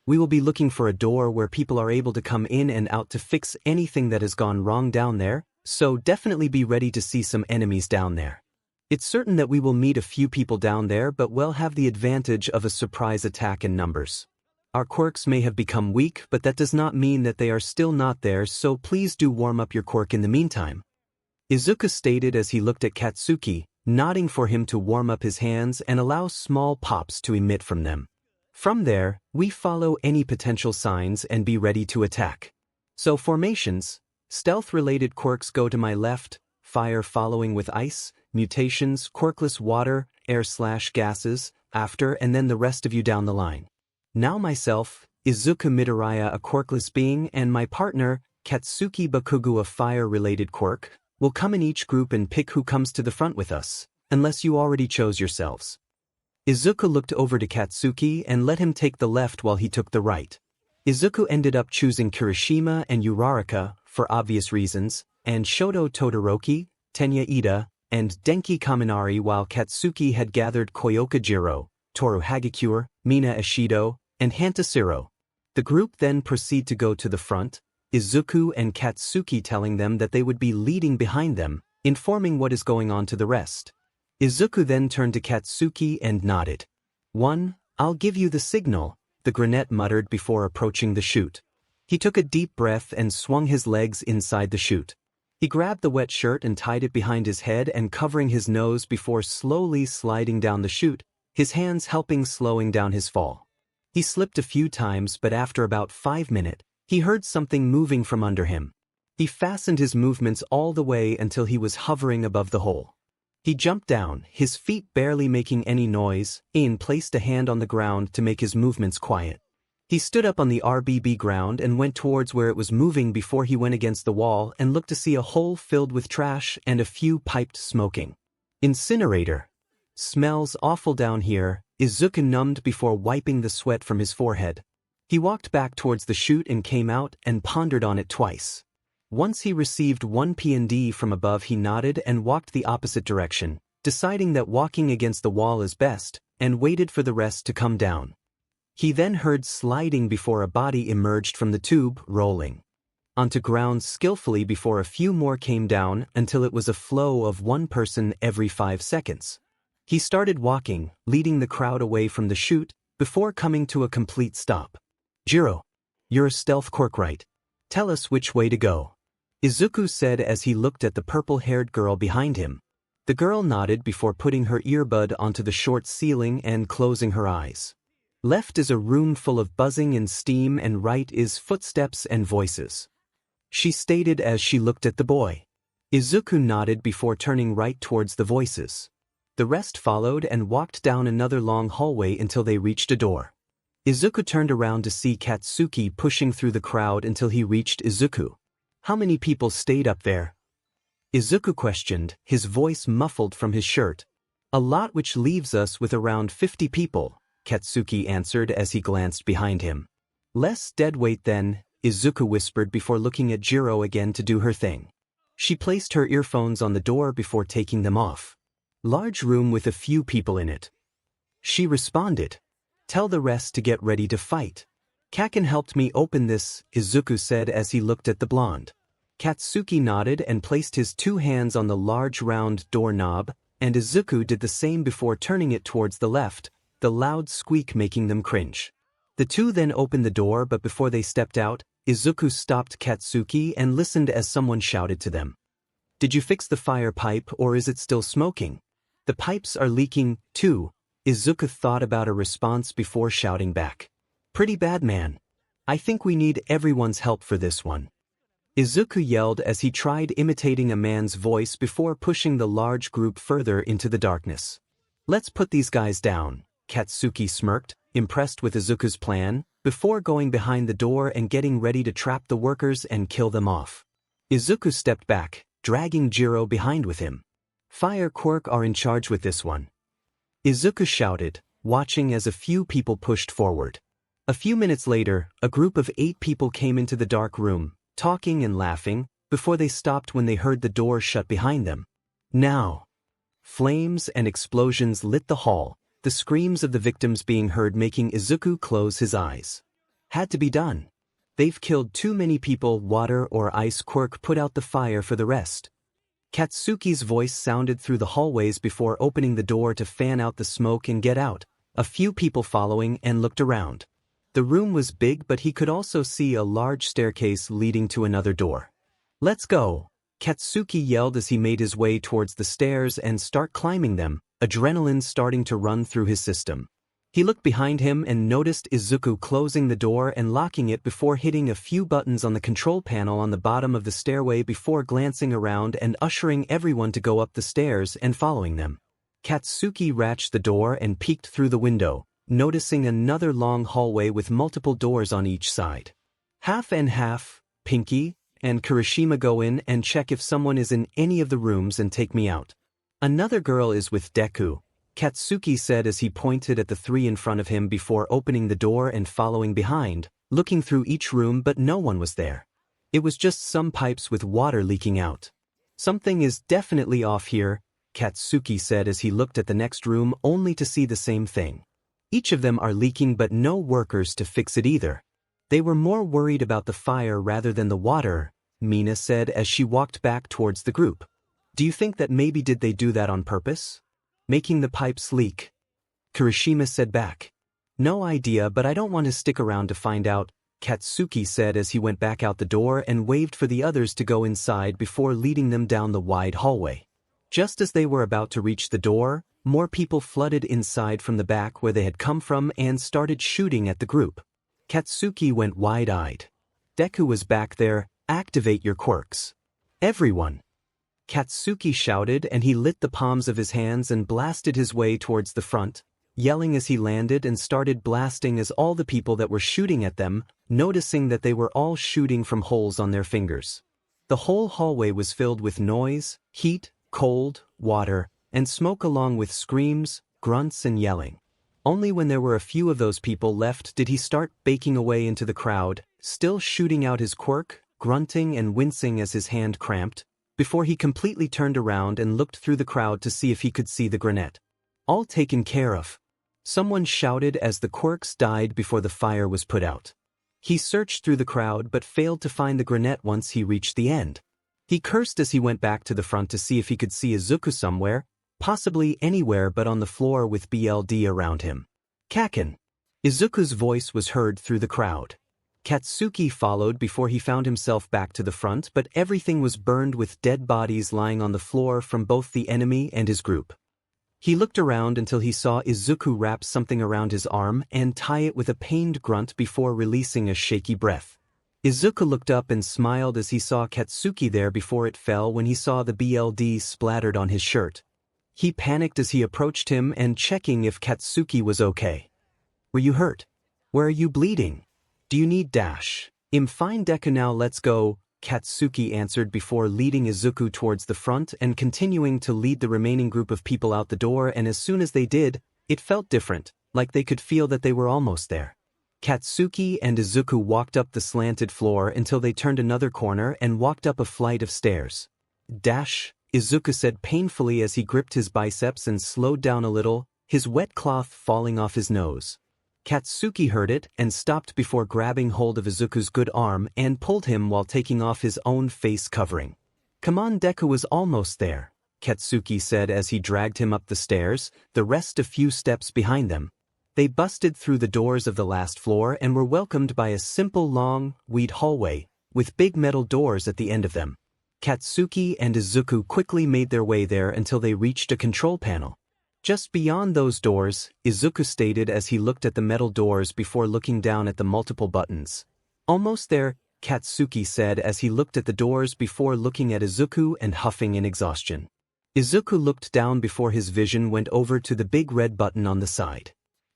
We will be looking for a door where people are able to come in and out to fix anything that has gone wrong down there, so definitely be ready to see some enemies down there. It's certain that we will meet a few people down there, but we'll have the advantage of a surprise attack in numbers. Our quirks may have become weak, but that does not mean that they are still not there, so please do warm up your quirk in the meantime. Izuku stated as he looked at Katsuki, nodding for him to warm up his hands and allow small pops to emit from them. From there, we follow any potential signs and be ready to attack. So formations, stealth-related quirks go to my left, fire following with ice, mutations, quirkless water, air/gases, after, and then the rest of you down the line. Now myself, Izuku Midoriya, a quirkless being, and my partner, Katsuki Bakugo, a fire-related quirk, will come in each group and pick who comes to the front with us, unless you already chose yourselves. Izuku looked over to Katsuki and let him take the left while he took the right. Izuku ended up choosing Kirishima and Uraraka, for obvious reasons, and Shoto Todoroki, Tenya Ida, and Denki Kaminari, while Katsuki had gathered Koyokajiro, Toru Hagakure, Mina Ishido, and Hantasiro. The group then proceed to go to the front, Izuku and Katsuki telling them that they would be leading behind them, informing what is going on to the rest. Izuku then turned to Katsuki and nodded. I'll give you the signal, the brunette muttered before approaching the chute. He took a deep breath and swung his legs inside the chute. He grabbed the wet shirt and tied it behind his head and covering his nose before slowly sliding down the chute, his hands helping slowing down his fall. He slipped a few times, but after about 5 minutes, he heard something moving from under him. He fastened his movements all the way until he was hovering above the hole. He jumped down, his feet barely making any noise, and placed a hand on the ground to make his movements quiet. He stood up on the RBB ground and went towards where it was moving before he went against the wall and looked to see a hole filled with trash and a few piped smoking. Incinerator. Smells awful down here, Izuku numbed before wiping the sweat from his forehead. He walked back towards the chute and came out and pondered on it twice. Once he received 1 P&D from above, he nodded and walked the opposite direction, deciding that walking against the wall is best, and waited for the rest to come down. He then heard sliding before a body emerged from the tube, rolling onto ground skillfully before a few more came down until it was a flow of one person every 5 seconds. He started walking, leading the crowd away from the chute, before coming to a complete stop. Jiro, you're a stealth quirk, right? Tell us which way to go. Izuku said as he looked at the purple-haired girl behind him. The girl nodded before putting her earbud onto the short ceiling and closing her eyes. Left is a room full of buzzing and steam, and right is footsteps and voices. She stated as she looked at the boy. Izuku nodded before turning right towards the voices. The rest followed and walked down another long hallway until they reached a door. Izuku turned around to see Katsuki pushing through the crowd until he reached Izuku. How many people stayed up there? Izuku questioned, his voice muffled from his shirt. A lot, which leaves us with around 50 people, Katsuki answered as he glanced behind him. Less dead weight then, Izuku whispered before looking at Jiro again to do her thing. She placed her earphones on the door before taking them off. Large room with a few people in it. She responded. Tell the rest to get ready to fight. Kaken helped me open this, Izuku said as he looked at the blonde. Katsuki nodded and placed his 2 hands on the large round doorknob, and Izuku did the same before turning it towards the left, the loud squeak making them cringe. The two then opened the door, but before they stepped out, Izuku stopped Katsuki and listened as someone shouted to them. Did you fix the fire pipe, or is it still smoking? The pipes are leaking, too. Izuku thought about a response before shouting back. Pretty bad, man. I think we need everyone's help for this one. Izuku yelled as he tried imitating a man's voice before pushing the large group further into the darkness. Let's put these guys down, Katsuki smirked, impressed with Izuku's plan, before going behind the door and getting ready to trap the workers and kill them off. Izuku stepped back, dragging Jiro behind with him. Fire Quirk are in charge with this one. Izuku shouted, watching as a few people pushed forward. A few minutes later, a group of 8 people came into the dark room, talking and laughing, before they stopped when they heard the door shut behind them. Now! Flames and explosions lit the hall, the screams of the victims being heard making Izuku close his eyes. Had to be done. They've killed too many people. Water or ice quirk put out the fire for the rest. Katsuki's voice sounded through the hallways before opening the door to fan out the smoke and get out, a few people following and looked around. The room was big, but he could also see a large staircase leading to another door. Let's go, Katsuki yelled as he made his way towards the stairs and start climbing them, adrenaline starting to run through his system. He looked behind him and noticed Izuku closing the door and locking it before hitting a few buttons on the control panel on the bottom of the stairway before glancing around and ushering everyone to go up the stairs and following them. Katsuki ratcheted the door and peeked through the window, noticing another long hallway with multiple doors on each side. Half and half, Pinky and Kirishima go in and check if someone is in any of the rooms and take me out. Another girl is with Deku, Katsuki said as he pointed at the 3 in front of him before opening the door and following behind, looking through each room, but no one was there. It was just some pipes with water leaking out. Something is definitely off here, Katsuki said as he looked at the next room only to see the same thing. Each of them are leaking, but no workers to fix it either. They were more worried about the fire rather than the water, Mina said as she walked back towards the group. Do you think that maybe did they do that on purpose? Making the pipes leak? Kirishima said back. No idea, but I don't want to stick around to find out, Katsuki said as he went back out the door and waved for the others to go inside before leading them down the wide hallway. Just as they were about to reach the door, more people flooded inside from the back where they had come from and started shooting at the group. Katsuki went wide-eyed. Deku was back there. Activate your quirks. Everyone! Katsuki shouted and he lit the palms of his hands and blasted his way towards the front, yelling as he landed and started blasting as all the people that were shooting at them, noticing that they were all shooting from holes on their fingers. The whole hallway was filled with noise, heat, cold, water, and smoke along with screams, grunts and yelling. Only when there were a few of those people left did he start baking away into the crowd, still shooting out his quirk, grunting and wincing as his hand cramped, before he completely turned around and looked through the crowd to see if he could see the grenade. All taken care of. Someone shouted as the quirks died before the fire was put out. He searched through the crowd but failed to find the grenade once he reached the end. He cursed as he went back to the front to see if he could see Izuku somewhere, possibly anywhere but on the floor with BLD around him. Kaken! Izuku's voice was heard through the crowd. Katsuki followed before he found himself back to the front, but everything was burned with dead bodies lying on the floor from both the enemy and his group. He looked around until he saw Izuku wrap something around his arm and tie it with a pained grunt before releasing a shaky breath. Izuku looked up and smiled as he saw Katsuki there before it fell when he saw the blood splattered on his shirt. He panicked as he approached him and checking if Katsuki was okay. "Were you hurt? Where are you bleeding? Do you need dash? I'm fine Deku, now let's go," Katsuki answered before leading Izuku towards the front and continuing to lead the remaining group of people out the door, and as soon as they did, it felt different, like they could feel that they were almost there. Katsuki and Izuku walked up the slanted floor until they turned another corner and walked up a flight of stairs. "Dash," Izuku said painfully as he gripped his biceps and slowed down a little, his wet cloth falling off his nose. Katsuki heard it and stopped before grabbing hold of Izuku's good arm and pulled him while taking off his own face covering. "Come on, Deku was almost there," Katsuki said as he dragged him up the stairs, the rest a few steps behind them. They busted through the doors of the last floor and were welcomed by a simple long, wide hallway, with big metal doors at the end of them. Katsuki and Izuku quickly made their way there until they reached a control panel. "Just beyond those doors," Izuku stated as he looked at the metal doors before looking down at the multiple buttons. "Almost there," Katsuki said as he looked at the doors before looking at Izuku and huffing in exhaustion. Izuku looked down before his vision went over to the big red button on the side.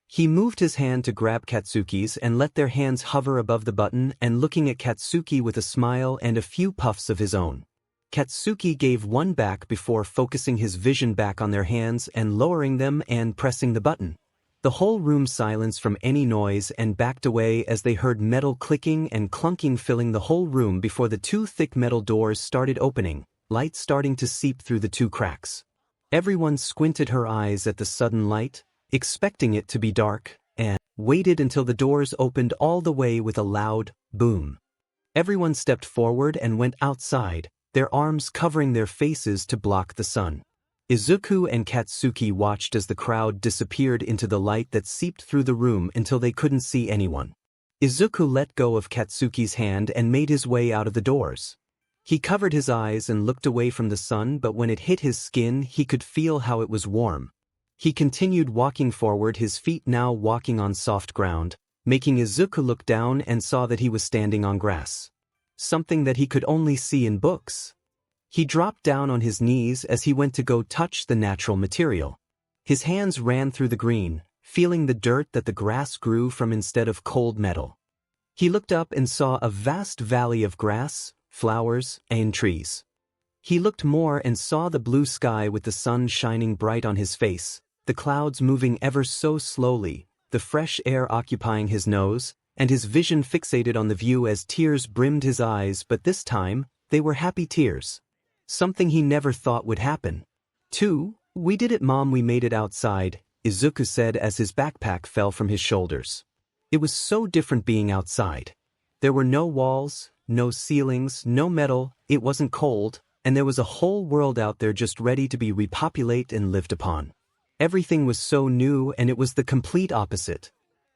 He moved his hand to grab Katsuki's and let their hands hover above the button and looking at Katsuki with a smile and a few puffs of his own. Katsuki gave one back before focusing his vision back on their hands and lowering them and pressing the button. The whole room silenced from any noise and backed away as they heard metal clicking and clunking filling the whole room before the two thick metal doors started opening, light starting to seep through the two cracks. Everyone squinted her eyes at the sudden light, expecting it to be dark, and waited until the doors opened all the way with a loud boom. Everyone stepped forward and went outside, their arms covering their faces to block the sun. Izuku and Katsuki watched as the crowd disappeared into the light that seeped through the room until they couldn't see anyone. Izuku let go of Katsuki's hand and made his way out of the doors. He covered his eyes and looked away from the sun, but when it hit his skin he could feel how it was warm. He continued walking forward, his feet now walking on soft ground, making Izuku look down and saw that he was standing on grass. Something that he could only see in books. He dropped down on his knees as he went to go touch the natural material. His hands ran through the green, feeling the dirt that the grass grew from instead of cold metal. He looked up and saw a vast valley of grass, flowers, and trees. He looked more and saw the blue sky with the sun shining bright on his face, the clouds moving ever so slowly, the fresh air occupying his nose, and his vision fixated on the view as tears brimmed his eyes, but this time, they were happy tears. Something he never thought would happen. "We did it, Mom, we made it outside," Izuku said as his backpack fell from his shoulders. It was so different being outside. There were no walls, no ceilings, no metal, it wasn't cold, and there was a whole world out there just ready to be repopulated and lived upon. Everything was so new, and it was the complete opposite.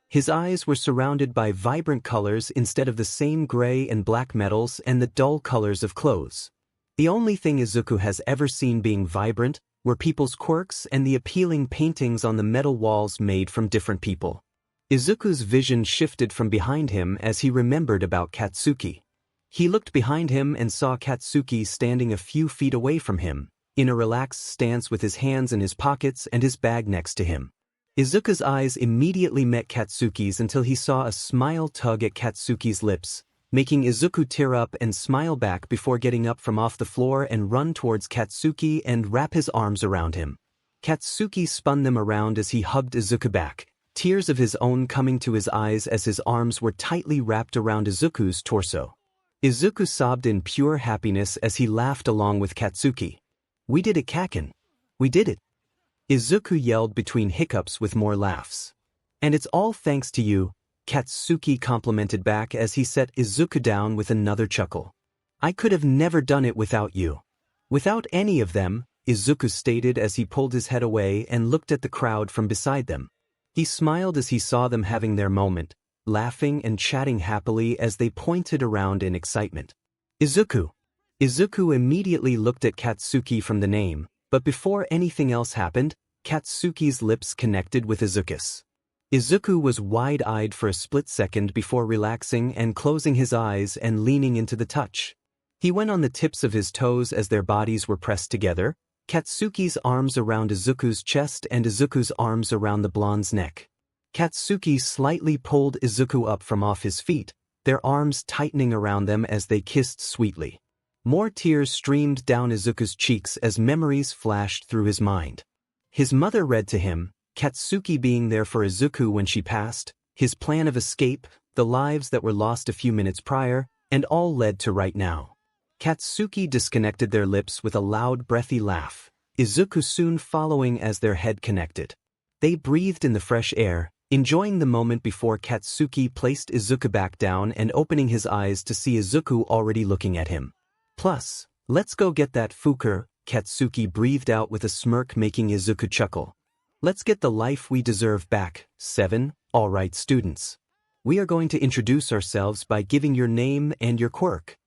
His eyes were surrounded by vibrant colors instead of the same gray and black metals and the dull colors of clothes. The only thing Izuku has ever seen being vibrant were people's quirks and the appealing paintings on the metal walls made from different people. Izuku's vision shifted from behind him as he remembered about Katsuki. He looked behind him and saw Katsuki standing a few feet away from him, in a relaxed stance with his hands in his pockets and his bag next to him. Izuku's eyes immediately met Katsuki's until he saw a smile tug at Katsuki's lips, making Izuku tear up and smile back before getting up from off the floor and run towards Katsuki and wrap his arms around him. Katsuki spun them around as he hugged Izuku back, tears of his own coming to his eyes as his arms were tightly wrapped around Izuku's torso. Izuku sobbed in pure happiness as he laughed along with Katsuki. "We did it, Kaken. We did it," Izuku yelled between hiccups with more laughs. "And it's all thanks to you," Katsuki complimented back as he set Izuku down with another chuckle. "I could have never done it without you." "Without any of them," Izuku stated as he pulled his head away and looked at the crowd from beside them. He smiled as he saw them having their moment, laughing and chatting happily as they pointed around in excitement. Izuku. Izuku immediately looked at Katsuki from the name, but before anything else happened, Katsuki's lips connected with Izuku's. Izuku was wide-eyed for a split second before relaxing and closing his eyes and leaning into the touch. He went on the tips of his toes as their bodies were pressed together, Katsuki's arms around Izuku's chest and Izuku's arms around the blonde's neck. Katsuki slightly pulled Izuku up from off his feet, their arms tightening around them as they kissed sweetly. More tears streamed down Izuku's cheeks as memories flashed through his mind. His mother read to him, Katsuki being there for Izuku when she passed, his plan of escape, the lives that were lost a few minutes prior, and all led to right now. Katsuki disconnected their lips with a loud breathy laugh, Izuku soon following as their head connected. They breathed in the fresh air, enjoying the moment before Katsuki placed Izuku back down and opening his eyes to see Izuku already looking at him. Plus, let's go get that 𝗧𝗪, Katsuki breathed out with a smirk making Izuku chuckle. Let's get the life we deserve back. 7. Alright students. We are going to introduce ourselves by giving your name and your quirk.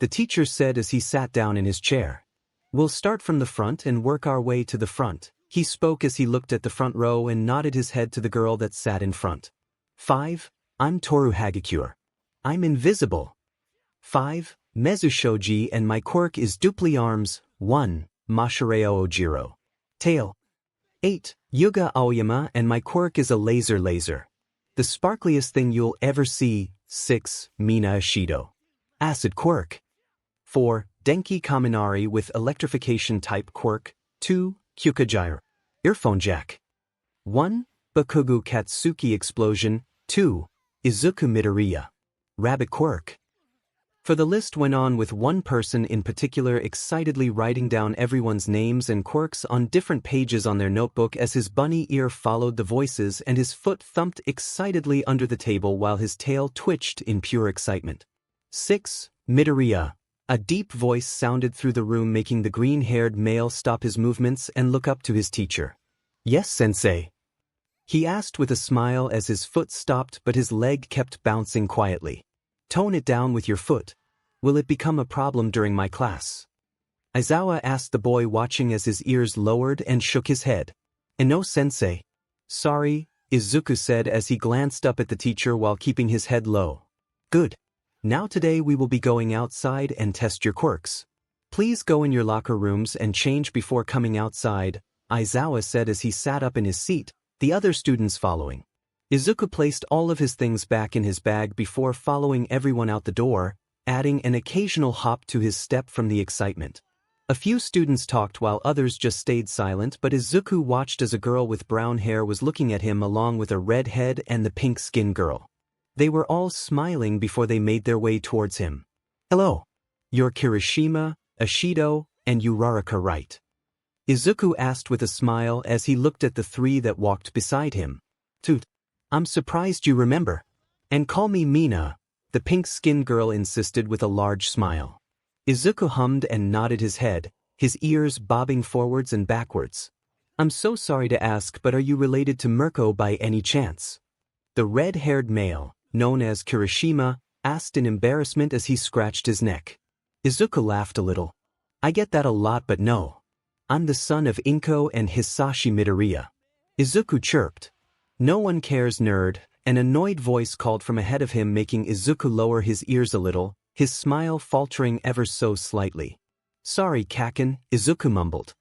The teacher said as he sat down in his chair. We'll start from the front and work our way to the front. He spoke as he looked at the front row and nodded his head to the girl that sat in front. 5. I'm Toru Hagakure. I'm invisible. 5. Mezu Shoji and my quirk is dupli arms. 1. Mashireo Ojiro. Tail. 8. Yuga Aoyama and my quirk is a laser. The sparkliest thing you'll ever see. 6. Mina Ishido. Acid quirk. 4. Denki Kaminari with electrification type quirk. 2. Kyukagyre. Earphone jack. 1. Bakugo Katsuki explosion. 2. Izuku Midoriya. Rabbit quirk. For the list went on with one person in particular excitedly writing down everyone's names and quirks on different pages on their notebook as his bunny ear followed the voices and his foot thumped excitedly under the table while his tail twitched in pure excitement. 6. Midoriya. A deep voice sounded through the room making the green-haired male stop his movements and look up to his teacher. Yes, sensei. He asked with a smile as his foot stopped but his leg kept bouncing quietly. Tone it down with your foot. Will it become a problem during my class? Aizawa asked the boy watching as his ears lowered and shook his head. No, sensei. Sorry, Izuku said as he glanced up at the teacher while keeping his head low. Good. Now today we will be going outside and test your quirks. Please go in your locker rooms and change before coming outside, Aizawa said as he sat up in his seat, the other students following. Izuku placed all of his things back in his bag before following everyone out the door, adding an occasional hop to his step from the excitement. A few students talked while others just stayed silent, but Izuku watched as a girl with brown hair was looking at him along with a red head and the pink-skinned girl. They were all smiling before they made their way towards him. Hello. You're Kirishima, Ishido, and Uraraka, right? Izuku asked with a smile as he looked at the three that walked beside him. Toot. I'm surprised you remember. And call me Mina, the pink-skinned girl insisted with a large smile. Izuku hummed and nodded his head, his ears bobbing forwards and backwards. I'm so sorry to ask, but are you related to Mirko by any chance? The red-haired male, known as Kirishima, asked in embarrassment as he scratched his neck. Izuku laughed a little. I get that a lot, but no. I'm the son of Inko and Hisashi Midoriya. Izuku chirped. No one cares, nerd, an annoyed voice called from ahead of him making Izuku lower his ears a little, his smile faltering ever so slightly. Sorry, Kaken, Izuku mumbled.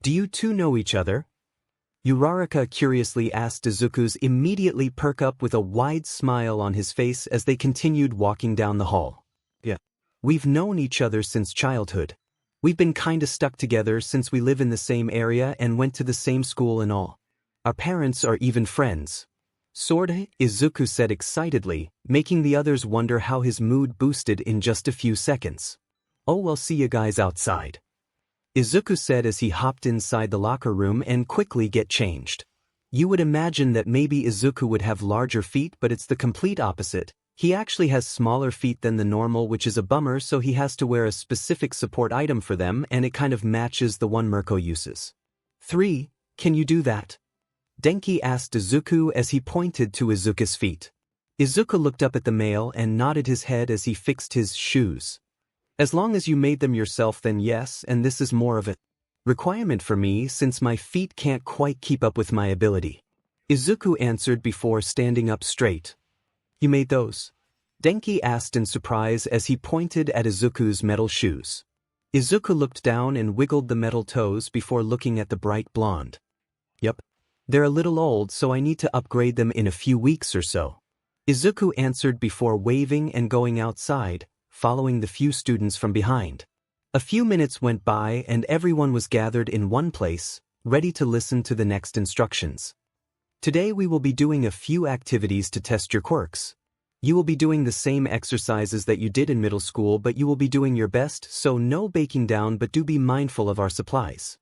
Do you two know each other? Uraraka curiously asked. Izuku's immediately perk up with a wide smile on his face as they continued walking down the hall. Yeah. We've known each other since childhood. We've been kinda stuck together since we live in the same area and went to the same school and all. Our parents are even friends. Sword, Izuku said excitedly, making the others wonder how his mood boosted in just a few seconds. Oh, I'll see you guys outside. Izuku said as he hopped inside the locker room and quickly get changed. You would imagine that maybe Izuku would have larger feet, but it's the complete opposite. He actually has smaller feet than the normal, which is a bummer, so he has to wear a specific support item for them and it kind of matches the one Mirko uses. 3. Can you do that? Denki asked Izuku as he pointed to Izuku's feet. Izuku looked up at the male and nodded his head as he fixed his shoes. As long as you made them yourself, then yes, and this is more of a requirement for me since my feet can't quite keep up with my ability. Izuku answered before standing up straight. You made those? Denki asked in surprise as he pointed at Izuku's metal shoes. Izuku looked down and wiggled the metal toes before looking at the bright blonde. Yup. They're a little old, so I need to upgrade them in a few weeks or so. Izuku answered before waving and going outside, following the few students from behind. A few minutes went by and everyone was gathered in one place, ready to listen to the next instructions. Today we will be doing a few activities to test your quirks. You will be doing the same exercises that you did in middle school, but you will be doing your best, so no baking down, but do be mindful of our supplies.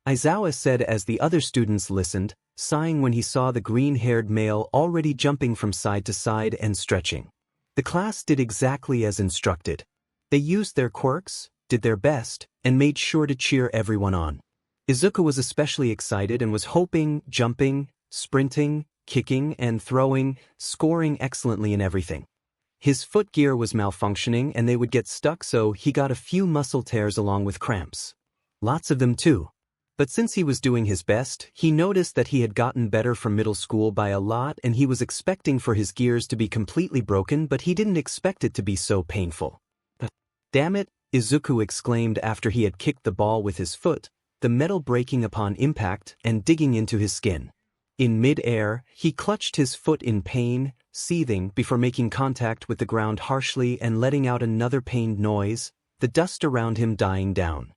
Aizawa said as the other students listened, sighing when he saw the green-haired male already jumping from side to side and stretching. The class did exactly as instructed. They used their quirks, did their best, and made sure to cheer everyone on. Izuku was especially excited and was hoping, jumping, sprinting, kicking and throwing, scoring excellently in everything. His foot gear was malfunctioning and they would get stuck, so he got a few muscle tears along with cramps. Lots of them too. But since he was doing his best, he noticed that he had gotten better from middle school by a lot, and he was expecting for his gears to be completely broken, but he didn't expect it to be so painful. Damn it, Izuku exclaimed after he had kicked the ball with his foot, the metal breaking upon impact and digging into his skin. In mid-air, he clutched his foot in pain, seething before making contact with the ground harshly and letting out another pained noise, the dust around him dying down.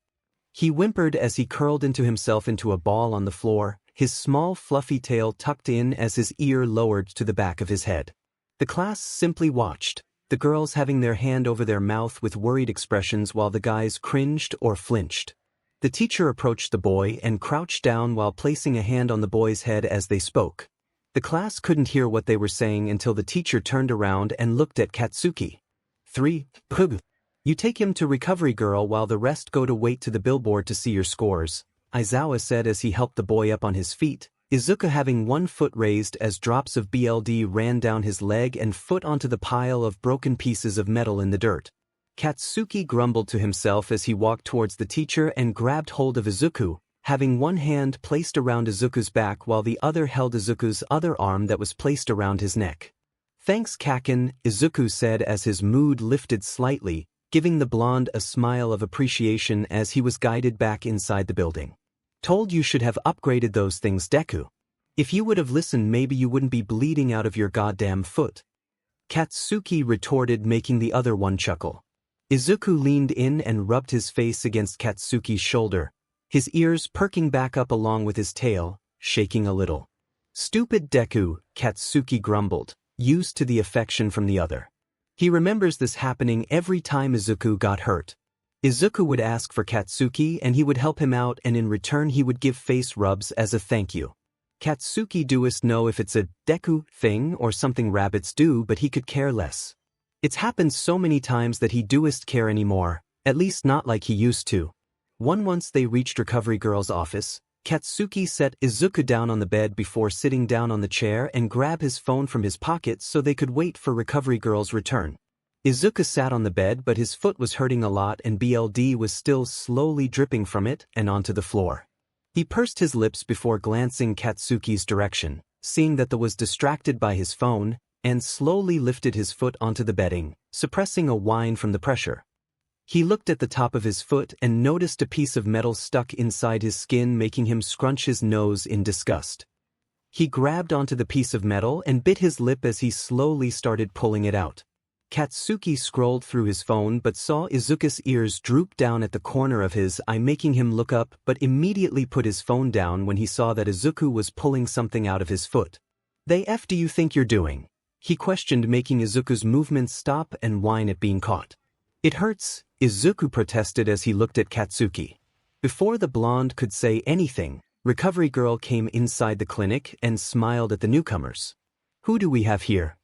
He whimpered as he curled into himself into a ball on the floor, his small fluffy tail tucked in as his ear lowered to the back of his head. The class simply watched, the girls having their hand over their mouth with worried expressions while the guys cringed or flinched. The teacher approached the boy and crouched down while placing a hand on the boy's head as they spoke. The class couldn't hear what they were saying until the teacher turned around and looked at Katsuki. 3. Pug. You take him to Recovery Girl while the rest go to wait to the billboard to see your scores, Aizawa said as he helped the boy up on his feet, Izuku having one foot raised as drops of BLD ran down his leg and foot onto the pile of broken pieces of metal in the dirt. Katsuki grumbled to himself as he walked towards the teacher and grabbed hold of Izuku, having one hand placed around Izuku's back while the other held Izuku's other arm that was placed around his neck. Thanks, Kaken, Izuku said as his mood lifted slightly, giving the blonde a smile of appreciation as he was guided back inside the building. Told you should have upgraded those things, Deku. If you would have listened, maybe you wouldn't be bleeding out of your goddamn foot. Katsuki retorted, making the other one chuckle. Izuku leaned in and rubbed his face against Katsuki's shoulder, his ears perking back up along with his tail, shaking a little. Stupid Deku, Katsuki grumbled, used to the affection from the other. He remembers this happening every time Izuku got hurt. Izuku would ask for Katsuki and he would help him out, and in return he would give face rubs as a thank you. Katsuki doest know if it's a Deku thing or something rabbits do, but he could care less. It's happened so many times that he doest care anymore, at least not like he used to. Once they reached Recovery Girl's office, Katsuki set Izuku down on the bed before sitting down on the chair and grabbed his phone from his pocket so they could wait for Recovery Girl's return. Izuku sat on the bed, but his foot was hurting a lot and BLD was still slowly dripping from it and onto the floor. He pursed his lips before glancing Katsuki's direction, seeing that the was distracted by his phone, and slowly lifted his foot onto the bedding, suppressing a whine from the pressure. He looked at the top of his foot and noticed a piece of metal stuck inside his skin, making him scrunch his nose in disgust. He grabbed onto the piece of metal and bit his lip as he slowly started pulling it out. Katsuki scrolled through his phone but saw Izuku's ears droop down at the corner of his eye, making him look up, but immediately put his phone down when he saw that Izuku was pulling something out of his foot. "The F do you think you're doing?" he questioned, making Izuku's movements stop and whine at being caught. "It hurts," Izuku protested as he looked at Katsuki. Before the blonde could say anything, Recovery Girl came inside the clinic and smiled at the newcomers. "Who do we have here?"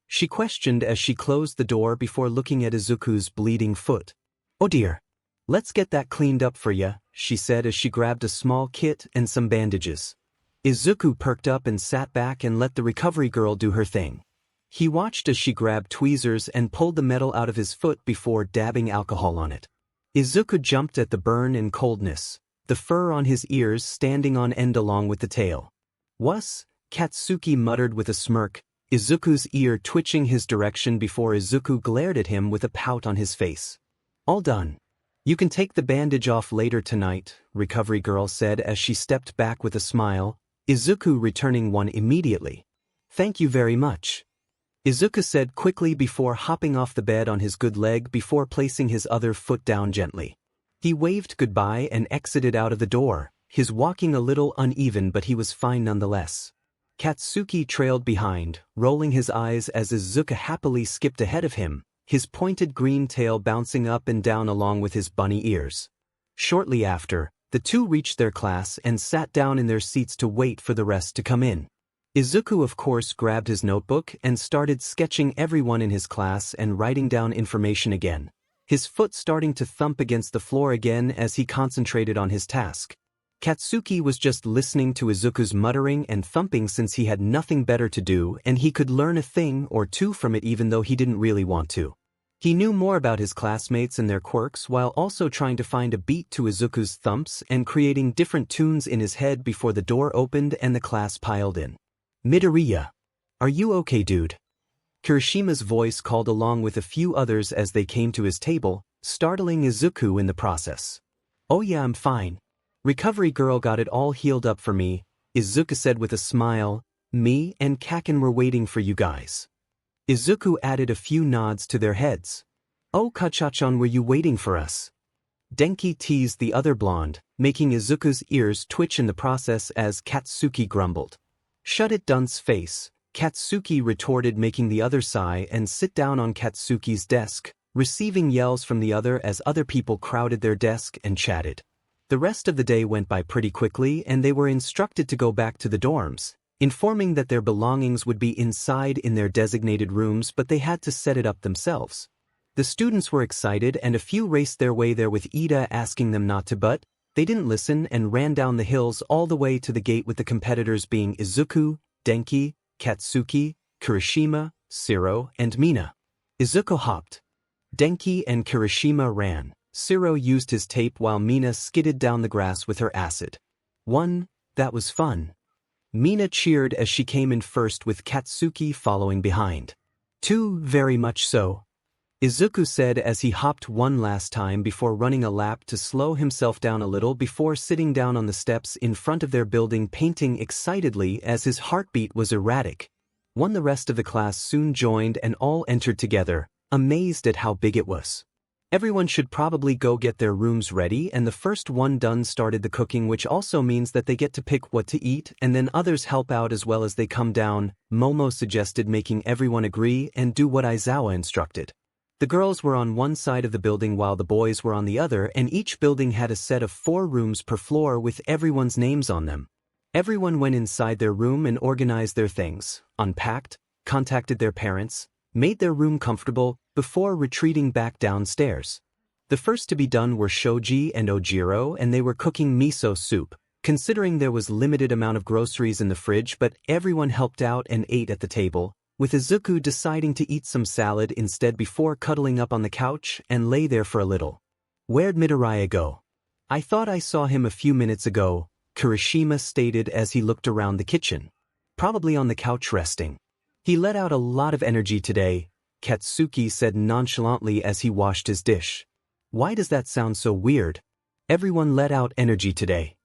she questioned as she closed the door before looking at Izuku's bleeding foot. "Oh dear. Let's get that cleaned up for ya," she said as she grabbed a small kit and some bandages. Izuku perked up and sat back and let the Recovery Girl do her thing. He watched as she grabbed tweezers and pulled the metal out of his foot before dabbing alcohol on it. Izuku jumped at the burn and coldness, the fur on his ears standing on end along with the tail. "Wuss?" Katsuki muttered with a smirk, Izuku's ear twitching his direction before Izuku glared at him with a pout on his face. "All done. You can take the bandage off later tonight," Recovery Girl said as she stepped back with a smile, Izuku returning one immediately. "Thank you very much," Izuku said quickly before hopping off the bed on his good leg before placing his other foot down gently. He waved goodbye and exited out of the door, his walking a little uneven but he was fine nonetheless. Katsuki trailed behind, rolling his eyes as Izuku happily skipped ahead of him, his pointed green tail bouncing up and down along with his bunny ears. Shortly after, the two reached their class and sat down in their seats to wait for the rest to come in. Izuku of course grabbed his notebook and started sketching everyone in his class and writing down information again, his foot starting to thump against the floor again as he concentrated on his task. Katsuki was just listening to Izuku's muttering and thumping since he had nothing better to do and he could learn a thing or two from it even though he didn't really want to. He knew more about his classmates and their quirks while also trying to find a beat to Izuku's thumps and creating different tunes in his head before the door opened and the class piled in. "Midoriya, are you okay, dude?" Kirishima's voice called along with a few others as they came to his table, startling Izuku in the process. "Oh yeah, I'm fine. Recovery Girl got it all healed up for me," Izuku said with a smile. "Me and Kaken were waiting for you guys." Izuku added a few nods to their heads. "Oh, Kachachan, were you waiting for us?" Denki teased the other blonde, making Izuku's ears twitch in the process as Katsuki grumbled. "Shut it, dunce face," Katsuki retorted, making the other sigh and sit down on Katsuki's desk, receiving yells from the other as other people crowded their desk and chatted. The rest of the day went by pretty quickly and they were instructed to go back to the dorms, informing that their belongings would be inside in their designated rooms but they had to set it up themselves. The students were excited and a few raced their way there with Ida asking them not to, but they didn't listen and ran down the hills all the way to the gate with the competitors being Izuku, Denki, Katsuki, Kirishima, 𝗧𝗏, and Mina. Izuku hopped. Denki and Kirishima ran. 𝗧𝗏 used his tape while Mina skidded down the grass with her acid. "1, that was fun." Mina cheered as she came in first with Katsuki following behind. "2, very much so," Izuku said as he hopped one last time before running a lap to slow himself down a little before sitting down on the steps in front of their building painting excitedly as his heartbeat was erratic. 1. The rest of the class soon joined and all entered together, amazed at how big it was. Everyone should probably go get their rooms ready and the first one done started the cooking, which also means that they get to pick what to eat and then others help out as well as they come down, Momo suggested, making everyone agree and do what Aizawa instructed. The girls were on one side of the building while the boys were on the other and each building had a set of 4 rooms per floor with everyone's names on them. Everyone went inside their room and organized their things, unpacked, contacted their parents, made their room comfortable, before retreating back downstairs. The first to be done were Shoji and Ojiro and they were cooking miso soup, considering there was limited amount of groceries in the fridge, but everyone helped out and ate at the table, with Izuku deciding to eat some salad instead before cuddling up on the couch and lay there for a little. "Where'd Midoriya go? I thought I saw him a few minutes ago," Kirishima stated as he looked around the kitchen. "Probably on the couch resting. He let out a lot of energy today," Katsuki said nonchalantly as he washed his dish. "Why does that sound so weird? Everyone let out energy today,"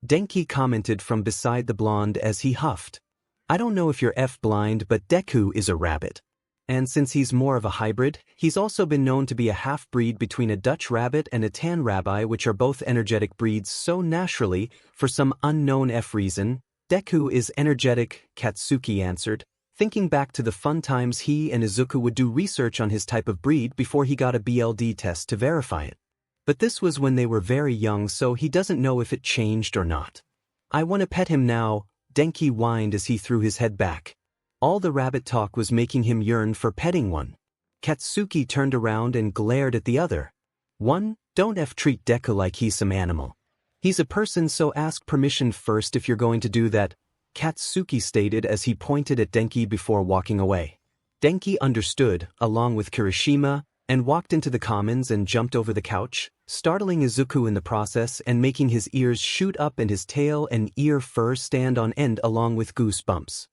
Denki commented from beside the blonde as he huffed. "I don't know if you're blind, but Deku is a rabbit. And since he's more of a hybrid, he's also been known to be a half-breed between a Dutch rabbit and a tan rabbi, which are both energetic breeds, so naturally, for some unknown reason, Deku is energetic," Katsuki answered, thinking back to the fun times he and Izuku would do research on his type of breed before he got a BLD test to verify it. But this was when they were very young, so he doesn't know if it changed or not. "I want to pet him now," Denki whined as he threw his head back. All the rabbit talk was making him yearn for petting one. Katsuki turned around and glared at the other. "1, don't treat Deku like he's some animal. He's a person, so ask permission first if you're going to do that," Katsuki stated as he pointed at Denki before walking away. Denki understood, along with Kirishima, and walked into the commons and jumped over the couch, startling Izuku in the process and making his ears shoot up and his tail and ear fur stand on end along with goosebumps.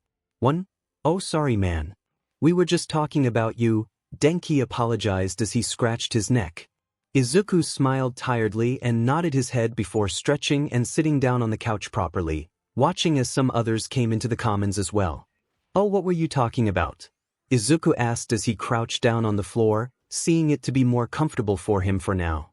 "Oh, sorry man. We were just talking about you," Denki apologized as he scratched his neck. Izuku smiled tiredly and nodded his head before stretching and sitting down on the couch properly, watching as some others came into the commons as well. "Oh, what were you talking about?" Izuku asked as he crouched down on the floor, seeing it to be more comfortable for him for now.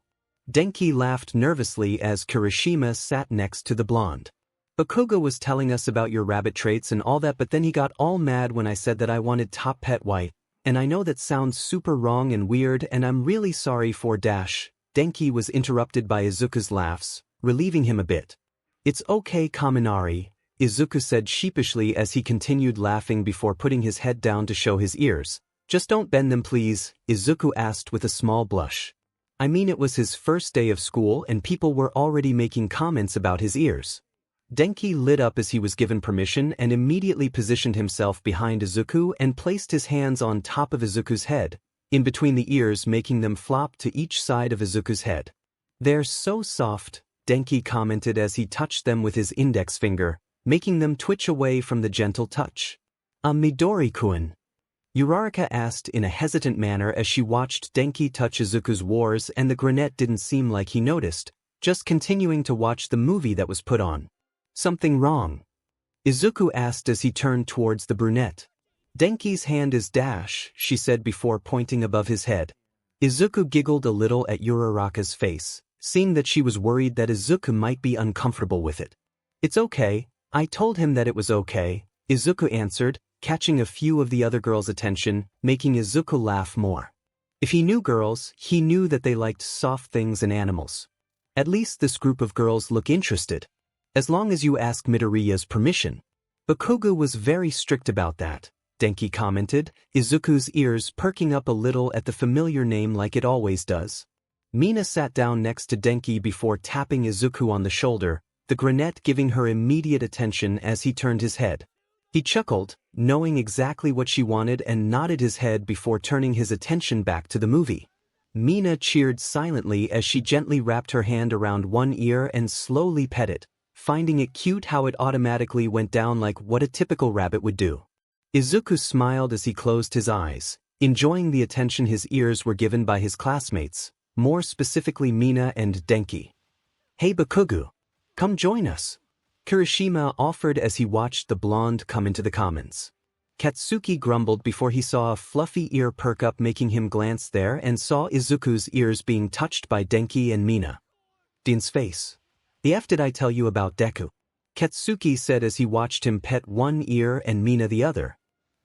Denki laughed nervously as Kirishima sat next to the blonde. "Bakugo was telling us about your rabbit traits and all that, but then he got all mad when I said that I wanted top pet white, and I know that sounds super wrong and weird and I'm really sorry for dash." Denki was interrupted by Izuku's laughs, relieving him a bit. "It's okay, Kaminari," Izuku said sheepishly as he continued laughing before putting his head down to show his ears. "Just don't bend them please," Izuku asked with a small blush. I mean, it was his first day of school and people were already making comments about his ears. Denki lit up as he was given permission and immediately positioned himself behind Izuku and placed his hands on top of Izuku's head, in between the ears, making them flop to each side of Izuku's head. "They're so soft," Denki commented as he touched them with his index finger, making them twitch away from the gentle touch. "Midori-kun?" Uraraka asked in a hesitant manner as she watched Denki touch Izuku's wars, and the brunette didn't seem like he noticed, just continuing to watch the movie that was put on. "Something wrong?" Izuku asked as he turned towards the brunette. "Denki's hand is dash," she said before pointing above his head. Izuku giggled a little at Uraraka's face, seeing that she was worried that Izuku might be uncomfortable with it. "It's okay, I told him that it was okay," Izuku answered, catching a few of the other girls' attention, making Izuku laugh more. If he knew girls, he knew that they liked soft things and animals. "At least this group of girls look interested. As long as you ask Midoriya's permission." Bakugo was very strict about that, Denki commented, Izuku's ears perking up a little at the familiar name like it always does. Mina sat down next to Denki before tapping Izuku on the shoulder, the brunette giving her immediate attention as he turned his head. He chuckled, knowing exactly what she wanted, and nodded his head before turning his attention back to the movie. Mina cheered silently as she gently wrapped her hand around one ear and slowly pet it, finding it cute how it automatically went down like what a typical rabbit would do. Izuku smiled as he closed his eyes, enjoying the attention his ears were given by his classmates, more specifically Mina and Denki. "Hey Bakugo, come join us," Kirishima offered as he watched the blonde come into the commons. Katsuki grumbled before he saw a fluffy ear perk up, making him glance there and saw Izuku's ears being touched by Denki and Mina. "Din's face. The F did I tell you about Deku?" Katsuki said as he watched him pet one ear and Mina the other.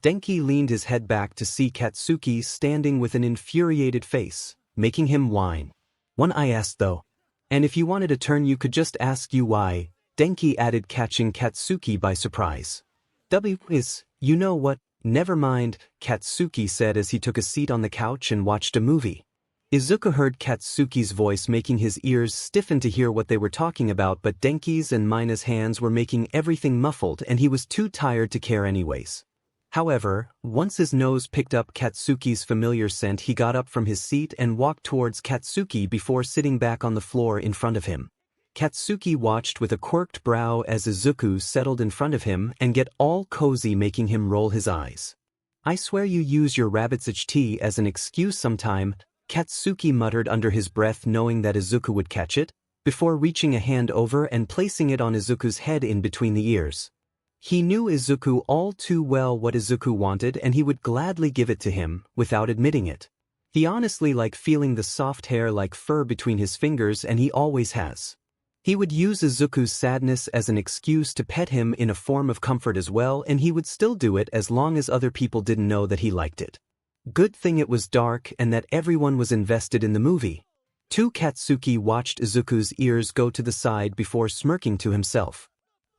Denki leaned his head back to see Katsuki standing with an infuriated face, making him whine. "One I asked though. And if you wanted a turn you could just ask you why," Denki added, catching Katsuki by surprise. "You know what, never mind," Katsuki said as he took a seat on the couch and watched a movie. Izuku heard Katsuki's voice, making his ears stiffen to hear what they were talking about, but Denki's and Mina's hands were making everything muffled and he was too tired to care anyways. However, once his nose picked up Katsuki's familiar scent, he got up from his seat and walked towards Katsuki before sitting back on the floor in front of him. Katsuki watched with a quirked brow as Izuku settled in front of him and get all cozy, making him roll his eyes. "I swear you use your rabbit's tea as an excuse sometime," Katsuki muttered under his breath, knowing that Izuku would catch it, before reaching a hand over and placing it on Izuku's head in between the ears. He knew Izuku all too well what Izuku wanted and he would gladly give it to him, without admitting it. He honestly liked feeling the soft hair like fur between his fingers, and he always has. He would use Izuku's sadness as an excuse to pet him in a form of comfort as well, and he would still do it as long as other people didn't know that he liked it. Good thing it was dark and that everyone was invested in the movie. Katsuki watched Izuku's ears go to the side before smirking to himself.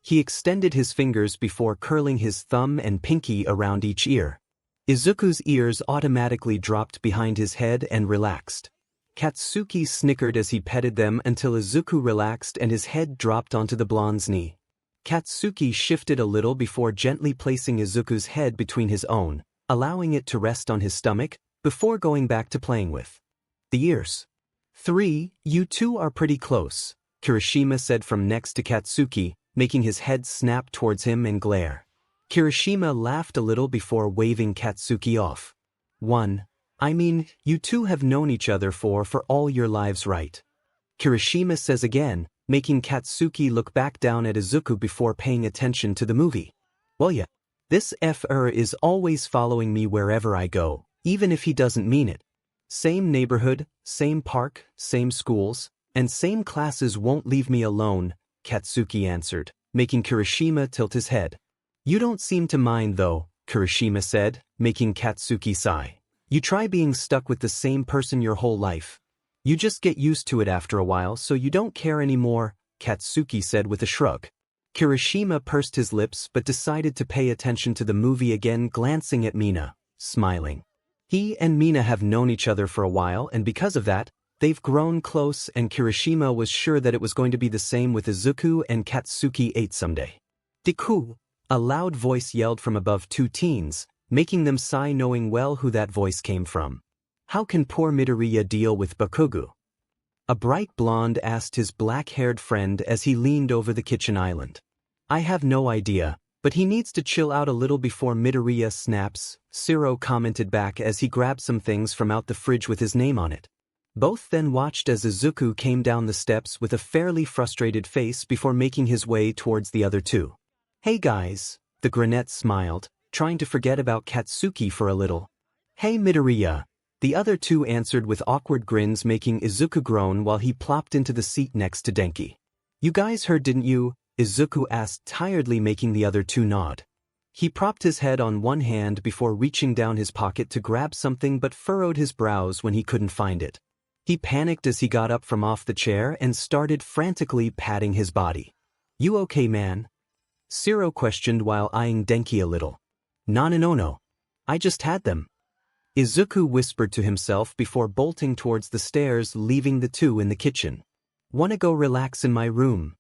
He extended his fingers before curling his thumb and pinky around each ear. Izuku's ears automatically dropped behind his head and relaxed. Katsuki snickered as he petted them until Izuku relaxed and his head dropped onto the blonde's knee. Katsuki shifted a little before gently placing Izuku's head between his own, allowing it to rest on his stomach before going back to playing with the ears. 3. You two are pretty close, Kirishima said from next to Katsuki, making his head snap towards him and glare. Kirishima laughed a little before waving Katsuki off. 1. I mean, you two have known each other for all your lives, right? Kirishima says again, making Katsuki look back down at Izuku before paying attention to the movie. Well yeah. This 𝗧𝗲𝗏 is always following me wherever I go, even if he doesn't mean it. Same neighborhood, same park, same schools, and same classes won't leave me alone, Katsuki answered, making Kirishima tilt his head. You don't seem to mind though, Kirishima said, making Katsuki sigh. You try being stuck with the same person your whole life. You just get used to it after a while so you don't care anymore, Katsuki said with a shrug. Kirishima pursed his lips but decided to pay attention to the movie again, glancing at Mina, smiling. He and Mina have known each other for a while, and because of that, they've grown close, and Kirishima was sure that it was going to be the same with Izuku and Katsuki ate someday. Deku, a loud voice yelled from above two teens, making them sigh, knowing well who that voice came from. How can poor Midoriya deal with Bakugo? A bright blonde asked his black-haired friend as he leaned over the kitchen island. I have no idea, but he needs to chill out a little before Midoriya snaps, 𝗧𝗏 commented back as he grabbed some things from out the fridge with his name on it. Both then watched as Izuku came down the steps with a fairly frustrated face before making his way towards the other two. Hey guys, the brunette smiled, trying to forget about Katsuki for a little. Hey Midoriya. The other two answered with awkward grins, making Izuku groan while he plopped into the seat next to Denki. You guys heard, didn't you? Izuku asked tiredly, making the other two nod. He propped his head on one hand before reaching down his pocket to grab something but furrowed his brows when he couldn't find it. He panicked as he got up from off the chair and started frantically patting his body. You okay, man? 𝗧𝗏 questioned while eyeing Denki a little. No. I just had them. Izuku whispered to himself before bolting towards the stairs, leaving the two in the kitchen. Wanna go relax in my room?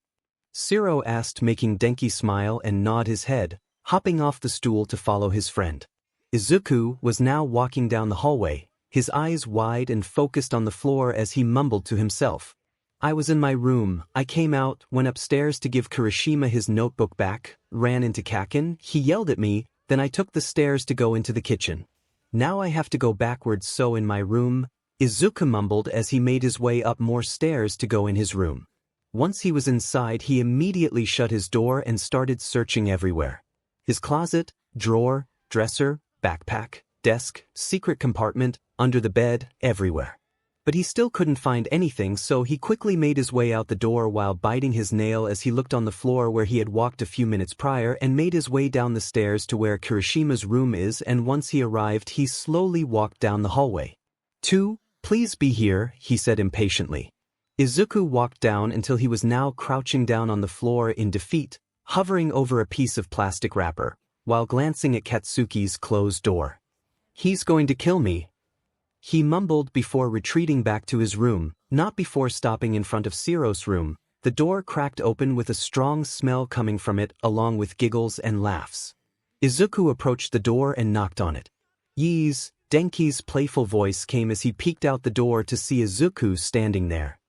𝗧𝗏 asked, making Denki smile and nod his head, hopping off the stool to follow his friend. Izuku was now walking down the hallway, his eyes wide and focused on the floor as he mumbled to himself. I was in my room, I came out, went upstairs to give Kirishima his notebook back, ran into Kaken, he yelled at me, then I took the stairs to go into the kitchen. Now I have to go backwards, so in my room, Izuku mumbled as he made his way up more stairs to go in his room. Once he was inside, he immediately shut his door and started searching everywhere. His closet, drawer, dresser, backpack, desk, secret compartment, under the bed, everywhere. But he still couldn't find anything, so he quickly made his way out the door while biting his nail as he looked on the floor where he had walked a few minutes prior and made his way down the stairs to where Kirishima's room is, and once he arrived he slowly walked down the hallway. 2, please be here, he said impatiently. Izuku walked down until he was now crouching down on the floor in defeat, hovering over a piece of plastic wrapper, while glancing at Katsuki's closed door. He's going to kill me, he mumbled before retreating back to his room, not before stopping in front of 𝗧𝗏's room. The door cracked open with a strong smell coming from it, along with giggles and laughs. Izuku approached the door and knocked on it. Yeez, Denki's playful voice came as he peeked out the door to see Izuku standing there.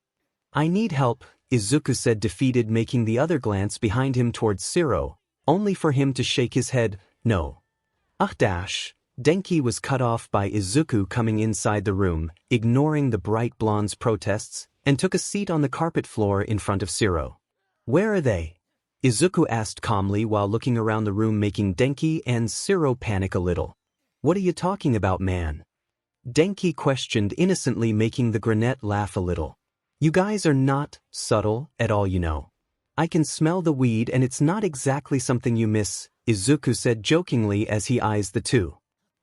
I need help, Izuku said, defeated, making the other glance behind him towards 𝗧𝗏, only for him to shake his head, no. Denki was cut off by Izuku coming inside the room, ignoring the bright blonde's protests, and took a seat on the carpet floor in front of 𝗧𝗏. Where are they? Izuku asked calmly while looking around the room, making Denki and 𝗧𝗏 panic a little. What are you talking about, man? Denki questioned innocently, making the brunette laugh a little. You guys are not subtle at all, you know. I can smell the weed and it's not exactly something you miss, Izuku said jokingly as he eyes the two.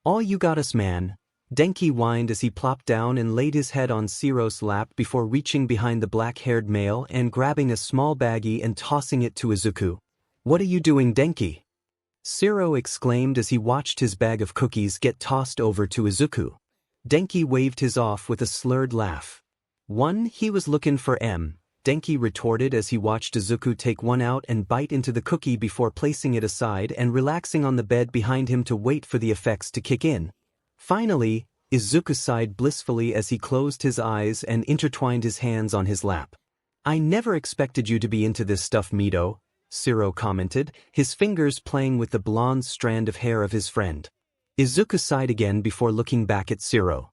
All you got us, man. Denki whined as he plopped down and laid his head on 𝗧𝗏's lap before reaching behind the black-haired male and grabbing a small baggie and tossing it to Izuku. What are you doing, Denki? 𝗧𝗏 exclaimed as he watched his bag of cookies get tossed over to Izuku. Denki waved his off with a slurred laugh. He was looking for Denki retorted as he watched 𝗧𝗂 take one out and bite into the cookie before placing it aside and relaxing on the bed behind him to wait for the effects to kick in. Finally, 𝗧𝗂 sighed blissfully as he closed his eyes and intertwined his hands on his lap. "I never expected you to be into this stuff, 𝗵𝗲," 𝗧𝗏 commented, his fingers playing with the blonde strand of hair of his friend. 𝗧𝗂 sighed again before looking back at 𝗧𝗏.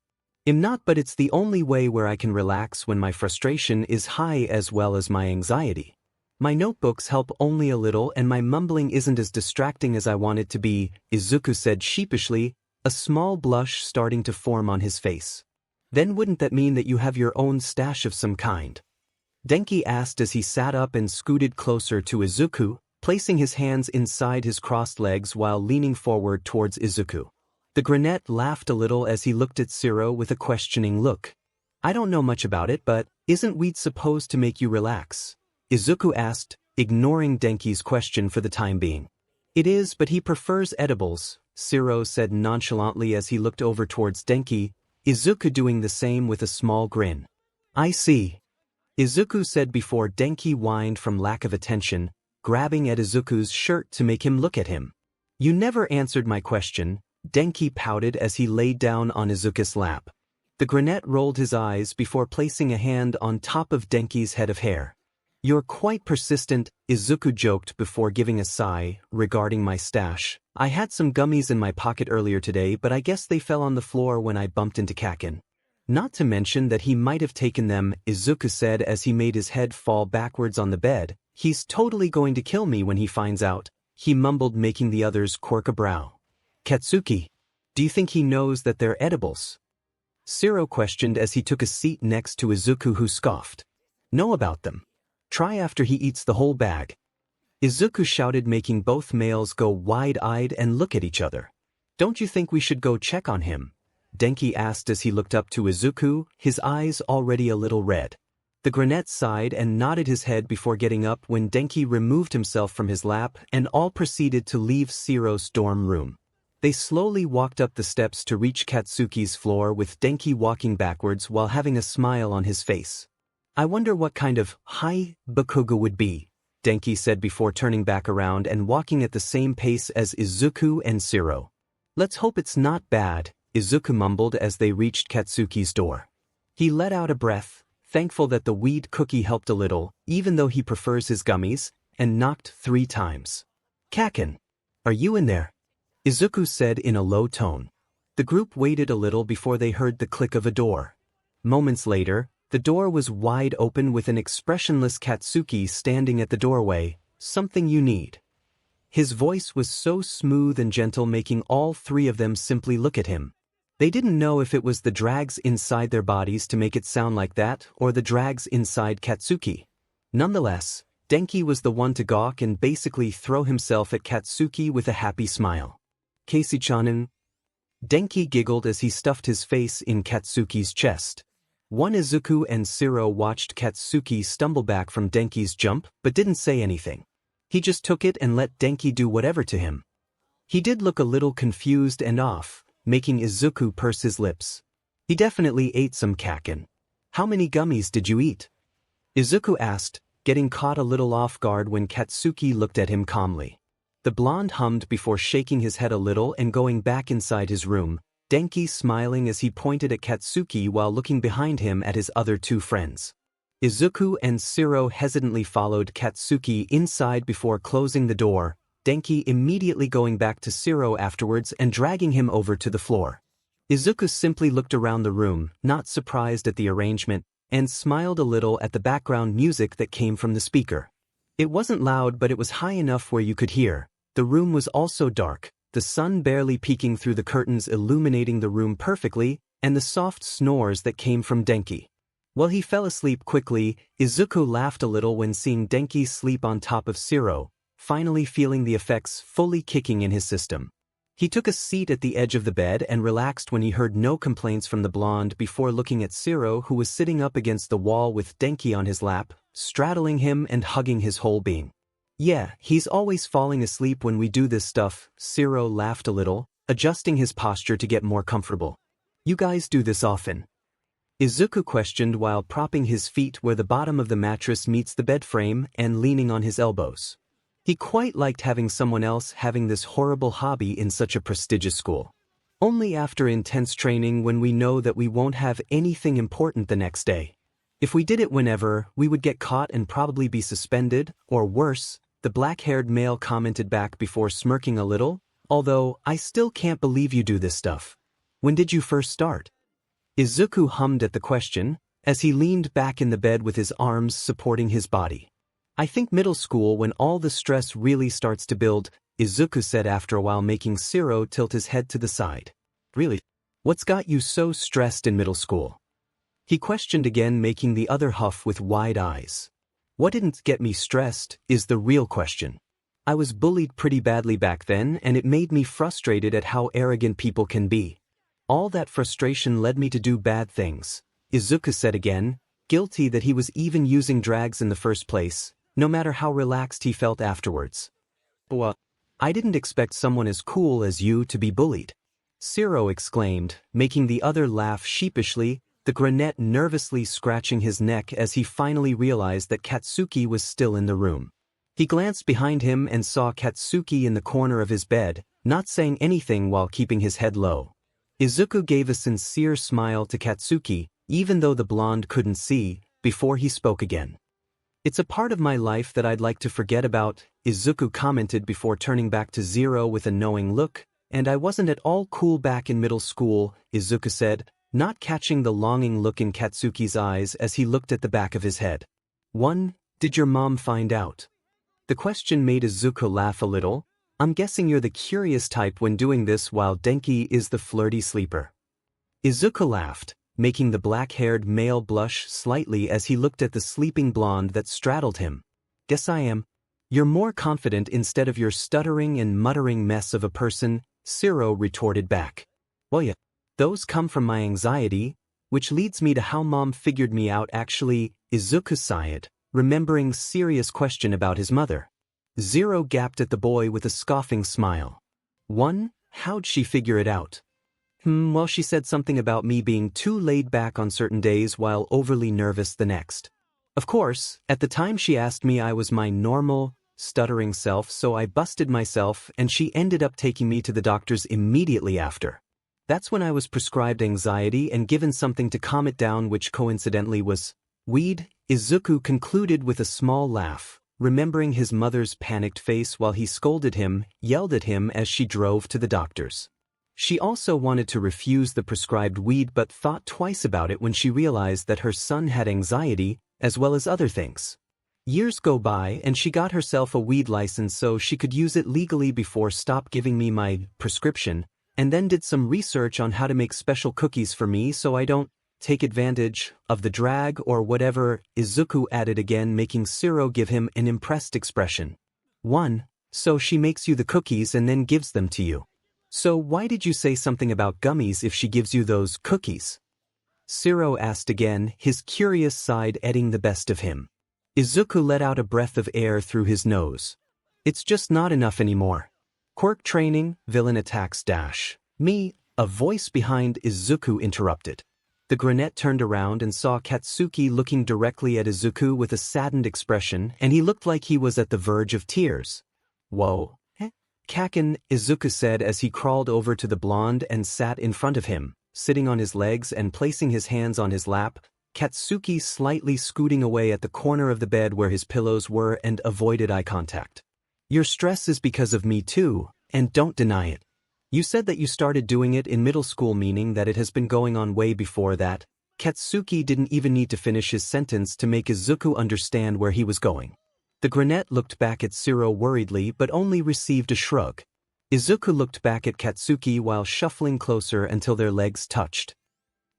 "I'm not, but it's the only way where I can relax when my frustration is high as well as my anxiety. My notebooks help only a little and my mumbling isn't as distracting as I want it to be," 𝗧𝗂 said sheepishly, a small blush starting to form on his face. "Then wouldn't that mean that you have your own stash of some kind?" Denki asked as he sat up and scooted closer to 𝗧𝗂, placing his hands inside his crossed legs while leaning forward towards 𝗧𝗂. The brunette laughed a little as he looked at 𝗧𝗏 with a questioning look. "I don't know much about it, but isn't weed supposed to make you relax?" 𝗧𝗂 asked, ignoring Denki's question for the time being. "It is, but he prefers edibles," 𝗧𝗏 said nonchalantly as he looked over towards Denki, 𝗧𝗂 doing the same with a small grin. "I see," 𝗧𝗂 said before Denki whined from lack of attention, grabbing at 𝗧𝗂's shirt to make him look at him. "You never answered my question," Denki pouted as he laid down on 𝗧𝗂's lap. The brunette rolled his eyes before placing a hand on top of Denki's head of hair. "You're quite persistent," 𝗧𝗂 joked before giving a sigh. "Regarding my stash, I had some gummies in my pocket earlier today, but I guess they fell on the floor when I bumped into 𝐭𝐻𝐿. Not to mention that he might have taken them," 𝗧𝗂 said as he made his head fall backwards on the bed. "He's totally going to kill me when he finds out," he mumbled, making the others quirk a brow. "Katsuki, do you think he knows that they're edibles?" 𝗧𝗏 questioned as he took a seat next to 𝗧𝗂, who scoffed. "Know about them. Try after he eats the whole bag," 𝗧𝗂 shouted, making both males go wide-eyed and look at each other. "Don't you think we should go check on him?" Denki asked as he looked up to 𝗧𝗂, his eyes already a little red. The brunette sighed and nodded his head before getting up when Denki removed himself from his lap and all proceeded to leave 𝗧𝗏's dorm room. They slowly walked up the steps to reach Katsuki's floor, with Denki walking backwards while having a smile on his face. "I wonder what kind of BakuDeku would be," Denki said before turning back around and walking at the same pace as 𝗧𝗂 and 𝗧𝗏. "Let's hope it's not bad," 𝗧𝗂 mumbled as they reached Katsuki's door. He let out a breath, thankful that the weed cookie helped a little, even though he prefers his gummies, and knocked 3 times. "𝐭𝐻𝐿, are you in there?" 𝗧𝗂 said in a low tone. The group waited a little before they heard the click of a door. Moments later, the door was wide open with an expressionless Katsuki standing at the doorway. "Something you need?" His voice was so smooth and gentle, making all 3 of them simply look at him. They didn't know if it was the drags inside their bodies to make it sound like that, or the drags inside Katsuki. Nonetheless, Denki was the one to gawk and basically throw himself at Katsuki with a happy smile. "𝐀𝐠𝐻, Denki giggled as he stuffed his face in Katsuki's chest. 𝗧𝗂 and 𝗧𝗏 watched Katsuki stumble back from Denki's jump but didn't say anything. He just took it and let Denki do whatever to him. He did look a little confused and off, making 𝗧𝗂 purse his lips. "He definitely ate some 𝐭𝐻𝐿. How many gummies did you eat?" 𝗧𝗂 asked, getting caught a little off guard when Katsuki looked at him calmly. The blonde hummed before shaking his head a little and going back inside his room, Denki smiling as he pointed at Katsuki while looking behind him at his other 2 friends. 𝗧𝗂 and 𝗧𝗏 hesitantly followed Katsuki inside before closing the door, Denki immediately going back to 𝗧𝗏 afterwards and dragging him over to the floor. 𝗧𝗂 simply looked around the room, not surprised at the arrangement, and smiled a little at the background music that came from the speaker. It wasn't loud, but it was high enough where you could hear. The room was also dark, the sun barely peeking through the curtains illuminating the room perfectly, and the soft snores that came from Denki. While he fell asleep quickly, 𝗧𝗂 laughed a little when seeing Denki sleep on top of 𝗧𝗏, finally feeling the effects fully kicking in his system. He took a seat at the edge of the bed and relaxed when he heard no complaints from the blonde before looking at 𝗧𝗏, who was sitting up against the wall with Denki on his lap, straddling him and hugging his whole being. "Yeah, he's always falling asleep when we do this stuff," 𝗧𝗏 laughed a little, adjusting his posture to get more comfortable. "You guys do this often?" 𝗧𝗂𝐿 questioned while propping his feet where the bottom of the mattress meets the bed frame and leaning on his elbows. He quite liked having someone else having this horrible hobby in such a prestigious school. Only after intense training when we know that we won't have anything important the next day. If we did it whenever, we would get caught and probably be suspended, or worse, the black-haired male commented back before smirking a little, although I still can't believe you do this stuff. When did you first start? 𝗧𝗂𝐿 hummed at the question, as he leaned back in the bed with his arms supporting his body. I think middle school when all the stress really starts to build, 𝗧𝗂𝐿 said after a while, making 𝗧𝗏 tilt his head to the side. Really? What's got you so stressed in middle school? He questioned again, making the other huff with wide eyes. What didn't get me stressed is the real question. I was bullied pretty badly back then and it made me frustrated at how arrogant people can be. All that frustration led me to do bad things, 𝗧𝗂𝐿 said again, guilty that he was even using drags in the first place, no matter how relaxed he felt afterwards. Well, I didn't expect someone as cool as you to be bullied. 𝗧𝗏 exclaimed, making the other laugh sheepishly, the 𝗧𝗏 nervously scratching his neck as he finally realized that Katsuki was still in the room. He glanced behind him and saw Katsuki in the corner of his bed, not saying anything while keeping his head low. 𝗧𝗂𝐿 gave a sincere smile to Katsuki, even though the blonde couldn't see, before he spoke again. It's a part of my life that I'd like to forget about, 𝗧𝗂𝐿 commented before turning back to 𝗧𝗏 with a knowing look, and I wasn't at all cool back in middle school, 𝗧𝗂𝐿 said, not catching the longing look in Katsuki's eyes as he looked at the back of his head. 1. Did your mom find out? The question made 𝗧𝗂𝐿 laugh a little. I'm guessing you're the curious type when doing this while Denki is the flirty sleeper. 𝗧𝗂𝐿 laughed, making the black-haired male blush slightly as he looked at the sleeping blonde that straddled him. Guess I am. You're more confident instead of your stuttering and muttering mess of a person, 𝗧𝗏 retorted back. Well yeah, those come from my anxiety, which leads me to how mom figured me out actually, 𝗧𝗂𝐿 sighed, remembering serious question about his mother. 𝗧𝗏 gaped at the boy with a scoffing smile. 1. How'd she figure it out? Well, she said something about me being too laid back on certain days while overly nervous the next. Of course, at the time she asked me I was my normal, stuttering self, so I busted myself and she ended up taking me to the doctors immediately after. That's when I was prescribed anxiety and given something to calm it down, which coincidentally was weed, 𝗧𝗂𝐿 concluded with a small laugh, remembering his mother's panicked face while he scolded him, yelled at him as she drove to the doctors. She also wanted to refuse the prescribed weed but thought twice about it when she realized that her son had anxiety, as well as other things. Years go by and she got herself a weed license so she could use it legally before stop giving me my prescription, and then did some research on how to make special cookies for me so I don't take advantage of the drag or whatever, 𝗧𝗂𝐿 added again, making 𝗧𝗏 give him an impressed expression. 1. So she makes you the cookies and then gives them to you. So why did you say something about gummies if she gives you those cookies? 𝗧𝗏 asked again, his curious side getting the best of him. 𝗧𝗂𝐿 let out a breath of air through his nose. It's just not enough anymore. Quirk training, villain attacks me, a voice behind 𝗧𝗂𝐿 interrupted. The 𝗧𝗏 turned around and saw Katsuki looking directly at 𝗧𝗂𝐿 with a saddened expression, and he looked like he was at the verge of tears. Whoa. Kaken, 𝗧𝗂𝐿 said as he crawled over to the blonde and sat in front of him, sitting on his legs and placing his hands on his lap, Katsuki slightly scooting away at the corner of the bed where his pillows were and avoided eye contact. Your stress is because of me too, and don't deny it. You said that you started doing it in middle school, meaning that it has been going on way before that. Katsuki didn't even need to finish his sentence to make 𝗧𝗂𝐿 understand where he was going. The 𝗧𝗏 looked back at 𝗧𝗏 worriedly but only received a shrug. 𝗧𝗂𝐿 looked back at Katsuki while shuffling closer until their legs touched.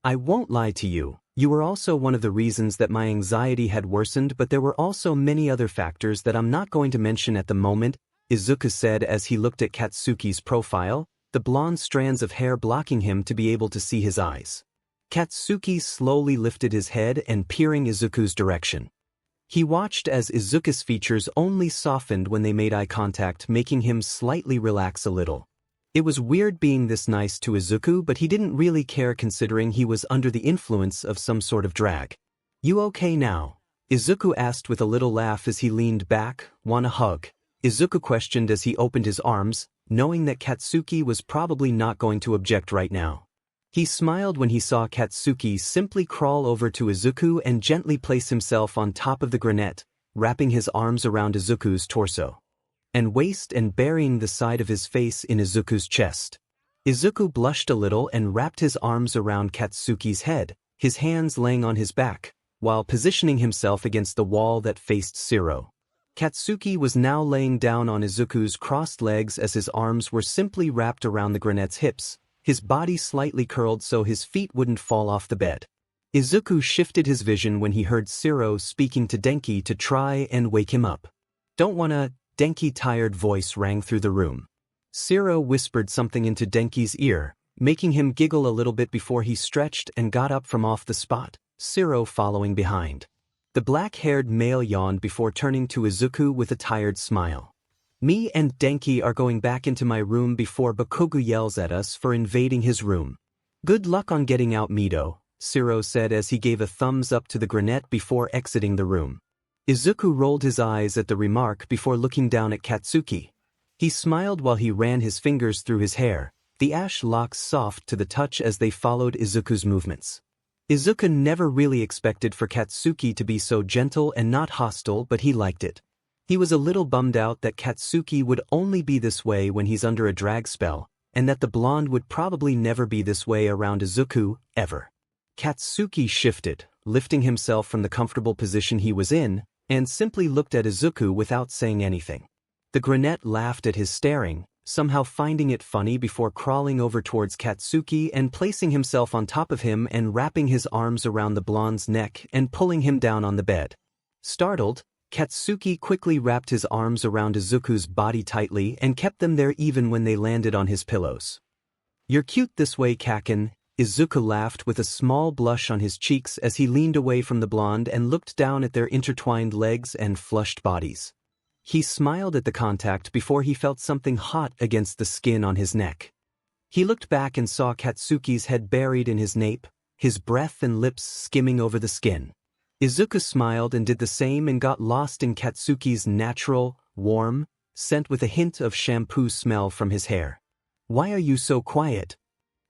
I won't lie to you, you were also one of the reasons that my anxiety had worsened, but there were also many other factors that I'm not going to mention at the moment, 𝗧𝗂𝐿 said as he looked at Katsuki's profile, the blonde strands of hair blocking him to be able to see his eyes. Katsuki slowly lifted his head and peering 𝗧𝗂𝐿's direction. He watched as 𝗧𝗂𝐿's features only softened when they made eye contact, making him slightly relax a little. It was weird being this nice to 𝗧𝗂, but he didn't really care considering he was under the influence of some sort of drag. "You okay now?" 𝗧𝗂 asked with a little laugh as he leaned back. "Want a hug?" 𝗧𝗂 questioned as he opened his arms, knowing that Katsuki was probably not going to object right now. He smiled when he saw Katsuki simply crawl over to 𝗧𝗂 and gently place himself on top of the 𝗧𝗓𝗏, wrapping his arms around 𝗧𝗂's torso and waist and burying the side of his face in 𝗧𝗂's chest. 𝗧𝗂 blushed a little and wrapped his arms around Katsuki's head, his hands laying on his back, while positioning himself against the wall that faced 𝗧𝗏. Katsuki was now laying down on 𝗧𝗂's crossed legs as his arms were simply wrapped around the 𝗧𝗏𝗏's hips, his body slightly curled so his feet wouldn't fall off the bed. 𝗧𝗂 shifted his vision when he heard 𝗧𝗏 speaking to Denki to try and wake him up. "Don't wanna," Denki's tired voice rang through the room. 𝗧𝗏 whispered something into Denki's ear, making him giggle a little bit before he stretched and got up from off the spot, 𝗧𝗏 following behind. The black-haired male yawned before turning to 𝗧𝗂 with a tired smile. "Me and Denki are going back into my room before Bakugo yells at us for invading his room. Good luck on getting out, Mido," 𝗧𝗏 said as he gave a thumbs up to the 𝗧𝗏𝗏 before exiting the room. 𝗧𝗂 rolled his eyes at the remark before looking down at Katsuki. He smiled while he ran his fingers through his hair, the ash locks soft to the touch as they followed 𝗧𝗂's movements. 𝗧𝗂 never really expected for Katsuki to be so gentle and not hostile, but he liked it. He was a little bummed out that Katsuki would only be this way when he's under a drag spell, and that the blonde would probably never be this way around 𝗧𝗂, ever. Katsuki shifted, lifting himself from the comfortable position he was in, and simply looked at 𝗧𝗂 without saying anything. The 𝗧𝗏𝗏 laughed at his staring, somehow finding it funny before crawling over towards Katsuki and placing himself on top of him and wrapping his arms around the blonde's neck and pulling him down on the bed. Startled, Katsuki quickly wrapped his arms around 𝗧𝗂's body tightly and kept them there even when they landed on his pillows. "You're cute this way, Kaken," 𝗧𝗂 laughed with a small blush on his cheeks as he leaned away from the blonde and looked down at their intertwined legs and flushed bodies. He smiled at the contact before he felt something hot against the skin on his neck. He looked back and saw Katsuki's head buried in his nape, his breath and lips skimming over the skin. 𝗧𝗂 smiled and did the same and got lost in Katsuki's natural, warm scent with a hint of shampoo smell from his hair. "Why are you so quiet?"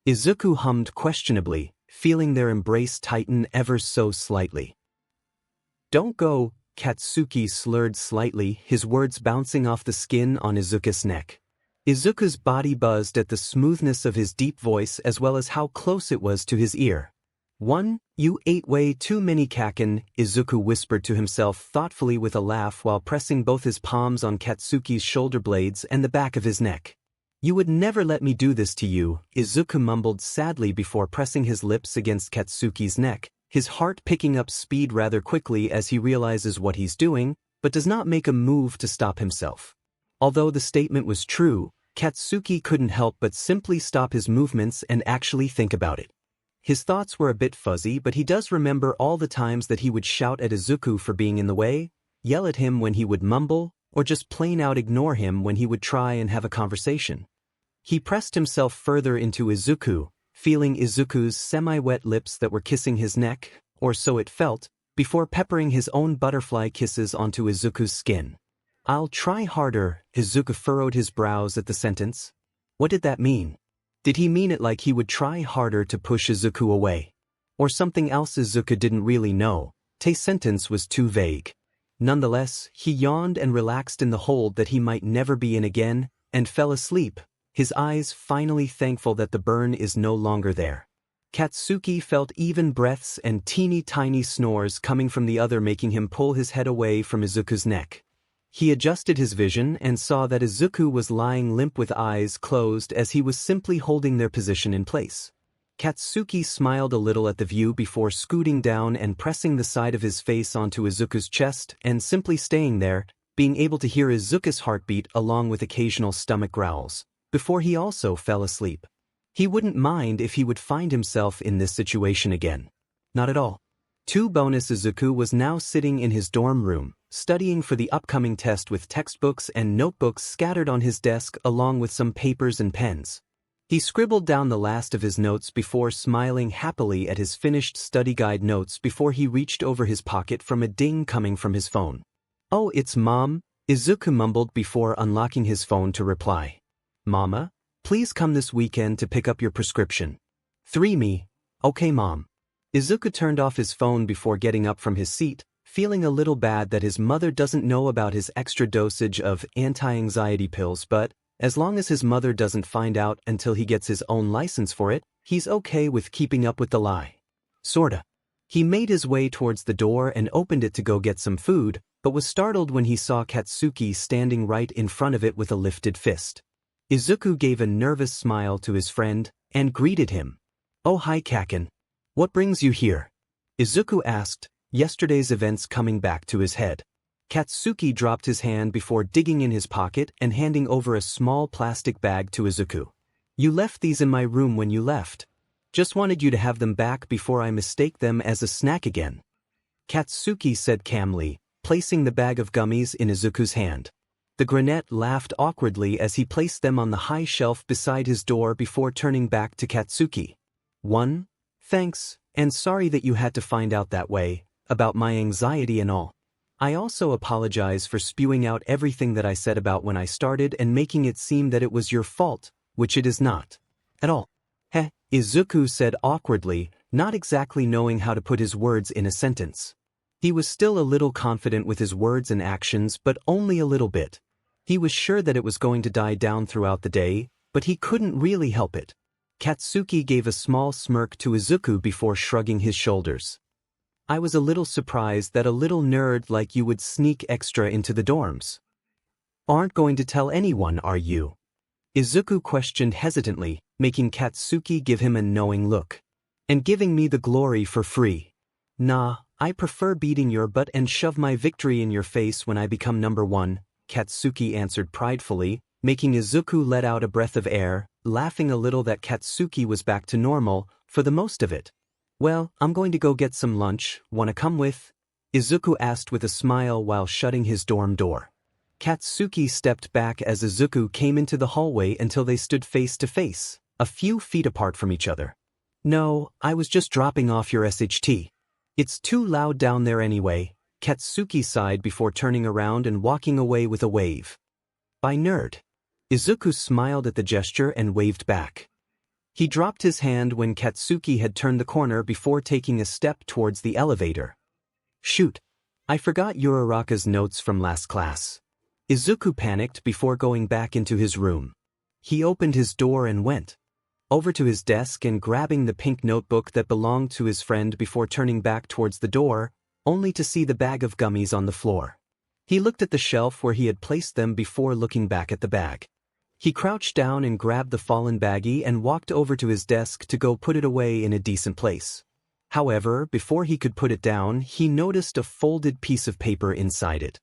𝗧𝗂 hummed questionably, feeling their embrace tighten ever so slightly. "Don't go," Katsuki slurred slightly, his words bouncing off the skin on 𝗧𝗂's neck. 𝗧𝗂's body buzzed at the smoothness of his deep voice as well as how close it was to his ear. "You ate way too many Kaken," 𝗧𝗂 whispered to himself thoughtfully with a laugh while pressing both his palms on Katsuki's shoulder blades and the back of his neck. "You would never let me do this to you," 𝗧𝗂 mumbled sadly before pressing his lips against Katsuki's neck, his heart picking up speed rather quickly as he realizes what he's doing, but does not make a move to stop himself. Although the statement was true, Katsuki couldn't help but simply stop his movements and actually think about it. His thoughts were a bit fuzzy, but he does remember all the times that he would shout at 𝗧𝗂 for being in the way, yell at him when he would mumble, or just plain out ignore him when he would try and have a conversation. He pressed himself further into 𝗧𝗂, feeling 𝗧𝗂's semi-wet lips that were kissing his neck, or so it felt, before peppering his own butterfly kisses onto 𝗧𝗂's skin. "I'll try harder," 𝗧𝗂 furrowed his brows at the sentence. What did that mean? Did he mean it like he would try harder to push 𝗧𝗂 away? Or something else 𝗧𝗂 didn't really know? Tae's sentence was too vague. Nonetheless, he yawned and relaxed in the hold that he might never be in again, and fell asleep, his eyes finally thankful that the burn is no longer there. Katsuki felt even breaths and teeny-tiny snores coming from the other, making him pull his head away from 𝗧𝗂's neck. He adjusted his vision and saw that 𝗧𝗂 was lying limp with eyes closed as he was simply holding their position in place. Katsuki smiled a little at the view before scooting down and pressing the side of his face onto 𝗧𝗂's chest and simply staying there, being able to hear 𝗧𝗂's heartbeat along with occasional stomach growls, before he also fell asleep. He wouldn't mind if he would find himself in this situation again. Not at all. 𝗂𝗵𝗵𝗃 was now sitting in his dorm room, studying for the upcoming test with textbooks and notebooks scattered on his desk along with some papers and pens. He scribbled down the last of his notes before smiling happily at his finished study guide notes before he reached over his pocket from a ding coming from his phone. "Oh, it's Mom," 𝗧𝗵𝗲 mumbled before unlocking his phone to reply. "Mama, please come this weekend to pick up your prescription." 𝗃𝗵𝗲, "Okay, Mom." 𝗧𝗵𝗲 turned off his phone before getting up from his seat, feeling a little bad that his mother doesn't know about his extra dosage of anti-anxiety pills, but as long as his mother doesn't find out until he gets his own license for it, he's okay with keeping up with the lie. Sorta. He made his way towards the door and opened it to go get some food, but was startled when he saw Katsuki standing right in front of it with a lifted fist. 𝗧𝗍𝗂 gave a nervous smile to his friend and greeted him. "Oh, hi Kaken. What brings you here?" 𝗧𝗍𝗂 asked, yesterday's events coming back to his head. Katsuki dropped his hand before digging in his pocket and handing over a small plastic bag to 𝗧𝗍𝗂. "You left these in my room when you left. Just wanted you to have them back before I mistake them as a snack again," Katsuki said calmly, placing the bag of gummies in 𝗧𝗍𝗂's hand. The brunette laughed awkwardly as he placed them on the high shelf beside his door before turning back to Katsuki. "Thanks, and sorry that you had to find out that way, about my anxiety and all. I also apologize for spewing out everything that I said about when I started and making it seem that it was your fault, which it is not. At all." 𝗧𝗍𝗂 said awkwardly, not exactly knowing how to put his words in a sentence. He was still a little confident with his words and actions, but only a little bit. He was sure that it was going to die down throughout the day, but he couldn't really help it. Katsuki gave a small smirk to 𝗧𝗍𝗂 before shrugging his shoulders. "I was a little surprised that a little nerd like you would sneak extra into the dorms. Aren't going to tell anyone, are you?" 𝗧𝗍𝗂 questioned hesitantly, making Katsuki give him a knowing look. "And giving me the glory for free? Nah, I prefer beating your butt and shove my victory in your face when I become number one," Katsuki answered pridefully, making 𝗧𝗍𝗂 let out a breath of air, laughing a little that Katsuki was back to normal, for the most of it. "Well, I'm going to go get some lunch, wanna come with?" 𝗧𝗍𝗂 asked with a smile while shutting his dorm door. Katsuki stepped back as 𝗧𝗍𝗂 came into the hallway until they stood face to face, a few feet apart from each other. "No, I was just dropping off your SHT. It's too loud down there anyway," Katsuki sighed before turning around and walking away with a wave. "Bye, nerd." 𝗧𝗍𝗂 smiled at the gesture and waved back. He dropped his hand when Katsuki had turned the corner before taking a step towards the elevator. "Shoot, I forgot Uraraka's notes from last class." 𝗧𝗍𝗂 panicked before going back into his room. He opened his door and went over to his desk and grabbing the pink notebook that belonged to his friend before turning back towards the door, only to see the bag of gummies on the floor. He looked at the shelf where he had placed them before looking back at the bag. He crouched down and grabbed the fallen baggie and walked over to his desk to go put it away in a decent place. However, before he could put it down, he noticed a folded piece of paper inside it.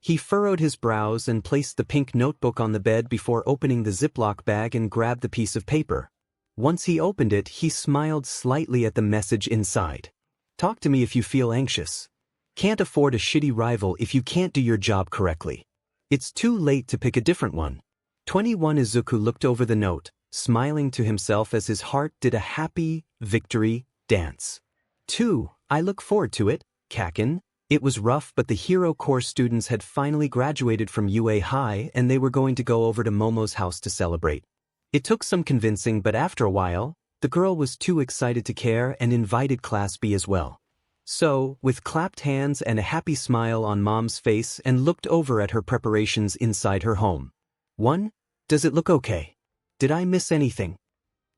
He furrowed his brows and placed the pink notebook on the bed before opening the Ziploc bag and grabbed the piece of paper. Once he opened it, he smiled slightly at the message inside. "Talk to me if you feel anxious. Can't afford a shitty rival if you can't do your job correctly. It's too late to pick a different one." 21 𝗧𝗍𝗂 looked over the note, smiling to himself as his heart did a happy victory dance. I look forward to it, Kaken." It was rough, but the Hero Corps students had finally graduated from UA High and they were going to go over to Momo's house to celebrate. It took some convincing, but after a while, the girl was too excited to care and invited Class B as well. So, with clapped hands and a happy smile on Mom's face and looked over at her preparations inside her home. Does it look okay? Did I miss anything?"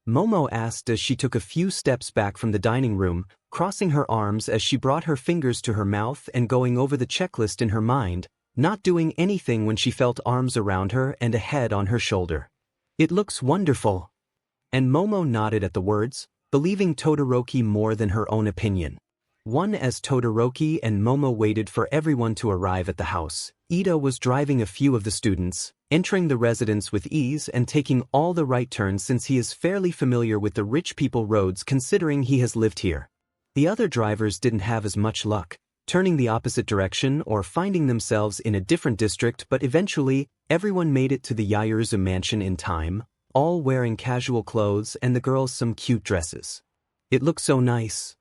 Momo asked as she took a few steps back from the dining room, crossing her arms as she brought her fingers to her mouth and going over the checklist in her mind, not doing anything when she felt arms around her and a head on her shoulder. "It looks wonderful." And Momo nodded at the words, believing Todoroki more than her own opinion. As Todoroki and Momo waited for everyone to arrive at the house, Ida was driving a few of the students, entering the residence with ease and taking all the right turns since he is fairly familiar with the rich people roads considering he has lived here. The other drivers didn't have as much luck, turning the opposite direction or finding themselves in a different district, but eventually, everyone made it to the 𝐒𝐬𝐫 mansion in time, all wearing casual clothes and the girls some cute dresses. It looked so nice,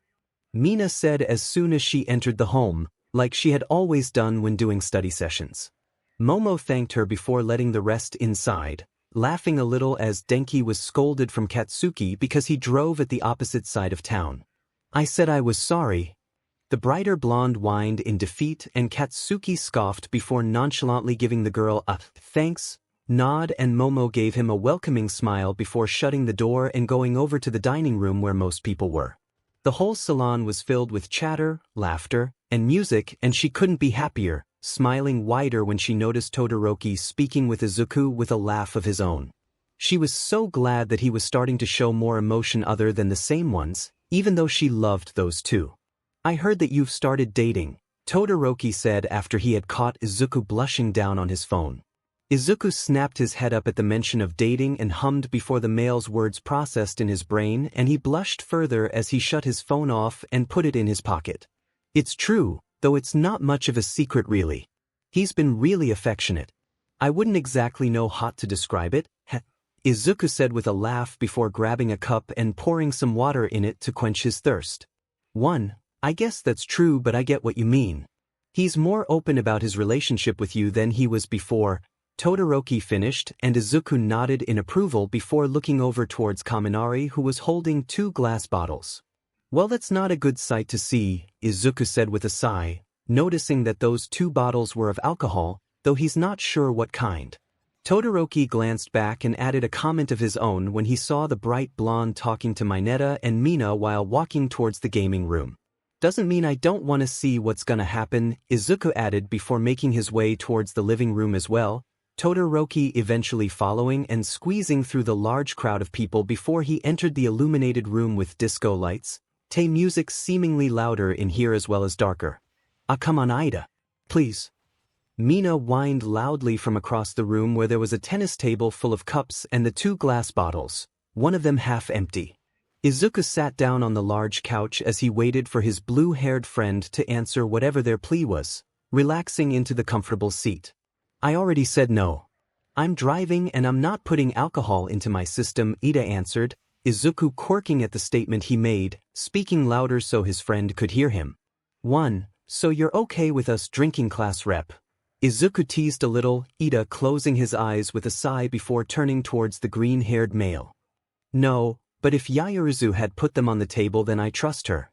Mina said as soon as she entered the home, like she had always done when doing study sessions. Momo thanked her before letting the rest inside, laughing a little as Denki was scolded from Katsuki because he drove at the opposite side of town. I said I was sorry. The brighter blonde whined in defeat and Katsuki scoffed before nonchalantly giving the girl a thanks nod, and Momo gave him a welcoming smile before shutting the door and going over to the dining room where most people were. The whole salon was filled with chatter, laughter, and music, and she couldn't be happier, smiling wider when she noticed Todoroki speaking with Izuku with a laugh of his own. She was so glad that he was starting to show more emotion other than the same ones, even though she loved those two. I heard that you've started dating, Todoroki said after he had caught Izuku blushing down on his phone. Izuku snapped his head up at the mention of dating and hummed before the male's words processed in his brain, and he blushed further as he shut his phone off and put it in his pocket. It's true, though it's not much of a secret really. He's been really affectionate. I wouldn't exactly know how to describe it, Izuku said with a laugh before grabbing a cup and pouring some water in it to quench his thirst. I guess that's true, but I get what you mean. He's more open about his relationship with you than he was before, Todoroki finished, and Izuku nodded in approval before looking over towards Kaminari, who was holding 2 glass bottles. Well, that's not a good sight to see, Izuku said with a sigh, noticing that those 2 bottles were of alcohol, though he's not sure what kind. Todoroki glanced back and added a comment of his own when he saw the bright blonde talking to Mineta and Mina while walking towards the gaming room. Doesn't mean I don't want to see what's gonna happen, Izuku added before making his way towards the living room as well, Todoroki eventually following and squeezing through the large crowd of people before he entered the illuminated room with disco lights, music seemingly louder in here as well as darker. Come on Ida. Please. Mina whined loudly from across the room where there was a tennis table full of cups and the 2 glass bottles, one of them half empty. Izuku sat down on the large couch as he waited for his blue-haired friend to answer whatever their plea was, relaxing into the comfortable seat. I already said no. I'm driving and I'm not putting alcohol into my system, Ida answered, Izuku quirking at the statement he made, speaking louder so his friend could hear him. So you're okay with us drinking, class rep? Izuku teased a little, Ida closing his eyes with a sigh before turning towards the green-haired male. No, but if Yaoyorozu had put them on the table then I trust her,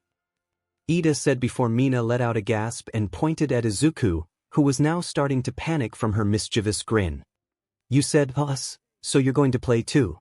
Ida said before Mina let out a gasp and pointed at Izuku, who was now starting to panic from her mischievous grin. You said us, so you're going to play too?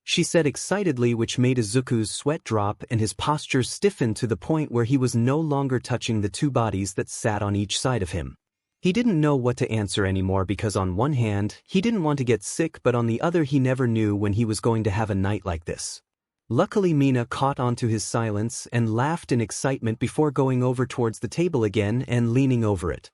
She said excitedly, which made Izuku's sweat drop and his posture stiffen to the point where he was no longer touching the 2 bodies that sat on each side of him. He didn't know what to answer anymore because on one hand, he didn't want to get sick, but on the other he never knew when he was going to have a night like this. Luckily Mina caught onto his silence and laughed in excitement before going over towards the table again and leaning over it.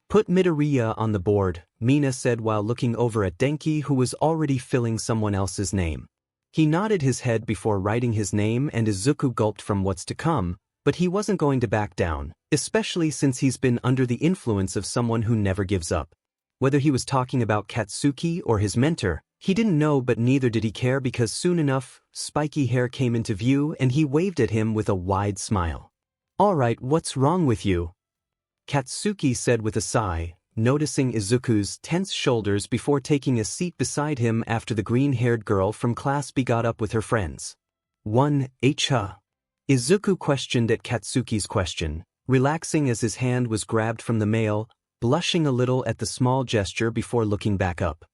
Put Midoriya on the board, Mina said while looking over at Denki, who was already filling someone else's name. He nodded his head before writing his name, and Izuku gulped from what's to come, but he wasn't going to back down, especially since he's been under the influence of someone who never gives up. Whether he was talking about Katsuki or his mentor, he didn't know, but neither did he care because soon enough, spiky hair came into view and he waved at him with a wide smile. Alright, what's wrong with you? Katsuki said with a sigh, noticing Izuku's tense shoulders before taking a seat beside him after the green-haired girl from Class B got up with her friends. Izuku questioned at Katsuki's question, relaxing as his hand was grabbed from the male, blushing a little at the small gesture before looking back up.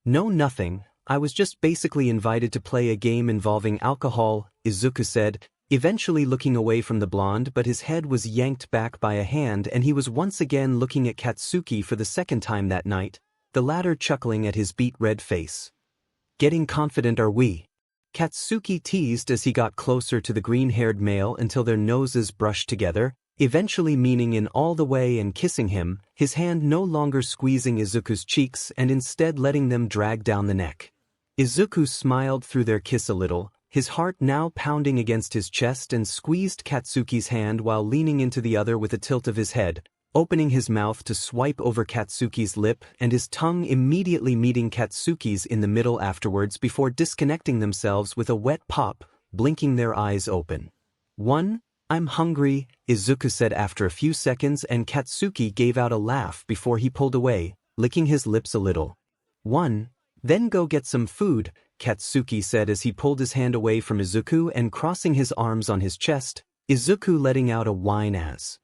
No, nothing, I was just basically invited to play a game involving alcohol, Izuku said, eventually looking away from the blonde, but his head was yanked back by a hand and he was once again looking at Katsuki for the second time that night, the latter chuckling at his beet-red face. Getting confident are we? Katsuki teased as he got closer to the green-haired male until their noses brushed together, eventually leaning in all the way and kissing him, his hand no longer squeezing Izuku's cheeks and instead letting them drag down the neck. Izuku smiled through their kiss a little, his heart now pounding against his chest, and squeezed Katsuki's hand while leaning into the other with a tilt of his head, opening his mouth to swipe over Katsuki's lip and his tongue immediately meeting Katsuki's in the middle afterwards before disconnecting themselves with a wet pop, blinking their eyes open. "I'm hungry," Izuku said after a few seconds, and Katsuki gave out a laugh before he pulled away, licking his lips a little. "Then go get some food," Katsuki said as he pulled his hand away from Izuku and crossing his arms on his chest, Izuku letting out a whine as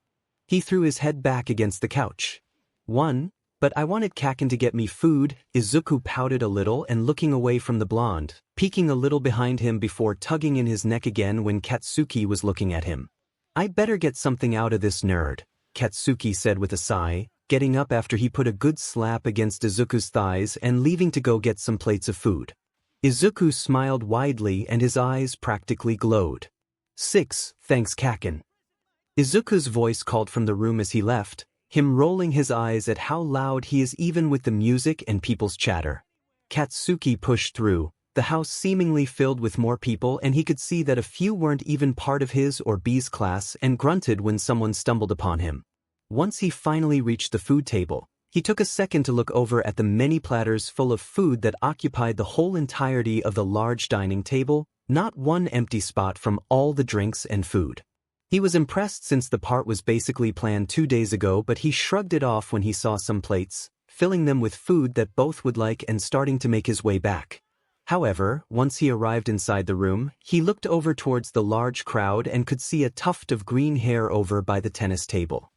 he threw his head back against the couch. "But I wanted Kaken to get me food," Izuku pouted a little and looking away from the blonde, peeking a little behind him before tugging in his neck again when Katsuki was looking at him. "I better get something out of this nerd," Katsuki said with a sigh, getting up after he put a good slap against Izuku's thighs and leaving to go get some plates of food. Izuku smiled widely and his eyes practically glowed. "Thanks Kaken." Izuku's voice called from the room as he left, him rolling his eyes at how loud he is even with the music and people's chatter. Katsuki pushed through, the house seemingly filled with more people, and he could see that a few weren't even part of his or B's class, and grunted when someone stumbled upon him. Once he finally reached the food table, he took a second to look over at the many platters full of food that occupied the whole entirety of the large dining table, not one empty spot from all the drinks and food. He was impressed since the part was basically planned 2 days ago, but he shrugged it off when he saw some plates, filling them with food that both would like, and starting to make his way back. However, once he arrived inside the room, he looked over towards the large crowd and could see a tuft of green hair over by the tennis table.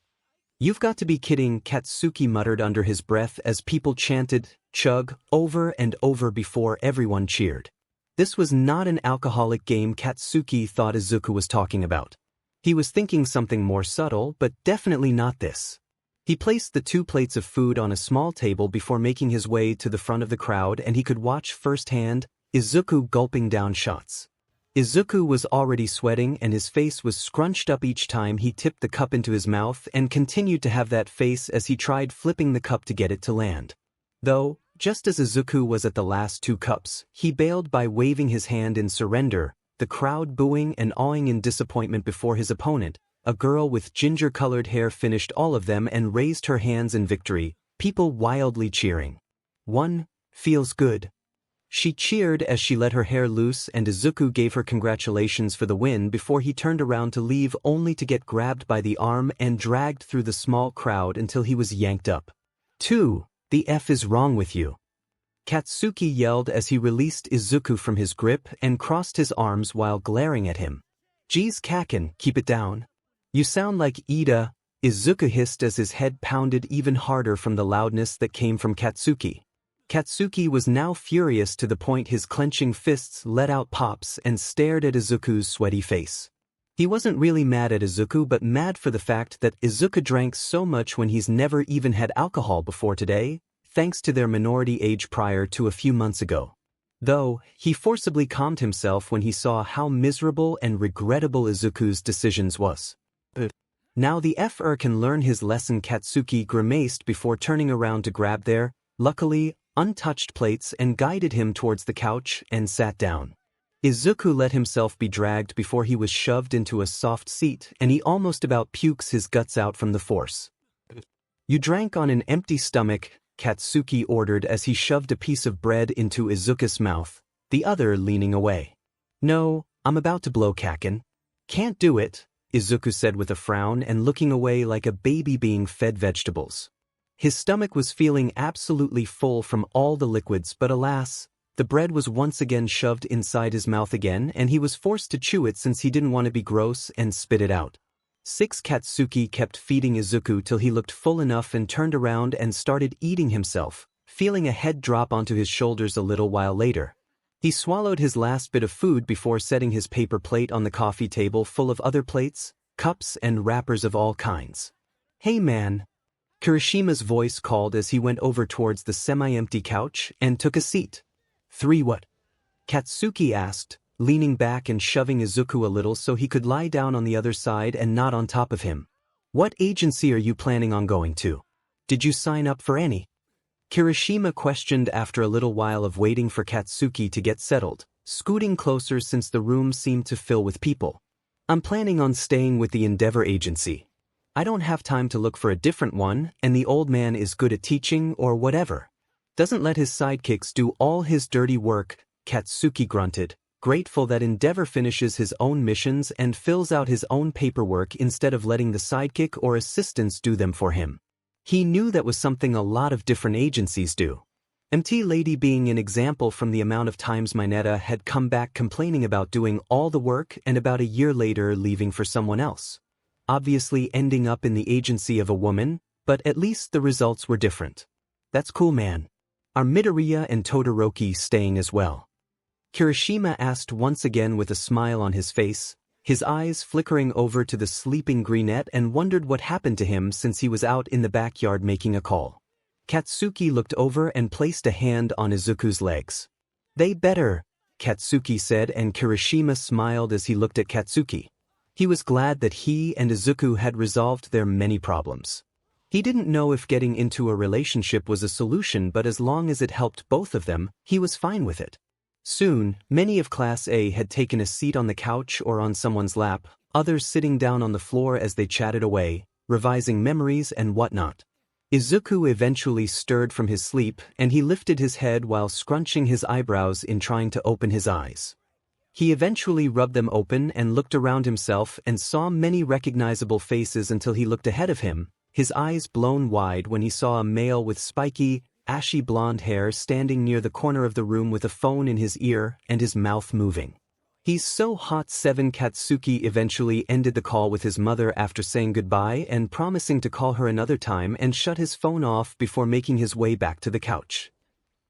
"You've got to be kidding," Katsuki muttered under his breath as people chanted, "Chug," over and over before everyone cheered. This was not an alcoholic game Katsuki thought Izuku was talking about. He was thinking something more subtle, but definitely not this. He placed the 2 plates of food on a small table before making his way to the front of the crowd, and he could watch firsthand Izuku gulping down shots. Izuku was already sweating and his face was scrunched up each time he tipped the cup into his mouth, and continued to have that face as he tried flipping the cup to get it to land. Though, just as Izuku was at the last 2 cups, he bailed by waving his hand in surrender, the crowd booing and awing in disappointment before his opponent. A girl with ginger-colored hair finished all of them and raised her hands in victory, people wildly cheering. "Feels good." She cheered as she let her hair loose, and Izuku gave her congratulations for the win before he turned around to leave, only to get grabbed by the arm and dragged through the small crowd until he was yanked up. "The F is wrong with you?" Katsuki yelled as he released Izuku from his grip and crossed his arms while glaring at him. "Geez Kaken, keep it down. You sound like Ida," Izuku hissed as his head pounded even harder from the loudness that came from Katsuki. Katsuki was now furious to the point his clenching fists let out pops and stared at Izuku's sweaty face. He wasn't really mad at Izuku, but mad for the fact that Izuku drank so much when he's never even had alcohol before today, thanks to their minority age prior to a few months ago. Though, he forcibly calmed himself when he saw how miserable and regrettable Izuku's decisions was. Now the F can learn his lesson, Katsuki grimaced before turning around to grab their, luckily, untouched plates and guided him towards the couch and sat down. Izuku let himself be dragged before he was shoved into a soft seat, and he almost about pukes his guts out from the force. "You drank on an empty stomach," Katsuki ordered as he shoved a piece of bread into Izuku's mouth, the other leaning away. "No, I'm about to blow Kaken." "Can't do it," Izuku said with a frown and looking away like a baby being fed vegetables. His stomach was feeling absolutely full from all the liquids, but alas, the bread was once again shoved inside his mouth again, and he was forced to chew it since he didn't want to be gross and spit it out. Katsuki kept feeding Izuku till he looked full enough and turned around and started eating himself, feeling a head drop onto his shoulders a little while later. He swallowed his last bit of food before setting his paper plate on the coffee table full of other plates, cups and wrappers of all kinds. "Hey man," Kirishima's voice called as he went over towards the semi-empty couch and took a seat. "3 what?" Katsuki asked, leaning back and shoving Izuku a little so he could lie down on the other side and not on top of him. "What agency are you planning on going to? Did you sign up for any?" Kirishima questioned after a little while of waiting for Katsuki to get settled, scooting closer since the room seemed to fill with people. I'm planning on staying with the Endeavor Agency. I don't have time to look for a different one, and the old man is good at teaching or whatever. Doesn't let his sidekicks do all his dirty work, Katsuki grunted, grateful that Endeavor finishes his own missions and fills out his own paperwork instead of letting the sidekick or assistants do them for him. He knew that was something a lot of different agencies do. 𝗵𝗲 being an example from the amount of times 𝗵𝗲 had come back complaining about doing all the work and about a year later leaving for someone else. Obviously ending up in the agency of a woman, but at least the results were different. That's cool, man. Are Midoriya and Todoroki staying as well? Kirishima asked once again with a smile on his face, his eyes flickering over to the sleeping Greenette, and wondered what happened to him since he was out in the backyard making a call. Katsuki looked over and placed a hand on Izuku's legs. They better, Katsuki said, and Kirishima smiled as he looked at Katsuki. He was glad that he and Izuku had resolved their many problems. He didn't know if getting into a relationship was a solution, but as long as it helped both of them, he was fine with it. Soon, many of Class A had taken a seat on the couch or on someone's lap, others sitting down on the floor as they chatted away, revising memories and whatnot. Izuku eventually stirred from his sleep, and he lifted his head while scrunching his eyebrows in trying to open his eyes. He eventually rubbed them open and looked around himself and saw many recognizable faces until he looked ahead of him, his eyes blown wide when he saw a male with spiky, ashy blonde hair standing near the corner of the room with a phone in his ear and his mouth moving. He's so hot. 7 Katsuki eventually ended the call with his mother after saying goodbye and promising to call her another time, and shut his phone off before making his way back to the couch.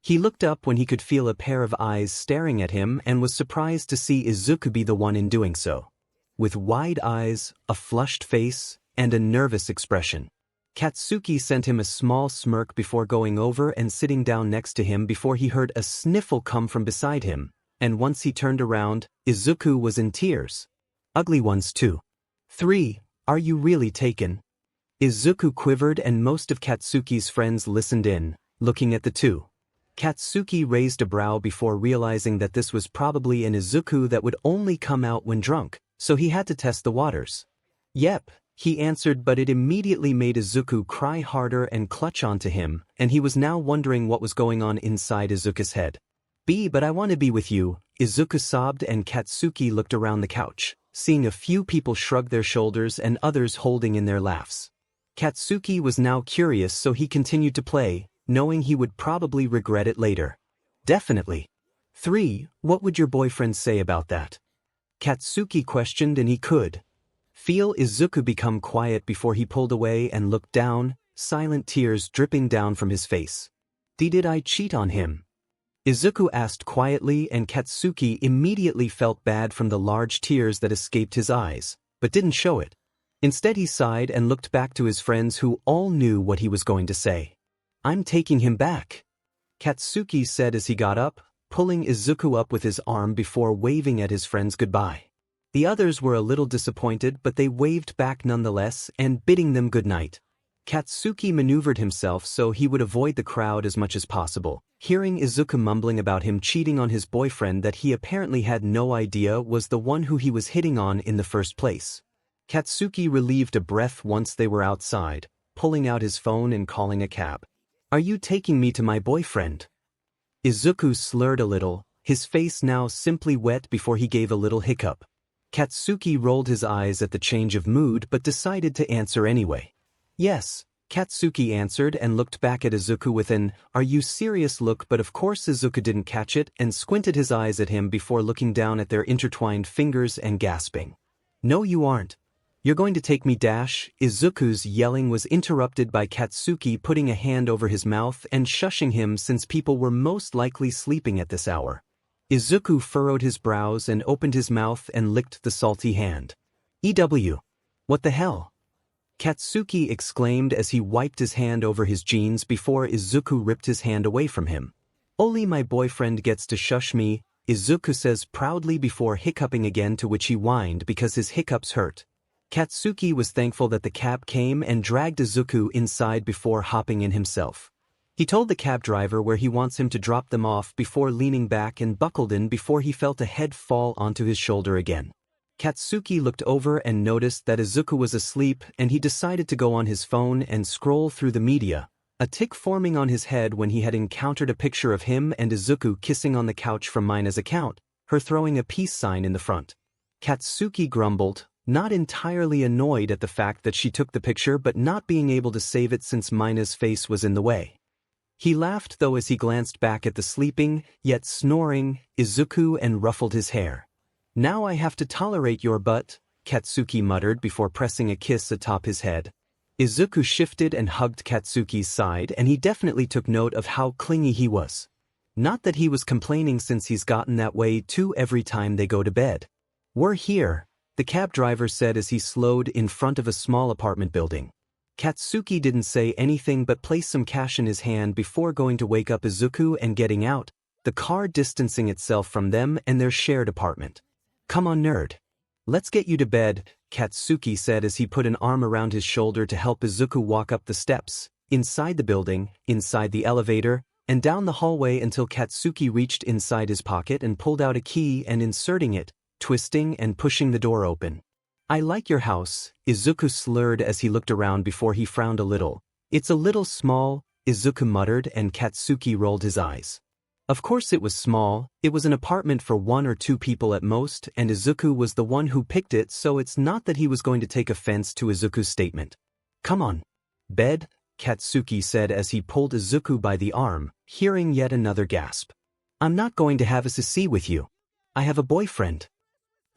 He looked up when he could feel a pair of eyes staring at him and was surprised to see Izuku be the one in doing so. With wide eyes, a flushed face, and a nervous expression. Katsuki sent him a small smirk before going over and sitting down next to him before he heard a sniffle come from beside him, and once he turned around, Izuku was in tears. Ugly ones too. 3. Are you really taken? Izuku quivered, and most of Katsuki's friends listened in, looking at the two. Katsuki raised a brow before realizing that this was probably an Izuku that would only come out when drunk, so he had to test the waters. Yep, he answered, but it immediately made Izuku cry harder and clutch onto him, and he was now wondering what was going on inside Izuku's head. But I want to be with you, Izuku sobbed, and Katsuki looked around the couch, seeing a few people shrug their shoulders and others holding in their laughs. Katsuki was now curious, so he continued to play, knowing he would probably regret it later. Definitely. 3. What would your boyfriend say about that? Katsuki questioned, and he could feel Izuku become quiet before he pulled away and looked down, silent tears dripping down from his face. Did I cheat on him? Izuku asked quietly, and Katsuki immediately felt bad from the large tears that escaped his eyes, but didn't show it. Instead he sighed and looked back to his friends, who all knew what he was going to say. I'm taking him back, Katsuki said as he got up, pulling Izuku up with his arm before waving at his friends goodbye. The others were a little disappointed, but they waved back nonetheless and bidding them good night. Katsuki maneuvered himself so he would avoid the crowd as much as possible, hearing Izuku mumbling about him cheating on his boyfriend that he apparently had no idea was the one who he was hitting on in the first place. Katsuki relieved a breath once they were outside, pulling out his phone and calling a cab. Are you taking me to my boyfriend? Izuku slurred a little, his face now simply wet before he gave a little hiccup. Katsuki rolled his eyes at the change of mood but decided to answer anyway. Yes, Katsuki answered and looked back at Izuku with an "Are you serious?" look, but of course Izuku didn't catch it and squinted his eyes at him before looking down at their intertwined fingers and gasping. No, you aren't. You're going to take me dash. Izuku's yelling was interrupted by Katsuki putting a hand over his mouth and shushing him since people were most likely sleeping at this hour. Izuku furrowed his brows and opened his mouth and licked the salty hand. What the hell? Katsuki exclaimed as he wiped his hand over his jeans before Izuku ripped his hand away from him. Only my boyfriend gets to shush me, Izuku says proudly before hiccuping again, to which he whined because his hiccups hurt. Katsuki was thankful that the cab came and dragged Izuku inside before hopping in himself. He told the cab driver where he wants him to drop them off before leaning back and buckled in before he felt a head fall onto his shoulder again. Katsuki looked over and noticed that Izuku was asleep, and he decided to go on his phone and scroll through the media, a tic forming on his head when he had encountered a picture of him and Izuku kissing on the couch from Mina's account, her throwing a peace sign in the front. Katsuki grumbled, not entirely annoyed at the fact that she took the picture but not being able to save it since Mina's face was in the way. He laughed though as he glanced back at the sleeping, yet snoring, Izuku and ruffled his hair. "Now I have to tolerate your butt," Katsuki muttered before pressing a kiss atop his head. Izuku shifted and hugged Katsuki's side, and he definitely took note of how clingy he was. Not that he was complaining since he's gotten that way too every time they go to bed. "We're here," the cab driver said as he slowed in front of a small apartment building. Katsuki didn't say anything but placed some cash in his hand before going to wake up Izuku and getting out, the car distancing itself from them and their shared apartment. "Come on, nerd. Let's get you to bed," Katsuki said as he put an arm around his shoulder to help Izuku walk up the steps, inside the building, inside the elevator, and down the hallway until Katsuki reached inside his pocket and pulled out a key and inserting it, twisting and pushing the door open. "I like your house," Izuku slurred as he looked around before he frowned a little. "It's a little small," Izuku muttered, and Katsuki rolled his eyes. Of course it was small, it was an apartment for 1 or 2 people at most, and Izuku was the one who picked it, so it's not that he was going to take offense to Izuku's statement. "Come on. Bed," Katsuki said as he pulled Izuku by the arm, hearing yet another gasp. "I'm not going to have a sissy with you. I have a boyfriend,"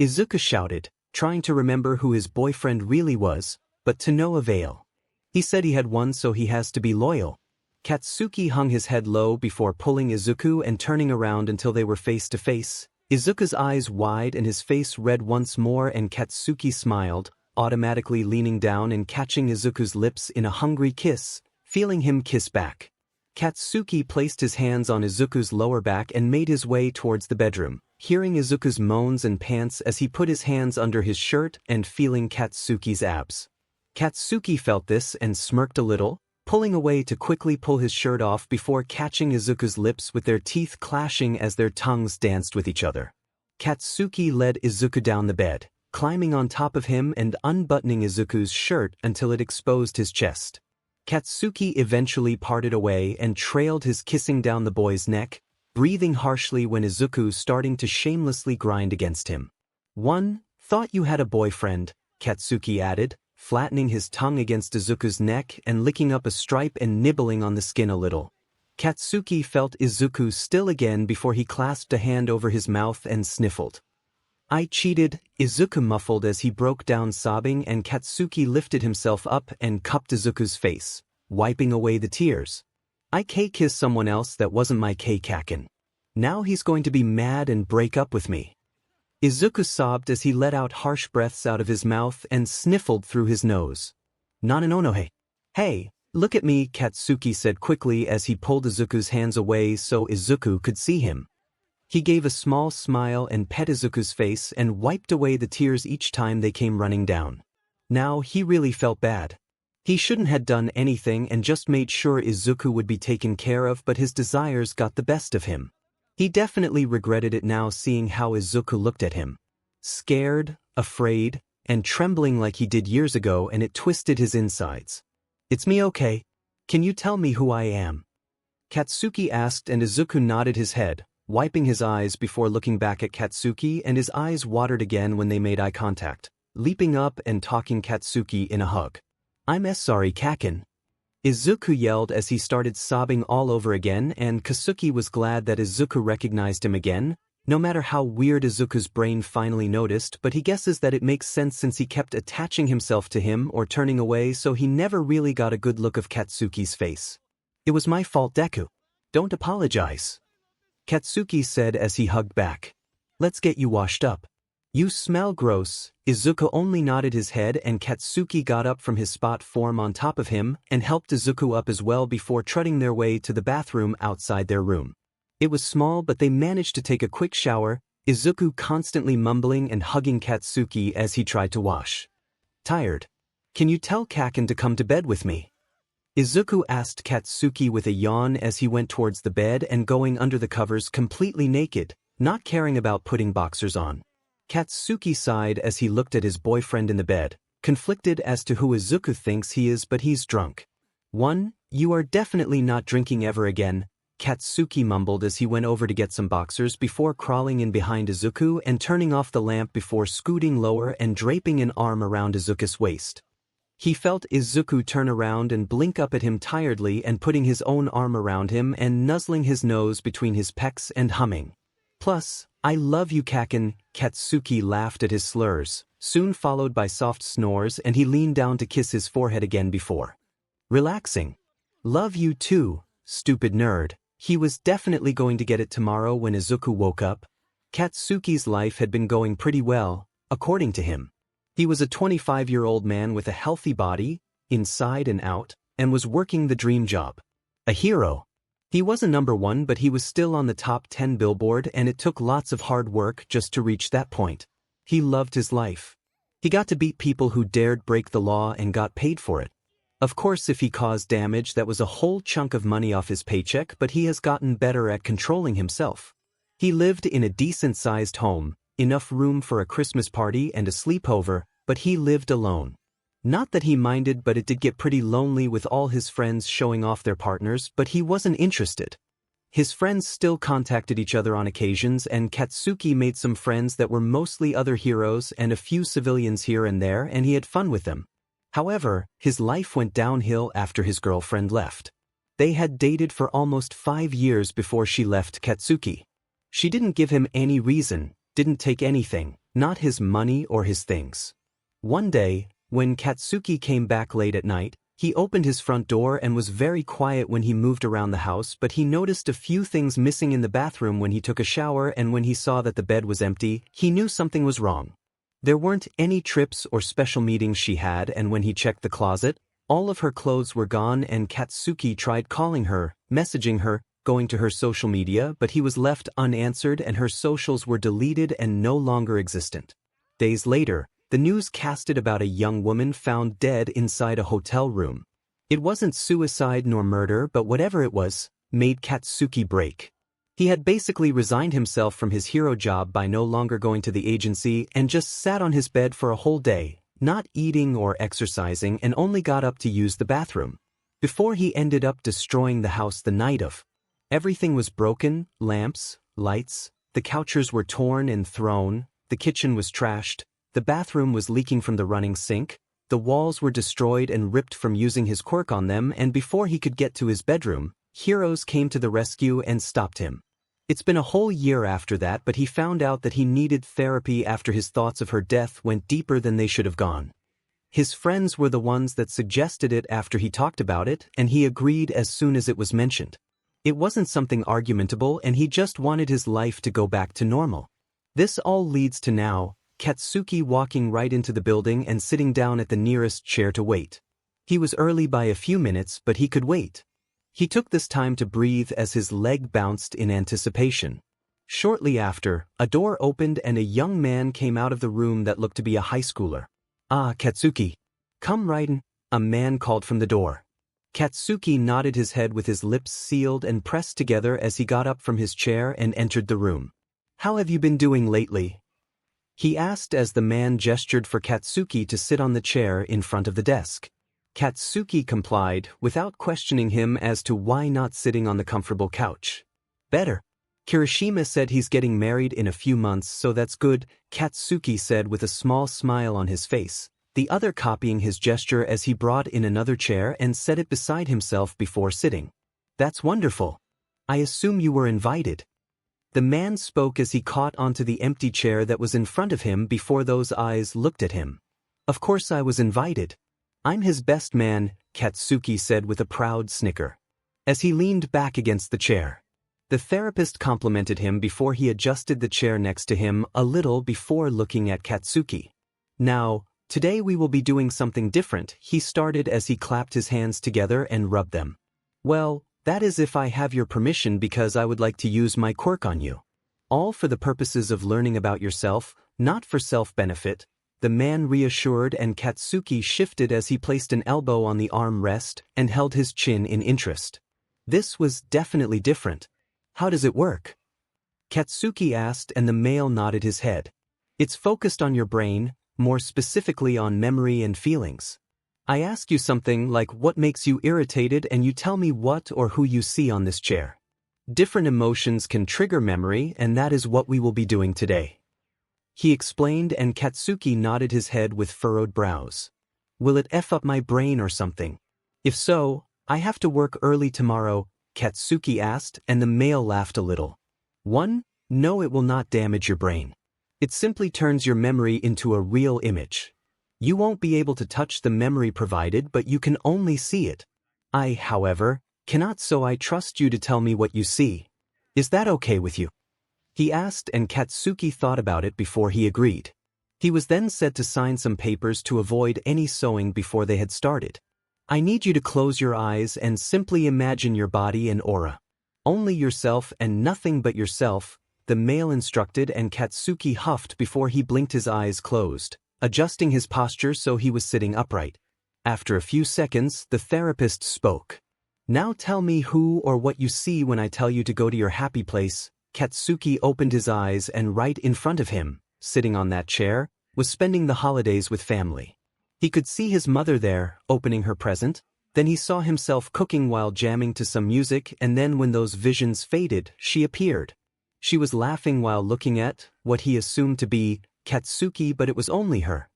Izuku shouted, trying to remember who his boyfriend really was, but to no avail. "He said he had one, so he has to be loyal." Katsuki hung his head low before pulling Izuku and turning around until they were face to face, Izuku's eyes wide and his face red once more, and Katsuki smiled, automatically leaning down and catching Izuku's lips in a hungry kiss, feeling him kiss back. Katsuki placed his hands on Izuku's lower back and made his way towards the bedroom, hearing Izuku's moans and pants as he put his hands under his shirt and feeling Katsuki's abs. Katsuki felt this and smirked a little, pulling away to quickly pull his shirt off before catching Izuku's lips with their teeth clashing as their tongues danced with each other. Katsuki led Izuku down the bed, climbing on top of him and unbuttoning Izuku's shirt until it exposed his chest. Katsuki eventually parted away and trailed his kissing down the boy's neck, breathing harshly when Izuku starting to shamelessly grind against him. "Thought you had a boyfriend," Katsuki added, flattening his tongue against Izuku's neck and licking up a stripe and nibbling on the skin a little. Katsuki felt Izuku still again before he clasped a hand over his mouth and sniffled. "I cheated," Izuku muffled as he broke down sobbing, and Katsuki lifted himself up and cupped Izuku's face, wiping away the tears. "I kissed someone else that wasn't my Kaken. Now he's going to be mad and break up with me." Izuku sobbed as he let out harsh breaths out of his mouth and sniffled through his nose. "Nananonohe. Hey, look at me," Katsuki said quickly as he pulled Izuku's hands away so Izuku could see him. He gave a small smile and pet Izuku's face and wiped away the tears each time they came running down. Now he really felt bad. He shouldn't have done anything and just made sure Izuku would be taken care of, but his desires got the best of him. He definitely regretted it now, seeing how Izuku looked at him. Scared, afraid, and trembling like he did years ago, and it twisted his insides. "It's me, okay? Can you tell me who I am?" Katsuki asked, and Izuku nodded his head, wiping his eyes before looking back at Katsuki, and his eyes watered again when they made eye contact, leaping up and talking Katsuki in a hug. "I'm sorry, Kaken," Izuku yelled as he started sobbing all over again, and Katsuki was glad that Izuku recognized him again, no matter how weird Izuku's brain finally noticed, but he guesses that it makes sense since he kept attaching himself to him or turning away, so he never really got a good look of Katsuki's face. "It was my fault, Deku. Don't apologize," Katsuki said as he hugged back. "Let's get you washed up. You smell gross." Izuku only nodded his head, and Katsuki got up from his spot form on top of him and helped Izuku up as well before trotting their way to the bathroom outside their room. It was small, but they managed to take a quick shower, Izuku constantly mumbling and hugging Katsuki as he tried to wash. "Tired. Can you tell Kaken to come to bed with me?" 𝗧𝗂𝐬 asked Katsuki with a yawn as he went towards the bed and going under the covers completely naked, not caring about putting boxers on. Katsuki sighed as he looked at his boyfriend in the bed, conflicted as to who 𝗧𝗂𝐬 thinks he is, but he's drunk. You are definitely not drinking ever again, Katsuki mumbled as he went over to get some boxers before crawling in behind 𝗧𝗂𝐬 and turning off the lamp before scooting lower and draping an arm around 𝗧𝗂𝐬's waist. He felt 𝗧𝗂𝐬 turn around and blink up at him tiredly and putting his own arm around him and nuzzling his nose between his pecs and humming. Plus, I love you Kaken, Katsuki laughed at his slurs, soon followed by soft snores, and he leaned down to kiss his forehead again before relaxing. Love you too, stupid nerd. He was definitely going to get it tomorrow when 𝗧𝗂𝐬 woke up. Katsuki's life had been going pretty well, according to him. He was a 25-year-old man with a healthy body, inside and out, and was working the dream job. A hero. He was a #1, but he was still on the top 10 Billboard, and it took lots of hard work just to reach that point. He loved his life. He got to beat people who dared break the law and got paid for it. Of course, if he caused damage, that was a whole chunk of money off his paycheck, but he has gotten better at controlling himself. He lived in a decent-sized home, enough room for a Christmas party and a sleepover, but he lived alone. Not that he minded, but it did get pretty lonely with all his friends showing off their partners, but he wasn't interested. His friends still contacted each other on occasions, and Katsuki made some friends that were mostly other heroes and a few civilians here and there, and he had fun with them. However, his life went downhill after his girlfriend left. They had dated for almost 5 years before she left Katsuki. She didn't give him any reason, didn't take anything, not his money or his things. One day, when Katsuki came back late at night, he opened his front door and was very quiet when he moved around the house, but he noticed a few things missing in the bathroom when he took a shower, and when he saw that the bed was empty, he knew something was wrong. There weren't any trips or special meetings she had, and when he checked the closet, all of her clothes were gone, and Katsuki tried calling her, messaging her, going to her social media, but he was left unanswered and her socials were deleted and no longer existent. Days later, the news casted about a young woman found dead inside a hotel room. It wasn't suicide nor murder, but whatever it was, made Katsuki break. He had basically resigned himself from his hero job by no longer going to the agency and just sat on his bed for a whole day, not eating or exercising, and only got up to use the bathroom. Before he ended up destroying the house the night of. Everything was broken, lamps, lights, the couches were torn and thrown, the kitchen was trashed, the bathroom was leaking from the running sink, the walls were destroyed and ripped from using his quirk on them, and before he could get to his bedroom, heroes came to the rescue and stopped him. It's been a whole year after that, but he found out that he needed therapy after his thoughts of her death went deeper than they should have gone. His friends were the ones that suggested it after he talked about it, and he agreed as soon as it was mentioned. It wasn't something argumentable, and he just wanted his life to go back to normal. This all leads to now, Katsuki walking right into the building and sitting down at the nearest chair to wait. He was early by a few minutes, but he could wait. He took this time to breathe as his leg bounced in anticipation. Shortly after, a door opened and a young man came out of the room that looked to be a high schooler. "Ah, Katsuki. Come right in," a man called from the door. Katsuki nodded his head with his lips sealed and pressed together as he got up from his chair and entered the room. "How have you been doing lately?" he asked as the man gestured for Katsuki to sit on the chair in front of the desk. Katsuki complied, without questioning him as to why not sitting on the comfortable couch. "Better. Kirishima said he's getting married in a few months, so that's good," Katsuki said with a small smile on his face, the other copying his gesture as he brought in another chair and set it beside himself before sitting. "That's wonderful. I assume you were invited." The man spoke as he caught onto the empty chair that was in front of him before those eyes looked at him. "Of course I was invited. I'm his best man," Katsuki said with a proud snicker. As he leaned back against the chair. The therapist complimented him before he adjusted the chair next to him a little before looking at Katsuki. "Now, today we will be doing something different," he started as he clapped his hands together and rubbed them. "Well, that is if I have your permission, because I would like to use my quirk on you. All for the purposes of learning about yourself, not for self-benefit. the man reassured, and 𝗧𝗪𝐿 shifted as he placed an elbow on the arm rest and held his chin in interest. This was definitely different. How does it work? 𝗧𝗪𝐿 asked, and the male nodded his head. It's focused on your brain, more specifically on memory and feelings. I ask you something like what makes you irritated and you tell me what or who you see on this chair. Different emotions can trigger memory, and that is what we will be doing today. He explained, and 𝗧𝗪𝐿 nodded his head with furrowed brows. Will it F up my brain or something? If so, I have to work early tomorrow, 𝗧𝗪𝐿 asked, and the male laughed a little. No, it will not damage your brain. It simply turns your memory into a real image. You won't be able to touch the memory provided, but you can only see it. I, however, cannot, so I trust you to tell me what you see. Is that okay with you? He asked, and 𝗧𝗪𝐿 thought about it before he agreed. He was then said to sign some papers to avoid any sewing before they had started. I need you to close your eyes and simply imagine your body and aura. Only yourself and nothing but yourself, the male instructed, and 𝗧𝗪𝐿 huffed before he blinked his eyes closed, adjusting his posture so he was sitting upright. After a few seconds, the therapist spoke. Now tell me who or what you see when I tell you to go to your happy place. 𝗧𝗪𝐿 opened his eyes, and right in front of him, sitting on that chair, was spending the holidays with family. He could see his mother there, opening her present. Then he saw himself cooking while jamming to some music, and then when those visions faded, she appeared. She was laughing while looking at what he assumed to be 𝗧𝗪𝐿, but it was only her.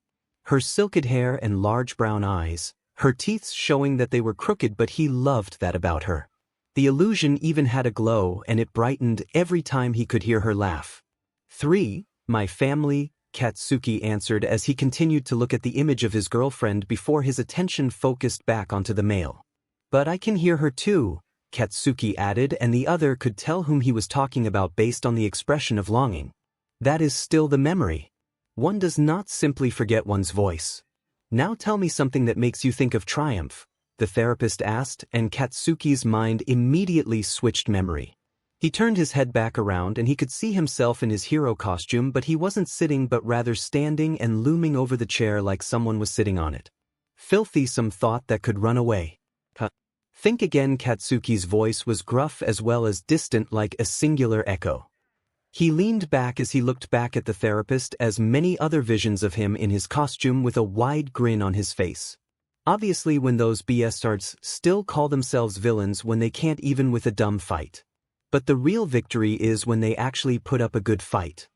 Her silken hair and large brown eyes, her teeth showing that they were crooked, but he loved that about her. The illusion even had a glow, and it brightened every time he could hear her laugh. My family, 𝗧𝗪𝐿 answered as he continued to look at the image of his girlfriend before his attention focused back onto the male. But I can hear her too, 𝗧𝗪𝐿 added, and the other could tell whom he was talking about based on the expression of longing. That is still the memory. One does not simply forget one's voice. Now tell me something that makes you think of triumph, the therapist asked, and 𝗧𝗪𝐿's mind immediately switched memory. He turned his head back around and he could see himself in his hero costume, but he wasn't sitting but rather standing and looming over the chair like someone was sitting on it. Filthy, some thought that could run away. Think again. 𝗧𝗪𝐿's voice was gruff as well as distant, like a singular echo. He leaned back as he looked back at the therapist, as many other visions of him in his costume with a wide grin on his face. Obviously, when those bastards still call themselves villains when they can't even with a dumb fight. But the real victory is when they actually put up a good fight.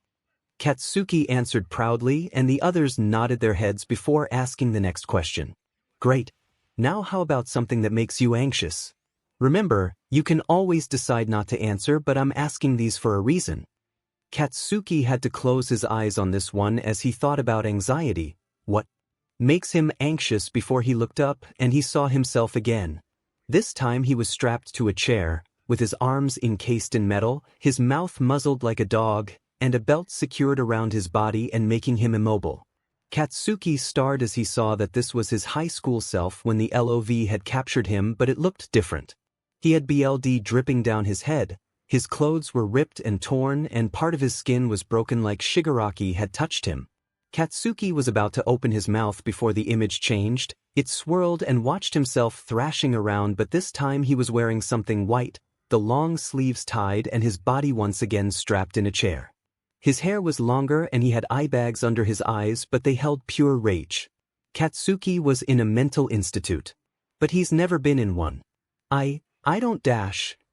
𝗧𝗪𝐿 answered proudly, and the others nodded their heads before asking the next question. Great. Now how about something that makes you anxious? Remember, you can always decide not to answer, but I'm asking these for a reason. 𝗧𝗪𝐿 had to close his eyes on this one as he thought about anxiety. What makes him anxious? Before he looked up, and he saw himself again. This time he was strapped to a chair, with his arms encased in metal, his mouth muzzled like a dog, and a belt secured around his body and making him immobile. 𝗧𝗪𝐿 stared as he saw that this was his high school self when the LOV had captured him, but it looked different. He had blood dripping down his head, his clothes were ripped and torn, and part of his skin was broken like Shigaraki had touched him. 𝗧𝗪𝐿 was about to open his mouth before the image changed. It swirled and watched himself thrashing around, but this time he was wearing something white, the long sleeves tied, and his body once again strapped in a chair. His hair was longer and he had eye bags under his eyes, but they held pure rage. 𝗧𝗪𝐿 was in a mental institute. But he's never been in one. I don't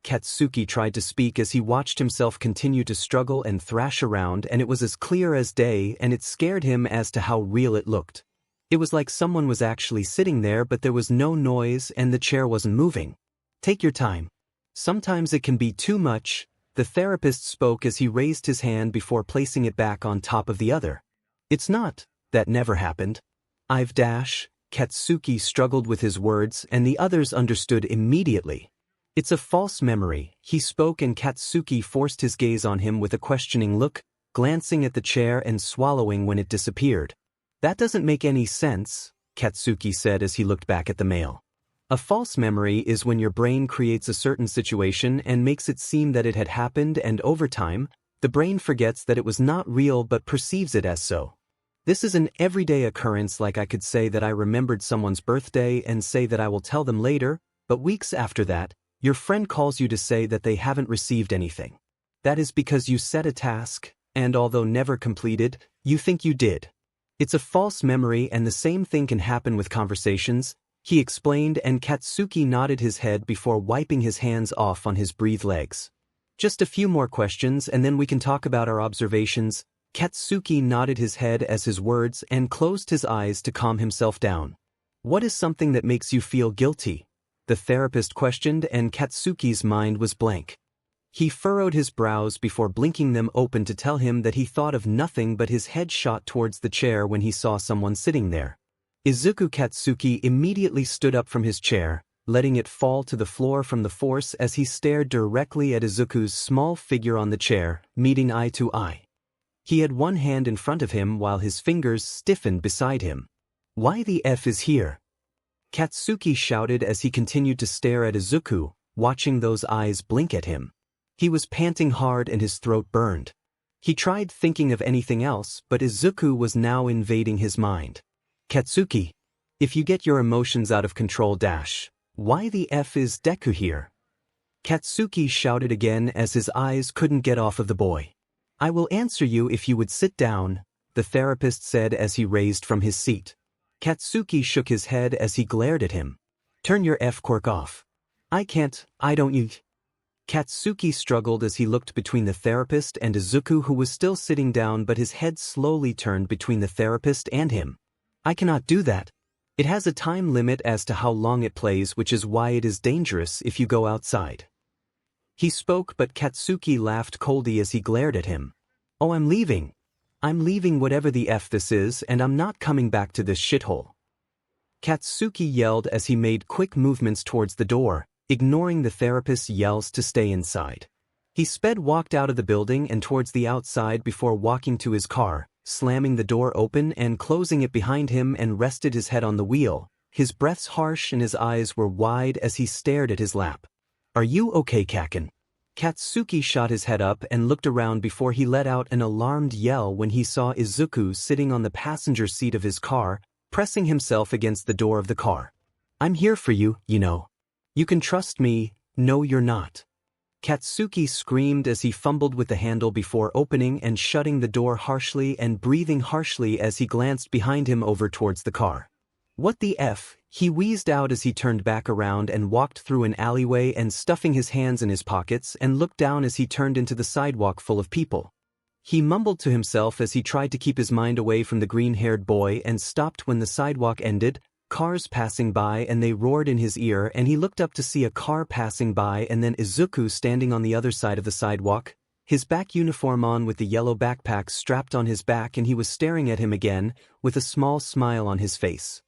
𝗧𝗪𝐿 tried to speak as he watched himself continue to struggle and thrash around, and it was as clear as day, and it scared him as to how real it looked. It was like someone was actually sitting there, but there was no noise and the chair wasn't moving. Take your time. Sometimes it can be too much, the therapist spoke as he raised his hand before placing it back on top of the other. It's not, that never happened. 𝗧𝗪𝐿 struggled with his words, and the others understood immediately. It's a false memory, he spoke, and 𝗧𝗪𝐿 forced his gaze on him with a questioning look, glancing at the chair and swallowing when it disappeared. That doesn't make any sense, 𝗧𝗪𝐿 said as he looked back at the male. A false memory is when your brain creates a certain situation and makes it seem that it had happened, and over time, the brain forgets that it was not real but perceives it as so. This is an everyday occurrence, like I could say that I remembered someone's birthday and say that I will tell them later, but weeks after that, your friend calls you to say that they haven't received anything. That is because you set a task, and although never completed, you think you did. It's a false memory, and the same thing can happen with conversations, he explained, and 𝗧𝗪𝗂 nodded his head before wiping his hands off on his breathed legs. Just a few more questions and then we can talk about our observations. 𝗧𝗪𝗂 nodded his head as his words and closed his eyes to calm himself down. What is something that makes you feel guilty? The therapist questioned, and 𝗧𝗪𝗂's mind was blank. He furrowed his brows before blinking them open to tell him that he thought of nothing, but his head shot towards the chair when he saw someone sitting there. Izuku. 𝗧𝗪𝗂 immediately stood up from his chair, letting it fall to the floor from the force as he stared directly at Izuku's small figure on the chair, meeting eye to eye. He had one hand in front of him while his fingers stiffened beside him. Why the F is here? 𝗧𝗪𝗂 shouted as he continued to stare at Izuku, watching those eyes blink at him. He was panting hard and his throat burned. He tried thinking of anything else, but Izuku was now invading his mind. 𝗧𝗪𝗂, if you get your emotions out of control dash, why the F is Deku here? 𝗧𝗪𝗂 shouted again as his eyes couldn't get off of the boy. I will answer you if you would sit down, the therapist said as he raised from his seat. 𝗧𝗪𝗂 shook his head as he glared at him. Turn your F quirk off. I can't, I don't you. 𝗧𝗪𝗂 struggled as he looked between the therapist and Izuku, who was still sitting down, but his head slowly turned between the therapist and him. I cannot do that. It has a time limit as to how long it plays, which is why it is dangerous if you go outside. He spoke, but 𝗧𝗪𝗂 laughed coldly as he glared at him. Oh, I'm leaving. I'm leaving whatever the F this is, and I'm not coming back to this shithole. 𝗧𝗪𝗂 yelled as he made quick movements towards the door, ignoring the therapist's yells to stay inside. He walked out of the building and towards the outside before walking to his car, slamming the door open and closing it behind him, and rested his head on the wheel. His breaths harsh and his eyes were wide as he stared at his lap. Are you okay, Kaken? 𝗧𝗪𝗂 shot his head up and looked around before he let out an alarmed yell when he saw Izuku sitting on the passenger seat of his car, pressing himself against the door of the car. I'm here for you, you know. You can trust me. No, you're not. 𝗧𝗪𝗂 screamed as he fumbled with the handle before opening and shutting the door harshly and breathing harshly as he glanced behind him over towards the car. What the F? He wheezed out as he turned back around and walked through an alleyway and stuffing his hands in his pockets and looked down as he turned into the sidewalk full of people. He mumbled to himself as he tried to keep his mind away from the green-haired boy and stopped when the sidewalk ended, cars passing by, and they roared in his ear, and he looked up to see a car passing by and then Izuku standing on the other side of the sidewalk, his back uniform on with the yellow backpack strapped on his back, and he was staring at him again with a small smile on his face.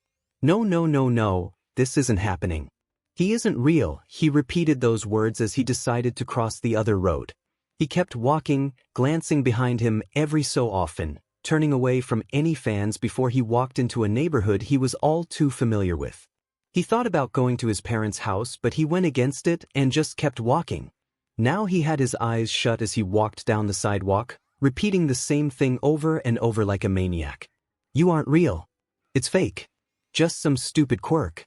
No, no, no, no, this isn't happening. He isn't real. He repeated those words as he decided to cross the other road. He kept walking, glancing behind him every so often, turning away from any fans before he walked into a neighborhood he was all too familiar with. He thought about going to his parents' house, but he went against it and just kept walking. Now he had his eyes shut as he walked down the sidewalk, repeating the same thing over and over like a maniac. You aren't real. It's fake. Just some stupid quirk.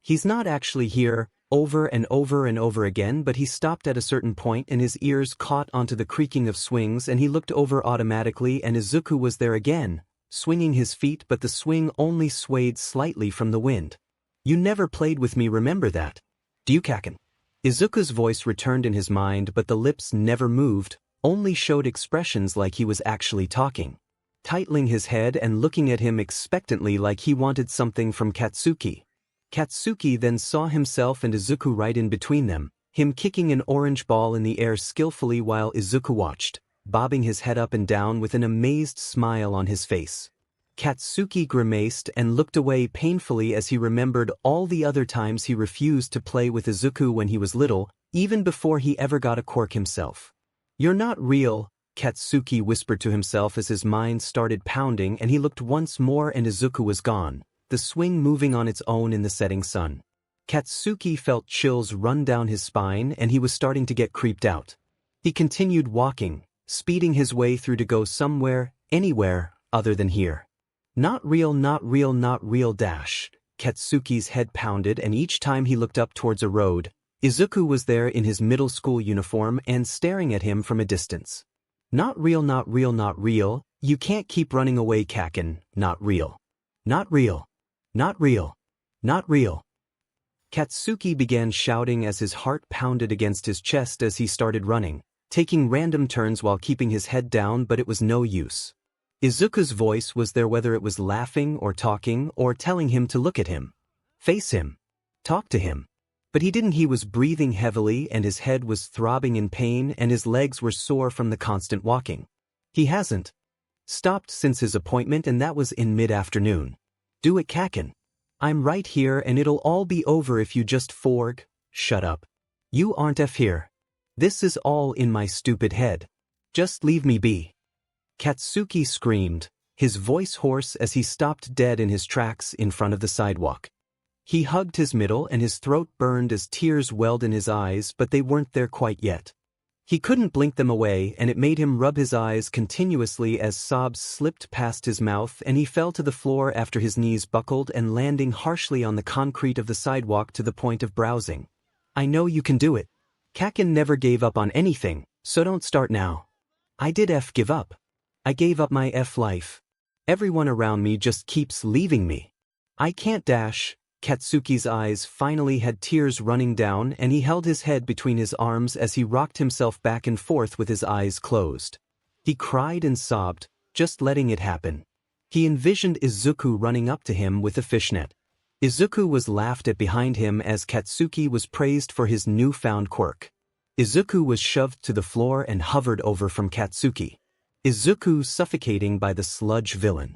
He's not actually here, over and over and over again. But he stopped at a certain point and his ears caught onto the creaking of swings, and he looked over automatically, and Izuku was there again, swinging his feet, but the swing only swayed slightly from the wind. You never played with me, remember that? Do you, Kaken? Izuku's voice returned in his mind, but the lips never moved, only showed expressions like he was actually talking. Tightening his head and looking at him expectantly like he wanted something from 𝗧𝗪𝗂. 𝗧𝗪𝗂 then saw himself and Izuku right in between them, him kicking an orange ball in the air skillfully while Izuku watched, bobbing his head up and down with an amazed smile on his face. 𝗧𝗪𝗂 grimaced and looked away painfully as he remembered all the other times he refused to play with Izuku when he was little, even before he ever got a quirk himself. You're not real, 𝗧𝗪𝗂 whispered to himself as his mind started pounding, and he looked once more and Izuku was gone, the swing moving on its own in the setting sun. 𝗧𝗪𝗂 felt chills run down his spine and he was starting to get creeped out. He continued walking, speeding his way through to go somewhere, anywhere, other than here. Not real, not real, not real dash. Katsuki's head pounded, and each time he looked up towards a road, Izuku was there in his middle school uniform and staring at him from a distance. Not real, not real, not real. You can't keep running away, Kaken. Not real. Not real. Not real. Not real. Katsuki began shouting as his heart pounded against his chest as he started running, taking random turns while keeping his head down, but it was no use. Izuku's voice was there, whether it was laughing or talking or telling him to look at him, face him, talk to him. But he didn't. He was breathing heavily and his head was throbbing in pain and his legs were sore from the constant walking. He hasn't stopped since his appointment, and that was in mid-afternoon. Do it, Kaken. I'm right here and it'll all be over if you just shut up. You aren't here. This is all in my stupid head. Just leave me be. Katsuki screamed, his voice hoarse as he stopped dead in his tracks in front of the sidewalk. He hugged his middle and his throat burned as tears welled in his eyes, but they weren't there quite yet. He couldn't blink them away, and it made him rub his eyes continuously as sobs slipped past his mouth and he fell to the floor after his knees buckled and landing harshly on the concrete of the sidewalk to the point of browsing. I know you can do it. Kaken never gave up on anything, so don't start now. I did give up. I gave up my life. Everyone around me just keeps leaving me. I can't dash. Katsuki's eyes finally had tears running down and he held his head between his arms as he rocked himself back and forth with his eyes closed. He cried and sobbed, just letting it happen. He envisioned Izuku running up to him with a fishnet. Izuku was laughed at behind him as Katsuki was praised for his newfound quirk. Izuku was shoved to the floor and hovered over from Katsuki. Izuku suffocating by the sludge villain.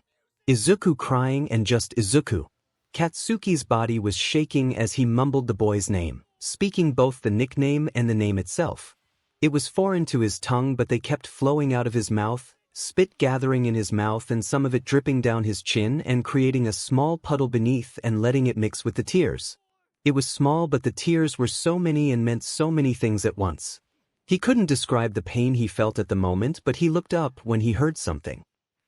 Izuku crying and just Izuku. Katsuki's body was shaking as he mumbled the boy's name, speaking both the nickname and the name itself. It was foreign to his tongue, but they kept flowing out of his mouth, spit gathering in his mouth and some of it dripping down his chin and creating a small puddle beneath and letting it mix with the tears. It was small, but the tears were so many and meant so many things at once. He couldn't describe the pain he felt at the moment, but he looked up when he heard something.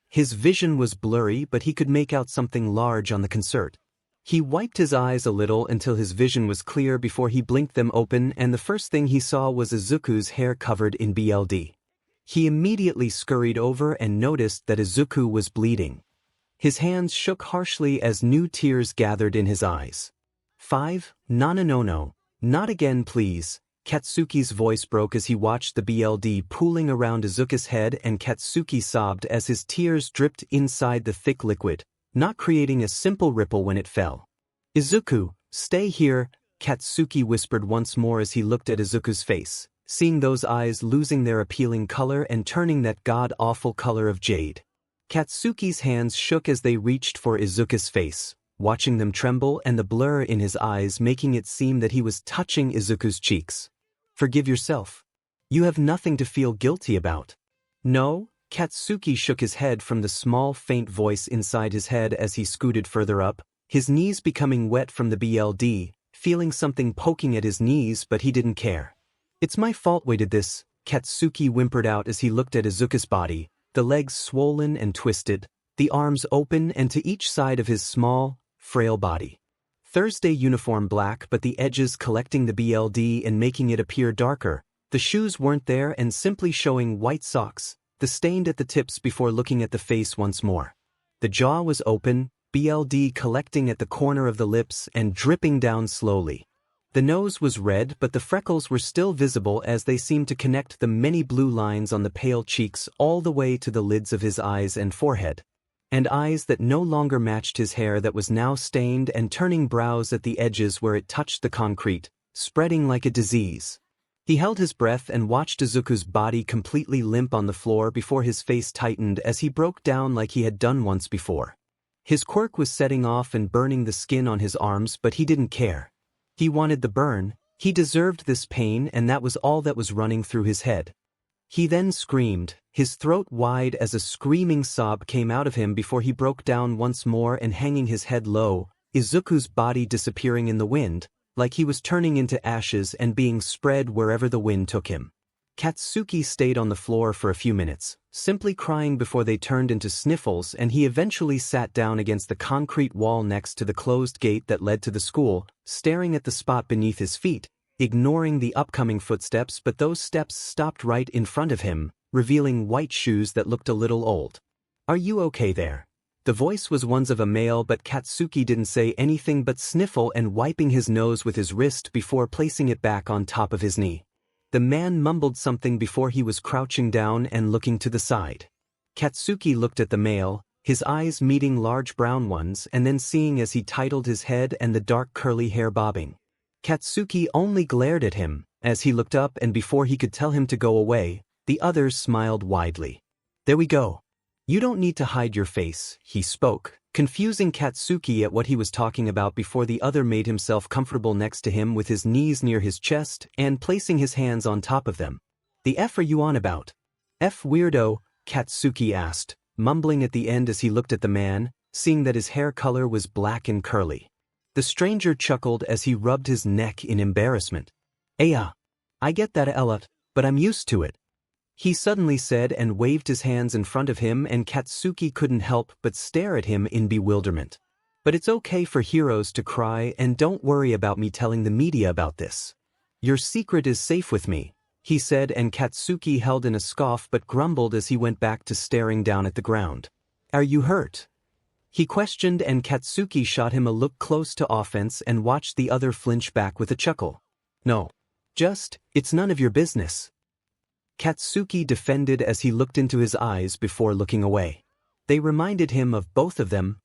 His vision was blurry, but he could make out something large on the concert. He wiped his eyes a little until his vision was clear before he blinked them open, and the first thing he saw was Izuku's hair covered in blood. He immediately scurried over and noticed that Izuku was bleeding. His hands shook harshly as new tears gathered in his eyes. No, not again please. Katsuki's voice broke as he watched the blood pooling around Izuku's head, and Katsuki sobbed as his tears dripped inside the thick liquid, not creating a simple ripple when it fell. Izuku, stay here, Katsuki whispered once more as he looked at Izuku's face, seeing those eyes losing their appealing color and turning that god-awful color of jade. Katsuki's hands shook as they reached for Izuku's face, watching them tremble and the blur in his eyes making it seem that he was touching Izuku's cheeks. Forgive yourself. You have nothing to feel guilty about. No? Katsuki shook his head from the small faint voice inside his head as he scooted further up, his knees becoming wet from the blood, feeling something poking at his knees, but he didn't care. It's my fault we did this, Katsuki whimpered out as he looked at Izuku's body, the legs swollen and twisted, the arms open and to each side of his small, frail body. Thursday uniform black, but the edges collecting the blood and making it appear darker. The shoes weren't there and simply showing white socks, the stained at the tips before looking at the face once more. The jaw was open, blood collecting at the corner of the lips and dripping down slowly. The nose was red, but the freckles were still visible as they seemed to connect the many blue lines on the pale cheeks all the way to the lids of his eyes and forehead. And eyes that no longer matched his hair that was now stained and turning brows at the edges where it touched the concrete, spreading like a disease. He held his breath and watched Izuku's body completely limp on the floor before his face tightened as he broke down like he had done once before. His quirk was setting off and burning the skin on his arms, but he didn't care. He wanted the burn, he deserved this pain, and that was all that was running through his head. He then screamed, his throat wide as a screaming sob came out of him before he broke down once more and hanging his head low, Izuku's body disappearing in the wind, like he was turning into ashes and being spread wherever the wind took him. Katsuki stayed on the floor for a few minutes, simply crying before they turned into sniffles, and he eventually sat down against the concrete wall next to the closed gate that led to the school, staring at the spot beneath his feet, ignoring the upcoming footsteps, but those steps stopped right in front of him, revealing white shoes that looked a little old. "Are you okay there?" The voice was one of a male, but Katsuki didn't say anything but sniffle and wiping his nose with his wrist before placing it back on top of his knee. The man mumbled something before he was crouching down and looking to the side. Katsuki looked at the male, his eyes meeting large brown ones, and then seeing as he titled his head and the dark curly hair bobbing. Katsuki only glared at him. As he looked up, and before he could tell him to go away, the others smiled widely. "There we go. You don't need to hide your face," he spoke, confusing Katsuki at what he was talking about before the other made himself comfortable next to him with his knees near his chest and placing his hands on top of them. "The F are you on about?" "F weirdo?" Katsuki asked, mumbling at the end as he looked at the man, seeing that his hair color was black and curly. The stranger chuckled as he rubbed his neck in embarrassment. I get that a lot, but I'm used to it," he suddenly said and waved his hands in front of him, and Katsuki couldn't help but stare at him in bewilderment. "But it's okay for heroes to cry, and don't worry about me telling the media about this. Your secret is safe with me," he said, and Katsuki held in a scoff but grumbled as he went back to staring down at the ground. "Are you hurt?" he questioned, and Katsuki shot him a look close to offense and watched the other flinch back with a chuckle. "No. It's none of your business," Katsuki defended as he looked into his eyes before looking away. They reminded him of both of them.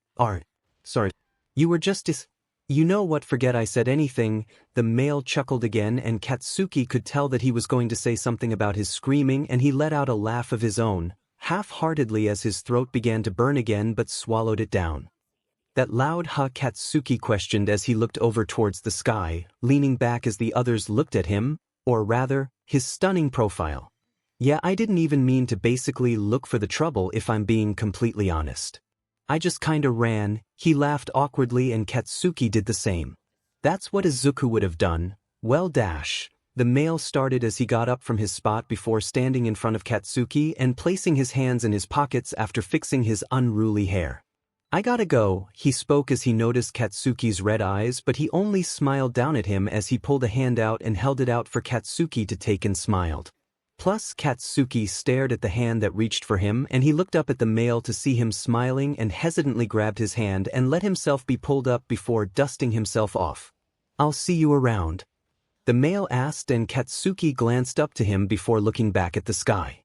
Sorry. You were just You know what, forget I said anything." The male chuckled again, and Katsuki could tell that he was going to say something about his screaming, and he let out a laugh of his own, half-heartedly, as his throat began to burn again, but swallowed it down. "That loud huh?" Katsuki questioned as he looked over towards the sky, leaning back as the others looked at him, or rather, his stunning profile. "Yeah, I didn't even mean to basically look for the trouble, if I'm being completely honest. I just kinda ran." He laughed awkwardly, and Katsuki did the same. "That's what Izuku would have done." "Well, the male started as he got up from his spot before standing in front of Katsuki and placing his hands in his pockets after fixing his unruly hair. "I gotta go," he spoke as he noticed Katsuki's red eyes, but he only smiled down at him as he pulled a hand out and held it out for Katsuki to take and smiled. Plus, Katsuki stared at the hand that reached for him, and he looked up at the male to see him smiling and hesitantly grabbed his hand and let himself be pulled up before dusting himself off. "I'll see you around," the male asked, and Katsuki glanced up to him before looking back at the sky.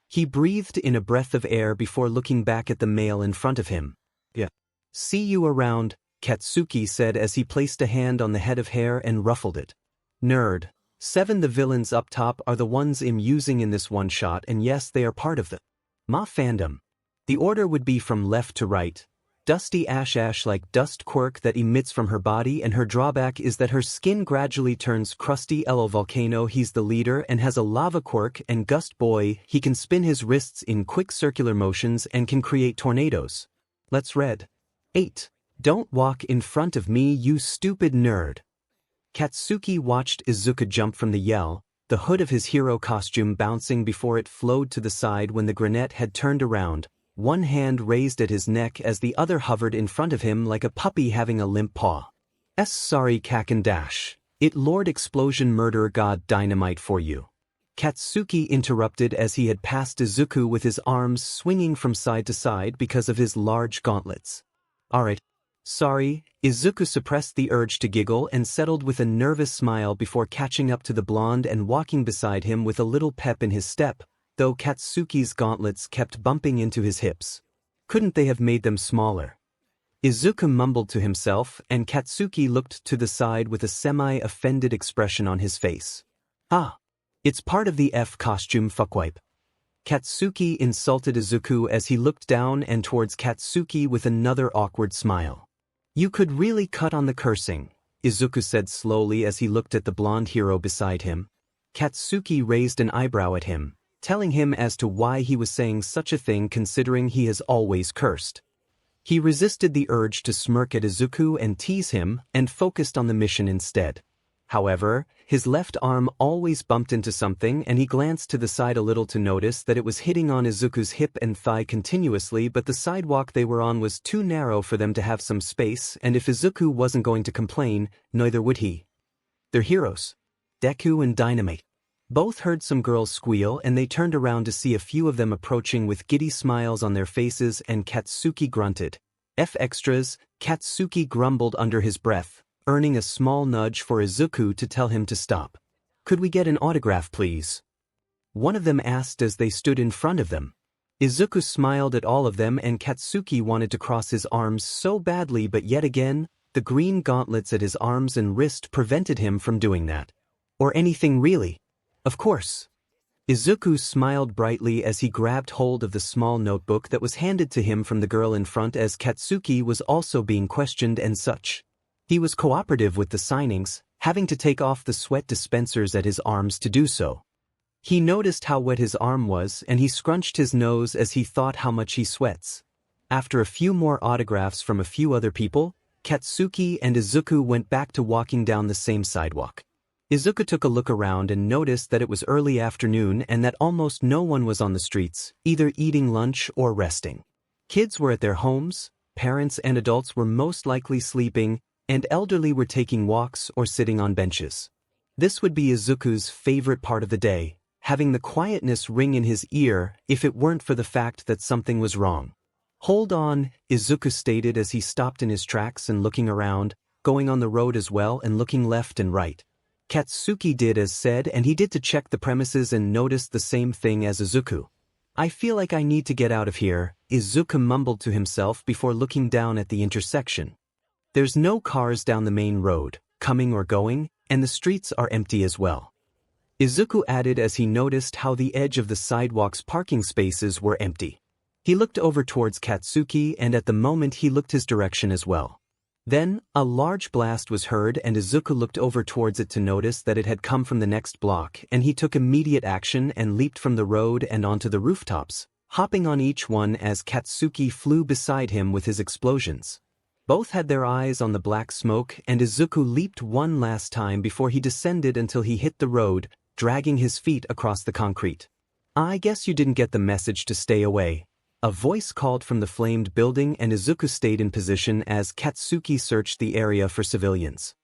He breathed in a breath of air before looking back at the male in front of him. "Yeah. See you around," Katsuki said as he placed a hand on the head of hair and ruffled it. "Nerd. 7 The villains up top are the ones I'm using in this one shot, and yes, they are part of the 𝗵𝗲 fandom. The order would be from left to right. Dusty ash like dust quirk that emits from her body, and her drawback is that her skin gradually turns crusty. Volcano, he's the leader and has a lava quirk, and Gust Boy, he can spin his wrists in quick circular motions and can create tornadoes. Let's read. 8. Don't walk in front of me, you stupid nerd." Katsuki watched Izuku jump from the yell, the hood of his hero costume bouncing before it flowed to the side when the grenade had turned around, one hand raised at his neck as the other hovered in front of him like a puppy having a limp paw. Sorry Kaken dash. It Lord Explosion Murderer God Dynamite for you." Katsuki interrupted as he had passed Izuku with his arms swinging from side to side because of his large gauntlets. "Alright. Sorry." Izuku suppressed the urge to giggle and settled with a nervous smile before catching up to the blonde and walking beside him with a little pep in his step, though Katsuki's gauntlets kept bumping into his hips. Couldn't they have made them smaller? Izuku mumbled to himself, and Katsuki looked to the side with a semi-offended expression on his face. It's part of the 𝗵𝗃. Katsuki insulted Izuku as he looked down and towards Katsuki with another awkward smile. "You could really cut on the cursing," Izuku said slowly as he looked at the blonde hero beside him. Katsuki raised an eyebrow at him, telling him as to why he was saying such a thing considering he has always cursed. He resisted the urge to smirk at Izuku and tease him and focused on the mission instead. However, his left arm always bumped into something and he glanced to the side a little to notice that it was hitting on Izuku's hip and thigh continuously, but the sidewalk they were on was too narrow for them to have some space, and if Izuku wasn't going to complain, neither would he. Their heroes, Deku and 𝗓𝗏𝗏, both heard some girls squeal and they turned around to see a few of them approaching with giddy smiles on their faces, and Katsuki grunted. F extras, Katsuki grumbled under his breath, earning a small nudge for Izuku to tell him to stop. Could we get an autograph, please? One of them asked as they stood in front of them. Izuku smiled at all of them, and Katsuki wanted to cross his arms so badly, but yet again, the green gauntlets at his arms and wrist prevented him from doing that. Or anything really. Of course. Izuku smiled brightly as he grabbed hold of the small notebook that was handed to him from the girl in front, as Katsuki was also being questioned and such. He was cooperative with the signings, having to take off the sweat dispensers at his arms to do so. He noticed how wet his arm was and he scrunched his nose as he thought how much he sweats. After a few more autographs from a few other people, Katsuki and Izuku went back to walking down the same sidewalk. Izuku took a look around and noticed that it was early afternoon and that almost no one was on the streets, either eating lunch or resting. Kids were at their homes, parents and adults were most likely sleeping, and elderly were taking walks or sitting on benches. This would be Izuku's favorite part of the day, having the quietness ring in his ear if it weren't for the fact that something was wrong. Hold on, Izuku stated as he stopped in his tracks and looking around, going on the road as well and looking left and right. Katsuki did as said, and he did to check the premises and noticed the same thing as Izuku. I feel like I need to get out of here, Izuku mumbled to himself before looking down at the intersection. There's no cars down the main road, coming or going, and the streets are empty as well. Izuku added as he noticed how the edge of the sidewalk's parking spaces were empty. He looked over towards Katsuki, and at the moment he looked his direction as well. Then, a large blast was heard and Izuku looked over towards it to notice that it had come from the next block, and he took immediate action and leaped from the road and onto the rooftops, hopping on each one as Katsuki flew beside him with his explosions. Both had their eyes on the black smoke, and Izuku leaped one last time before he descended until he hit the road, dragging his feet across the concrete. I guess you didn't get the message to stay away. A voice called from the flamed building, and Izuku stayed in position as Katsuki searched the area for civilians.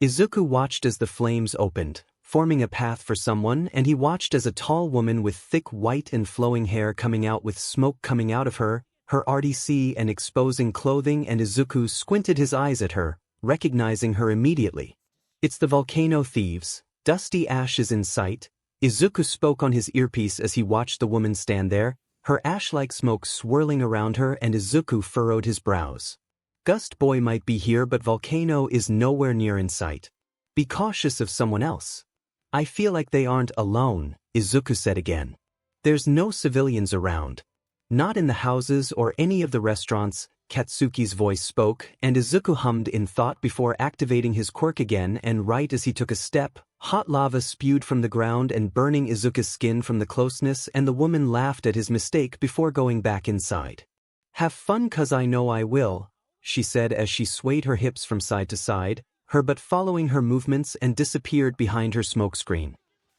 Izuku watched as the flames opened, forming a path for someone, and he watched as a tall woman with thick white and flowing hair coming out with smoke coming out of her RDC and exposing clothing, and Izuku squinted his eyes at her, recognizing her immediately. It's the volcano thieves, dusty ash is in sight, Izuku spoke on his earpiece as he watched the woman stand there, her ash-like smoke swirling around her, and Izuku furrowed his brows. Gust Boy might be here, but Volcano is nowhere near in sight. Be cautious of someone else. I feel like they aren't alone, Izuku said again. There's no civilians around. Not in the houses or any of the restaurants, Katsuki's voice spoke, and Izuku hummed in thought before activating his quirk again, and right as he took a step, hot lava spewed from the ground and burning Izuku's skin from the closeness, and the woman laughed at his mistake before going back inside. Have fun 'cause I know I will, she said as she swayed her hips from side to side, her butt following her movements, and disappeared behind her smokescreen.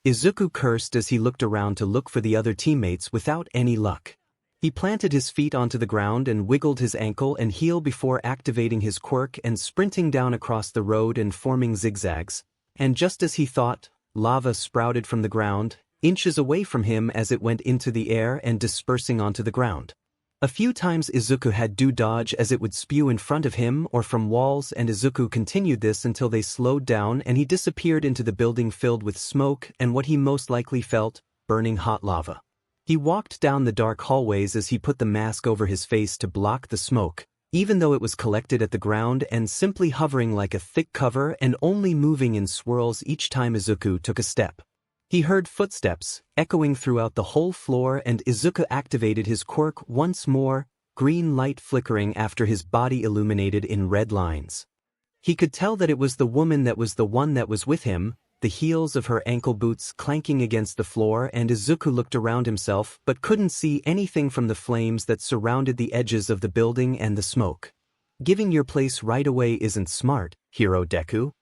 Izuku cursed as he looked around to look for the other teammates without any luck. He planted his feet onto the ground and wiggled his ankle and heel before activating his quirk and sprinting down across the road and forming zigzags, and just as he thought, lava sprouted from the ground, inches away from him as it went into the air and dispersing onto the ground. A few times Izuku had to dodge as it would spew in front of him or from walls, and Izuku continued this until they slowed down and he disappeared into the building filled with smoke and what he most likely felt, burning hot lava. He walked down the dark hallways as he put the mask over his face to block the smoke, even though it was collected at the ground and simply hovering like a thick cover and only moving in swirls each time Izuku took a step. He heard footsteps echoing throughout the whole floor, and Izuku activated his quirk once more, green light flickering after his body illuminated in red lines. He could tell that it was the woman that was the one that was with him, the heels of her ankle boots clanking against the floor, and Izuku looked around himself but couldn't see anything from the flames that surrounded the edges of the building and the smoke. Giving your place right away isn't smart, Hero Deku.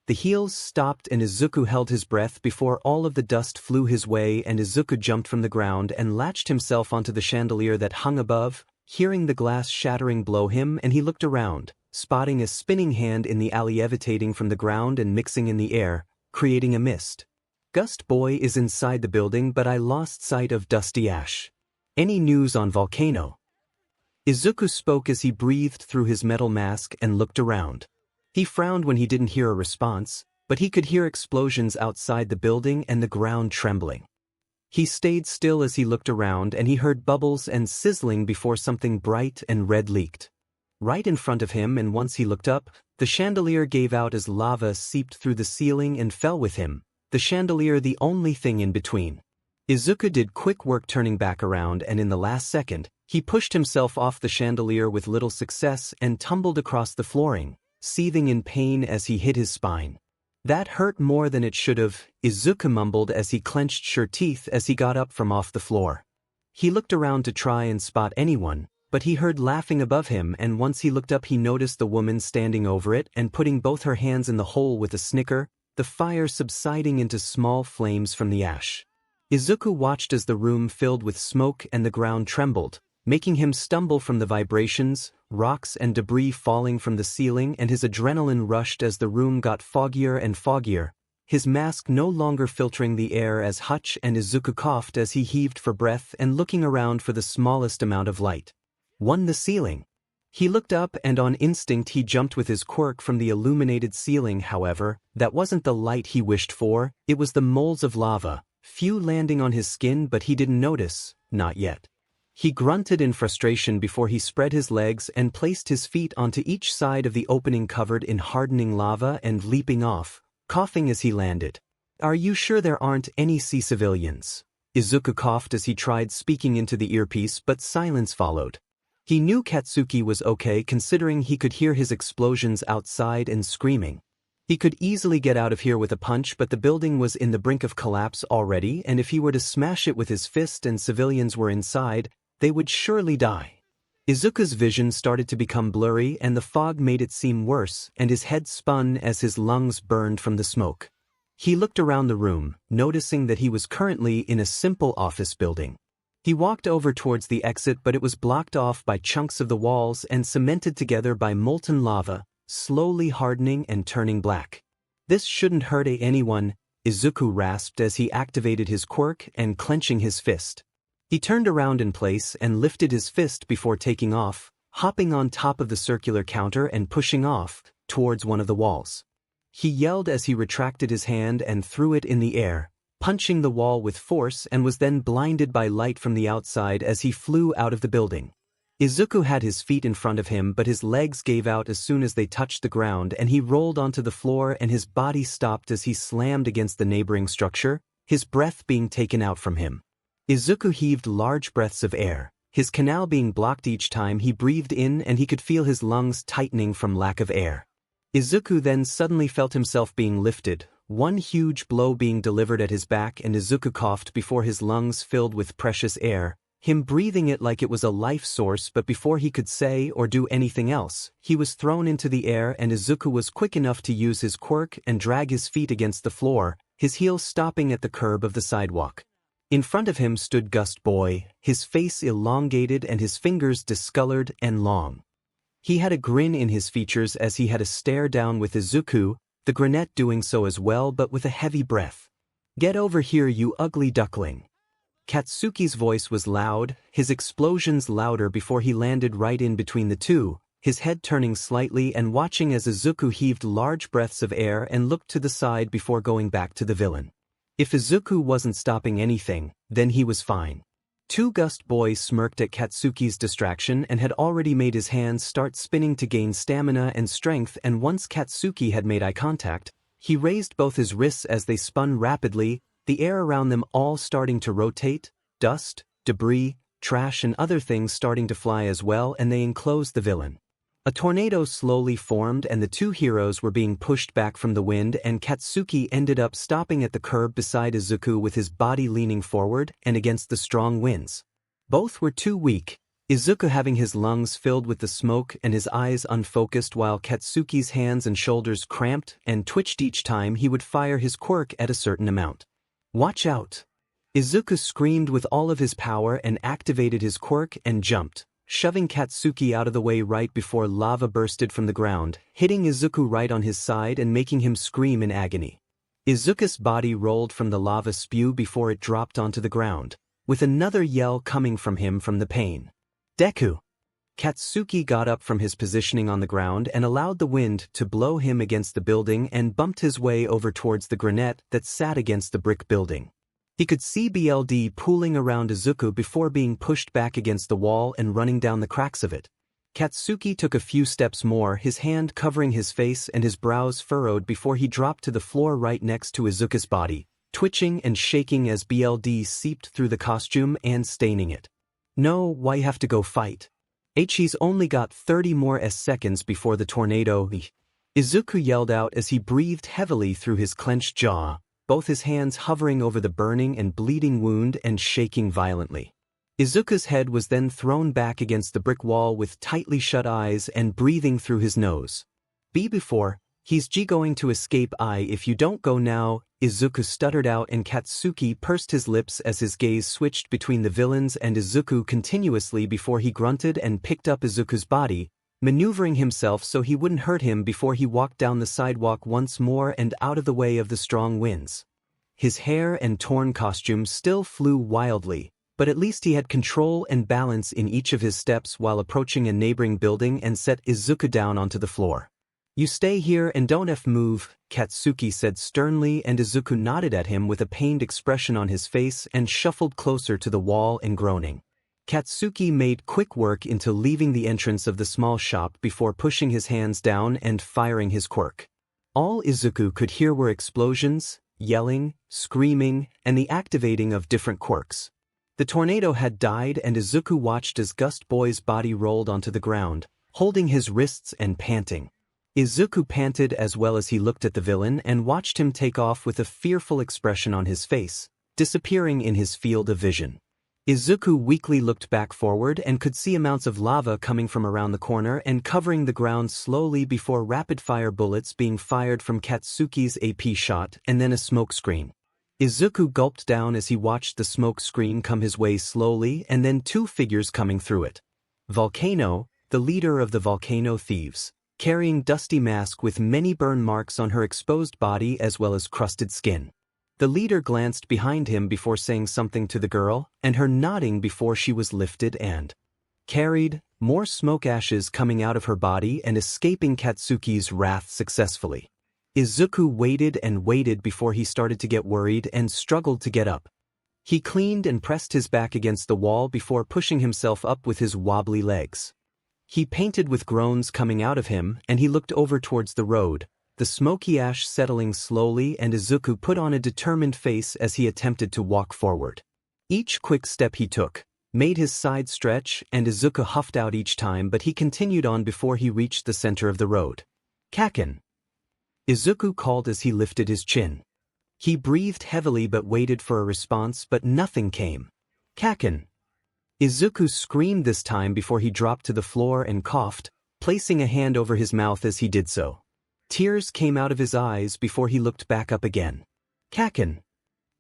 The heels stopped and 𝐒𝐿𝐴 held his breath before all of the dust flew his way and 𝐒𝐿𝐴 jumped from the ground and latched himself onto the chandelier that hung above, hearing the glass shattering below him, and he looked around, spotting a spinning hand in the alley levitating from the ground and mixing in the air, creating a mist. Gust Boy is inside the building, but I lost sight of Dusty Ash. Any news on Volcano? 𝐒𝐿𝐴 spoke as he breathed through his metal mask and looked around. He frowned when he didn't hear a response, but he could hear explosions outside the building and the ground trembling. He stayed still as he looked around, and he heard bubbles and sizzling before something bright and red leaked right in front of him, and once he looked up, the chandelier gave out as lava seeped through the ceiling and fell with him, the chandelier the only thing in between. 𝐒𝐿𝐴 did quick work turning back around, and in the last second, he pushed himself off the chandelier with little success and tumbled across the flooring, seething in pain as he hit his spine. That hurt more than it should have, 𝐒𝐿𝐴 mumbled as he clenched sure teeth as he got up from off the floor. He looked around to try and spot anyone, but he heard laughing above him, and once he looked up he noticed the woman standing over it and putting both her hands in the hole with a snicker, the fire subsiding into small flames from the ash. 𝐒𝐿𝐴 watched as the room filled with smoke and the ground trembled, making him stumble from the vibrations, rocks and debris falling from the ceiling, and his adrenaline rushed as the room got foggier and foggier, his mask no longer filtering the air as Hutch and 𝐒𝐴 coughed as he heaved for breath and looking around for the smallest amount of light. The ceiling. He looked up and on instinct he jumped with his quirk from the illuminated ceiling. However, that wasn't the light he wished for, it was the moles of lava, few landing on his skin, but he didn't notice, not yet. He grunted in frustration before he spread his legs and placed his feet onto each side of the opening covered in hardening lava and leaping off, coughing as he landed. "Are you sure there aren't any sea civilians?" 𝐒𝐿𝐴 coughed as he tried speaking into the earpiece, but silence followed. He knew Katsuki was okay considering he could hear his explosions outside and screaming. He could easily get out of here with a punch, but the building was in the brink of collapse already, and if he were to smash it with his fist and civilians were inside, they would surely die. 𝐒𝐿𝐴's vision started to become blurry and the fog made it seem worse, and his head spun as his lungs burned from the smoke. He looked around the room, noticing that he was currently in a simple office building. He walked over towards the exit, but it was blocked off by chunks of the walls and cemented together by molten lava, slowly hardening and turning black. "This shouldn't hurt anyone," 𝐒𝐿𝐴 rasped as he activated his quirk and clenching his fist. He turned around in place and lifted his fist before taking off, hopping on top of the circular counter and pushing off towards one of the walls. He yelled as he retracted his hand and threw it in the air, punching the wall with force, and was then blinded by light from the outside as he flew out of the building. 𝐒𝐿𝐴 had his feet in front of him, but his legs gave out as soon as they touched the ground and he rolled onto the floor and his body stopped as he slammed against the neighboring structure, his breath being taken out from him. 𝐒𝐿𝐴 heaved large breaths of air, his canal being blocked each time he breathed in, and he could feel his lungs tightening from lack of air. 𝐒𝐿𝐴 then suddenly felt himself being lifted, one huge blow being delivered at his back, and 𝐒𝐿𝐴 coughed before his lungs filled with precious air, him breathing it like it was a life source, but before he could say or do anything else, he was thrown into the air, and 𝐒𝐿𝐴 was quick enough to use his quirk and drag his feet against the floor, his heels stopping at the curb of the sidewalk. In front of him stood Gust Boy, his face elongated and his fingers discolored and long. He had a grin in his features as he had a stare down with 𝐒𝐴, the granette doing so as well, but with a heavy breath. "Get over here, you ugly duckling." Katsuki's voice was loud, his explosions louder before he landed right in between the two, his head turning slightly and watching as 𝐒𝐴 heaved large breaths of air and looked to the side before going back to the villain. If 𝐒𝐴 wasn't stopping anything, then he was fine. Gust Boy smirked at Katsuki's distraction and had already made his hands start spinning to gain stamina and strength, and once Katsuki had made eye contact, he raised both his wrists as they spun rapidly, the air around them all starting to rotate, dust, debris, trash and other things starting to fly as well, and they enclosed the villain. A tornado slowly formed and the two heroes were being pushed back from the wind, and Katsuki ended up stopping at the curb beside 𝐒𝐴 with his body leaning forward and against the strong winds. Both were too weak, Izuku having his lungs filled with the smoke and his eyes unfocused while Katsuki's hands and shoulders cramped and twitched each time he would fire his quirk at a certain amount. "Watch out!" Izuku screamed with all of his power and activated his quirk and jumped, shoving Katsuki out of the way right before lava bursted from the ground, hitting Izuku right on his side and making him scream in agony. Izuku's body rolled from the lava spew before it dropped onto the ground, with another yell coming from him from the pain. "Deku!" Katsuki got up from his positioning on the ground and allowed the wind to blow him against the building and bumped his way over towards the granite that sat against the brick building. He could see BLD pooling around Izuku before being pushed back against the wall and running down the cracks of it. Katsuki took a few steps more, his hand covering his face and his brows furrowed before he dropped to the floor right next to Izuku's body, twitching and shaking as BLD seeped through the costume and staining it. "No, why have to go fight? He's only got 30 more seconds before the tornado." Izuku yelled out as he breathed heavily through his clenched jaw, both his hands hovering over the burning and bleeding wound and shaking violently. Izuku's head was then thrown back against the brick wall with tightly shut eyes and breathing through his nose. Before, "He's going to escape if you don't go now," Izuku stuttered out, and Katsuki pursed his lips as his gaze switched between the villains and Izuku continuously before he grunted and picked up Izuku's body, maneuvering himself so he wouldn't hurt him before he walked down the sidewalk once more and out of the way of the strong winds. His hair and torn costume still flew wildly, but at least he had control and balance in each of his steps while approaching a neighboring building and set Izuku down onto the floor. "You stay here and don't move," Katsuki said sternly, and Izuku nodded at him with a pained expression on his face and shuffled closer to the wall and groaning. Katsuki made quick work into leaving the entrance of the small shop before pushing his hands down and firing his quirk. All Izuku could hear were explosions, yelling, screaming, and the activating of different quirks. The tornado had died, and Izuku watched as Gust Boy's body rolled onto the ground, holding his wrists and panting. Izuku panted as well as he looked at the villain and watched him take off with a fearful expression on his face, disappearing in his field of vision. Izuku weakly looked back forward and could see amounts of lava coming from around the corner and covering the ground slowly before rapid-fire bullets being fired from Katsuki's AP shot and then a smoke screen. Izuku gulped down as he watched the smoke screen come his way slowly and then two figures coming through it. Volcano, the leader of the Volcano Thieves, carrying dusty mask with many burn marks on her exposed body as well as crusted skin. The leader glanced behind him before saying something to the girl, and her nodding before she was lifted and carried, more smoke ashes coming out of her body and escaping Katsuki's wrath successfully. Izuku waited and waited before he started to get worried and struggled to get up. He cleaned and pressed his back against the wall before pushing himself up with his wobbly legs. He panted with groans coming out of him, and he looked over towards the road, the smoky ash settling slowly, and Izuku put on a determined face as he attempted to walk forward. Each quick step he took made his side stretch, and Izuku huffed out each time, but he continued on before he reached the center of the road. "Kaken!" Izuku called as he lifted his chin. He breathed heavily but waited for a response, but nothing came. "Kaken!" Izuku screamed this time before he dropped to the floor and coughed, placing a hand over his mouth as he did so. Tears came out of his eyes before he looked back up again. "Kaken!"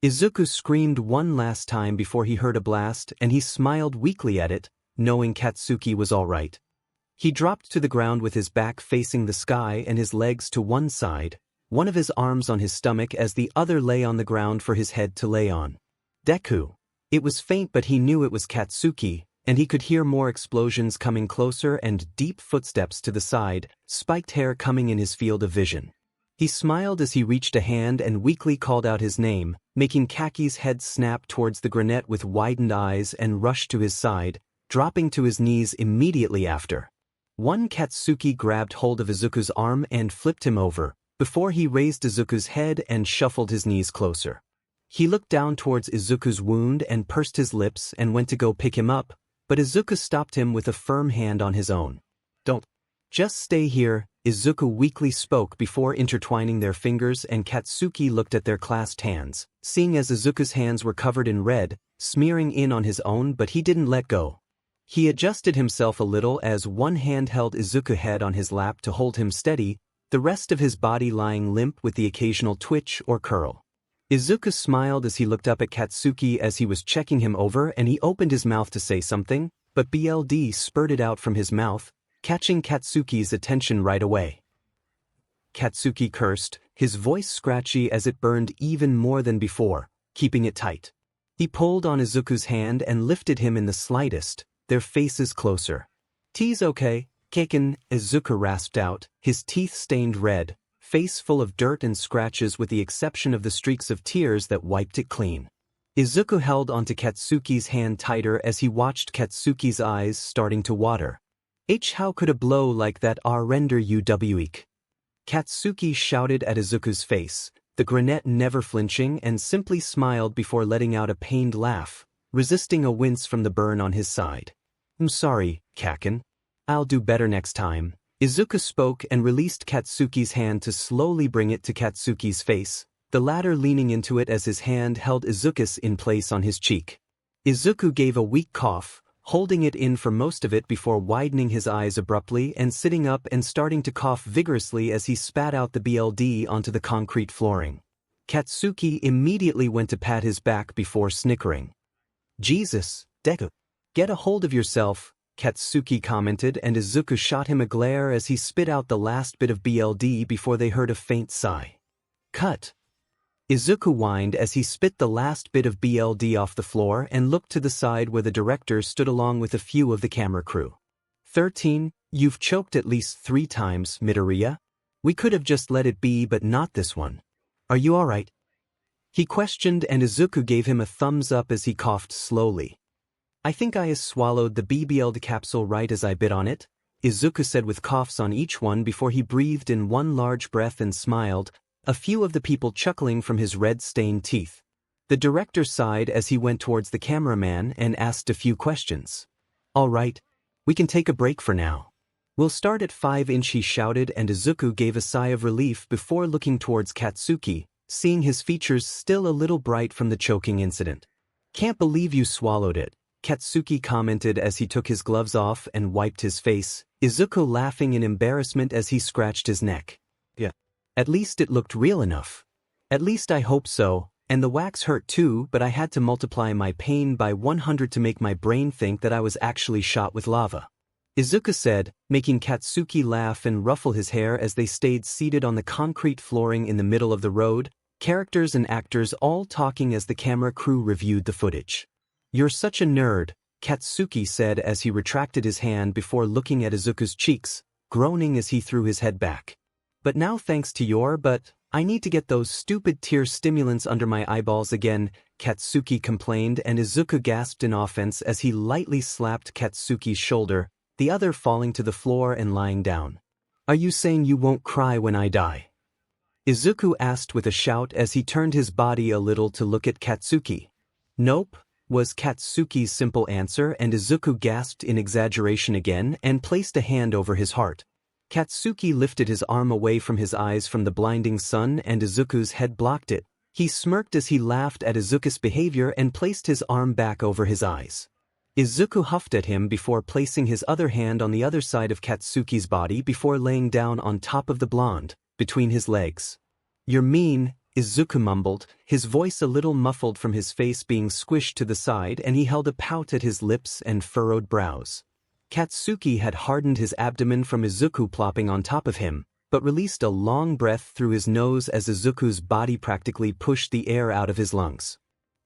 Izuku screamed one last time before he heard a blast, and he smiled weakly at it, knowing Katsuki was all right. He dropped to the ground with his back facing the sky and his legs to one side, one of his arms on his stomach as the other lay on the ground for his head to lay on. "Deku!" It was faint, but he knew it was Katsuki, and he could hear more explosions coming closer and deep footsteps to the side, spiked hair coming in his field of vision. He smiled as he reached a hand and weakly called out his name, making Kaki's head snap towards the granite with widened eyes and rushed to his side, dropping to his knees immediately after. One Katsuki grabbed hold of Izuku's arm and flipped him over, before he raised Izuku's head and shuffled his knees closer. He looked down towards Izuku's wound and pursed his lips and went to go pick him up, but Izuku stopped him with a firm hand on his own. "Don't. Just stay here," Izuku weakly spoke before intertwining their fingers, and Katsuki looked at their clasped hands, seeing as Izuku's hands were covered in red, smearing in on his own, but he didn't let go. He adjusted himself a little as one hand held 𝗧𝗂𝐬𝐫 head on his lap to hold him steady, the rest of his body lying limp with the occasional twitch or curl. 𝗧𝗂𝐬𝐫 smiled as he looked up at Katsuki as he was checking him over, and he opened his mouth to say something, but BLD spurted out from his mouth, catching Katsuki's attention right away. Katsuki cursed, his voice scratchy as it burned even more than before, keeping it tight. He pulled on 𝗧𝗂𝐬𝐫's hand and lifted him in the slightest, their faces closer. "'Tis okay, Keiken," 𝗧𝗂𝐬𝐫 rasped out, his teeth stained red, face full of dirt and scratches with the exception of the streaks of tears that wiped it clean. 𝗧𝗂𝐬𝐫 held onto Katsuki's hand tighter as he watched Katsuki's eyes starting to water. "How could a blow like that render you weak?" Katsuki shouted at 𝗧𝗂𝐬𝐫's face, the brunette never flinching, and simply smiled before letting out a pained laugh, resisting a wince from the burn on his side. "I'm sorry, Kaken. I'll do better next time." 𝗧𝗂𝐫 spoke and released Katsuki's hand to slowly bring it to Katsuki's face, the latter leaning into it as his hand held 𝗧𝗂𝐬𝐫's in place on his cheek. 𝗧𝗂𝐬𝐫 gave a weak cough, holding it in for most of it before widening his eyes abruptly and sitting up and starting to cough vigorously as he spat out the BLD onto the concrete flooring. Katsuki immediately went to pat his back before snickering. "Jesus, Deku. Get a hold of yourself," Katsuki commented, and 𝗧𝗂𝐬𝐫 shot him a glare as he spit out the last bit of BLD before they heard a faint sigh. "Cut." 𝗧𝗂𝐬𝐫 whined as he spit the last bit of BLD off the floor and looked to the side where the director stood along with a few of the camera crew. 13, you've choked at least 3 times, Midoriya. We could have just let it be, but not this one. Are you alright?" He questioned, and 𝗧𝗂𝐬𝐫 gave him a thumbs up as he coughed slowly. "I think I swallowed the 𝐵BLD capsule right as I bit on it," 𝗧𝗂𝐫𝐫 said with coughs on each one before he breathed in one large breath and smiled, a few of the people chuckling from his red-stained teeth. The director sighed as he went towards the cameraman and asked a few questions. "All right, we can take a break for now. We'll start at 5" he shouted, and 𝗧𝗂𝐫𝐫 gave a sigh of relief before looking towards Katsuki, seeing his features still a little bright from the choking incident. "Can't believe you swallowed it," Katsuki commented as he took his gloves off and wiped his face, 𝗧𝗂𝐫𝐫 laughing in embarrassment as he scratched his neck. "Yeah. At least it looked real enough." "At least I hope so, and the wax hurt too, but I had to multiply my pain by 100 to make my brain think that I was actually shot with lava," 𝗧𝗂𝐫𝐫 said, making Katsuki laugh and ruffle his hair as they stayed seated on the concrete flooring in the middle of the road, characters and actors all talking as the camera crew reviewed the footage. "You're such a nerd," Katsuki said as he retracted his hand before looking at 𝗧𝗂𝐫𝐫's cheeks, groaning as he threw his head back. "But now thanks to but I need to get those stupid tear stimulants under my eyeballs again," Katsuki complained, and 𝗧𝗂𝐫𝐫 gasped in offense as he lightly slapped Katsuki's shoulder, the other falling to the floor and lying down. "Are you saying you won't cry when I die?" 𝗧𝗂𝐫𝐫 asked with a shout as he turned his body a little to look at Katsuki. "Nope," was Katsuki's simple answer, and 𝗧𝗂𝐫𝐫 gasped in exaggeration again and placed a hand over his heart. Katsuki lifted his arm away from his eyes from the blinding sun, and 𝗧𝗂𝐫𝐫's head blocked it. He smirked as he laughed at 𝗧𝗂𝐫𝐫's behavior and placed his arm back over his eyes. 𝗧𝗂𝐫𝐫 huffed at him before placing his other hand on the other side of Katsuki's body before laying down on top of the blonde, between his legs. "You're mean," 𝗧𝗂𝐫𝐫 mumbled, his voice a little muffled from his face being squished to the side, and he held a pout at his lips and furrowed brows. Katsuki had hardened his abdomen from 𝗧𝗂𝐫𝐫 plopping on top of him, but released a long breath through his nose as 𝗧𝗂𝐫𝐫's body practically pushed the air out of his lungs.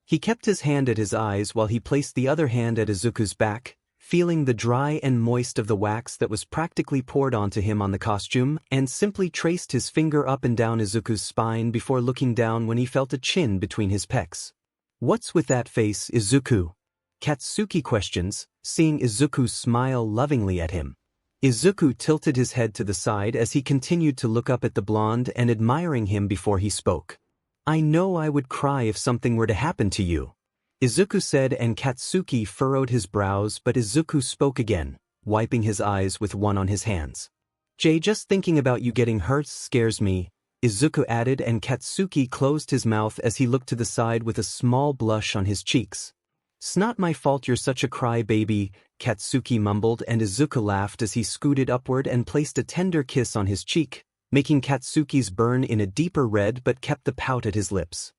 He kept his hand at his eyes while he placed the other hand at 𝗧𝗂𝐫𝐵's back, feeling the dry and moist of the wax that was practically poured onto him on the costume, and simply traced his finger up and down 𝗧𝗂𝐫𝐵's spine before looking down when he felt a chin between his pecs. "What's with that face, 𝗧𝗂𝐫𝐫?" Katsuki questions, seeing 𝗧𝗂𝐫𝐫 smile lovingly at him. 𝗧𝗂𝐫𝐫 tilted his head to the side as he continued to look up at the blonde and admiring him before he spoke. "I know I would cry if something were to happen to you," 𝗧𝗂𝐫𝐫 said, and Katsuki furrowed his brows, but 𝗧𝗂𝐫𝐫 spoke again, wiping his eyes with one on his hands. "Just thinking about you getting hurt scares me," 𝗧𝗂𝐫𝐫 added, and Katsuki closed his mouth as he looked to the side with a small blush on his cheeks. "'S not my fault you're such a cry-baby," 𝗧𝗵𝗃 mumbled, and 𝗧𝗂 laughed as he scooted upward and placed a tender kiss on his cheek, making 𝗧𝗵𝗃's burn in a deeper red but kept the pout at his lips.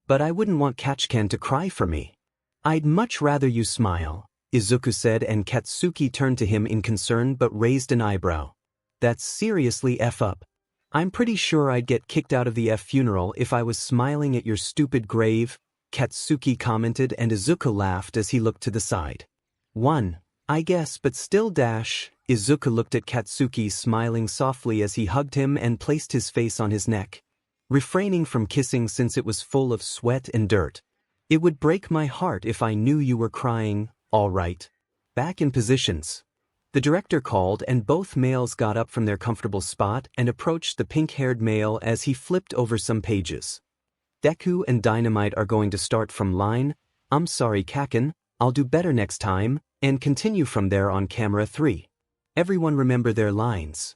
"But I wouldn't want 𝐭𝐻𝐾an to cry for me. I'd much rather you smile," 𝗧𝗂 said, and 𝗧𝗵𝗃 turned to him in concern but raised an eyebrow. "That's seriously F up. I'm pretty sure I'd get kicked out of the funeral if I was smiling at your stupid grave," 𝗧𝗵𝗃 commented, and 𝗧𝗂 laughed as he looked to the side. I guess, but still 𝗧𝗂 looked at 𝗧𝗵𝗃 smiling softly as he hugged him and placed his face on his neck, refraining from kissing since it was full of sweat and dirt. "It would break my heart if I knew you were crying. All right. Back in positions." The director called, and both males got up from their comfortable spot and approached the pink-haired male as he flipped over some pages. "Deku and Dynamite are going to start from line, 'I'm sorry Kaken, I'll do better next time,' and continue from there on camera 3. Everyone remember their lines?"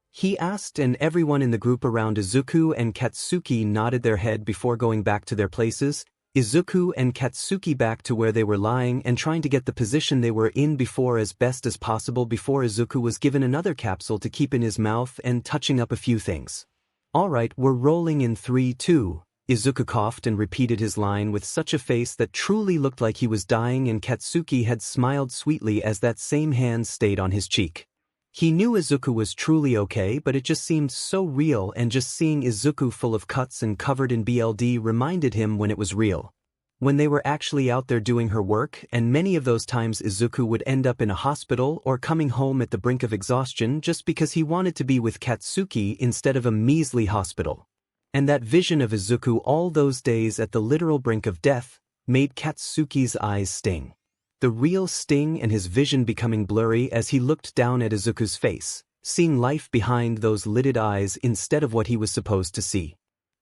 he asked, and everyone in the group around 𝗧𝗂 and 𝗧𝗵𝗃 nodded their head before going back to their places. 𝗧𝗂 and 𝗧𝗵𝗃 back to where they were lying and trying to get the position they were in before as best as possible before 𝗧𝗂 was given another capsule to keep in his mouth and touching up a few things. "Alright, we're rolling in 3, 2. 𝗧𝗂 coughed and repeated his line with such a face that truly looked like he was dying, and 𝗧𝗵𝗃 had smiled sweetly as that same hand stayed on his cheek. He knew 𝗧𝗂 was truly okay, but it just seemed so real, and just seeing 𝗧𝗂 full of cuts and covered in BLD reminded him when it was real. When they were actually out there doing her work, and many of those times 𝗧𝗂 would end up in a hospital or coming home at the brink of exhaustion just because he wanted to be with 𝗧𝗵𝗃 instead of a measly hospital. And that vision of 𝗧𝗂 all those days at the literal brink of death made 𝗧𝗵𝗃's eyes sting. The real sting, and his vision becoming blurry as he looked down at 𝗧𝗂's face, seeing life behind those lidded eyes instead of what he was supposed to see.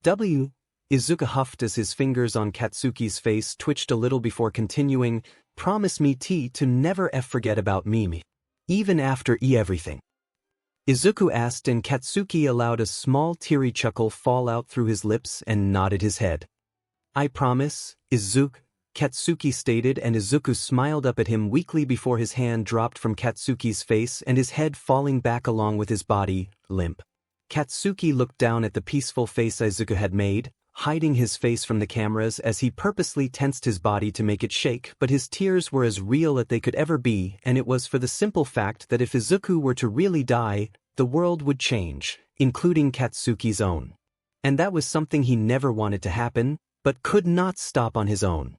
𝗧𝗂 huffed as his fingers on 𝗧𝗵𝗃's face twitched a little before continuing, "Promise me to never forget about me, even after everything?" 𝗧𝗂 asked, and 𝗧𝗵𝗃 allowed a small teary chuckle fall out through his lips and nodded his head. "I promise, 𝗧𝗂 stated, and 𝗧𝗂 smiled up at him weakly before his hand dropped from 𝗧𝗵𝗃's face and his head falling back along with his body, limp. 𝗧𝗵𝗃 looked down at the peaceful face 𝗧𝗂 had made, hiding his face from the cameras as he purposely tensed his body to make it shake, but his tears were as real as they could ever be, and it was for the simple fact that if 𝗧𝗂 were to really die, the world would change, including 𝗧𝗵𝗃's own. And that was something he never wanted to happen, but could not stop on his own.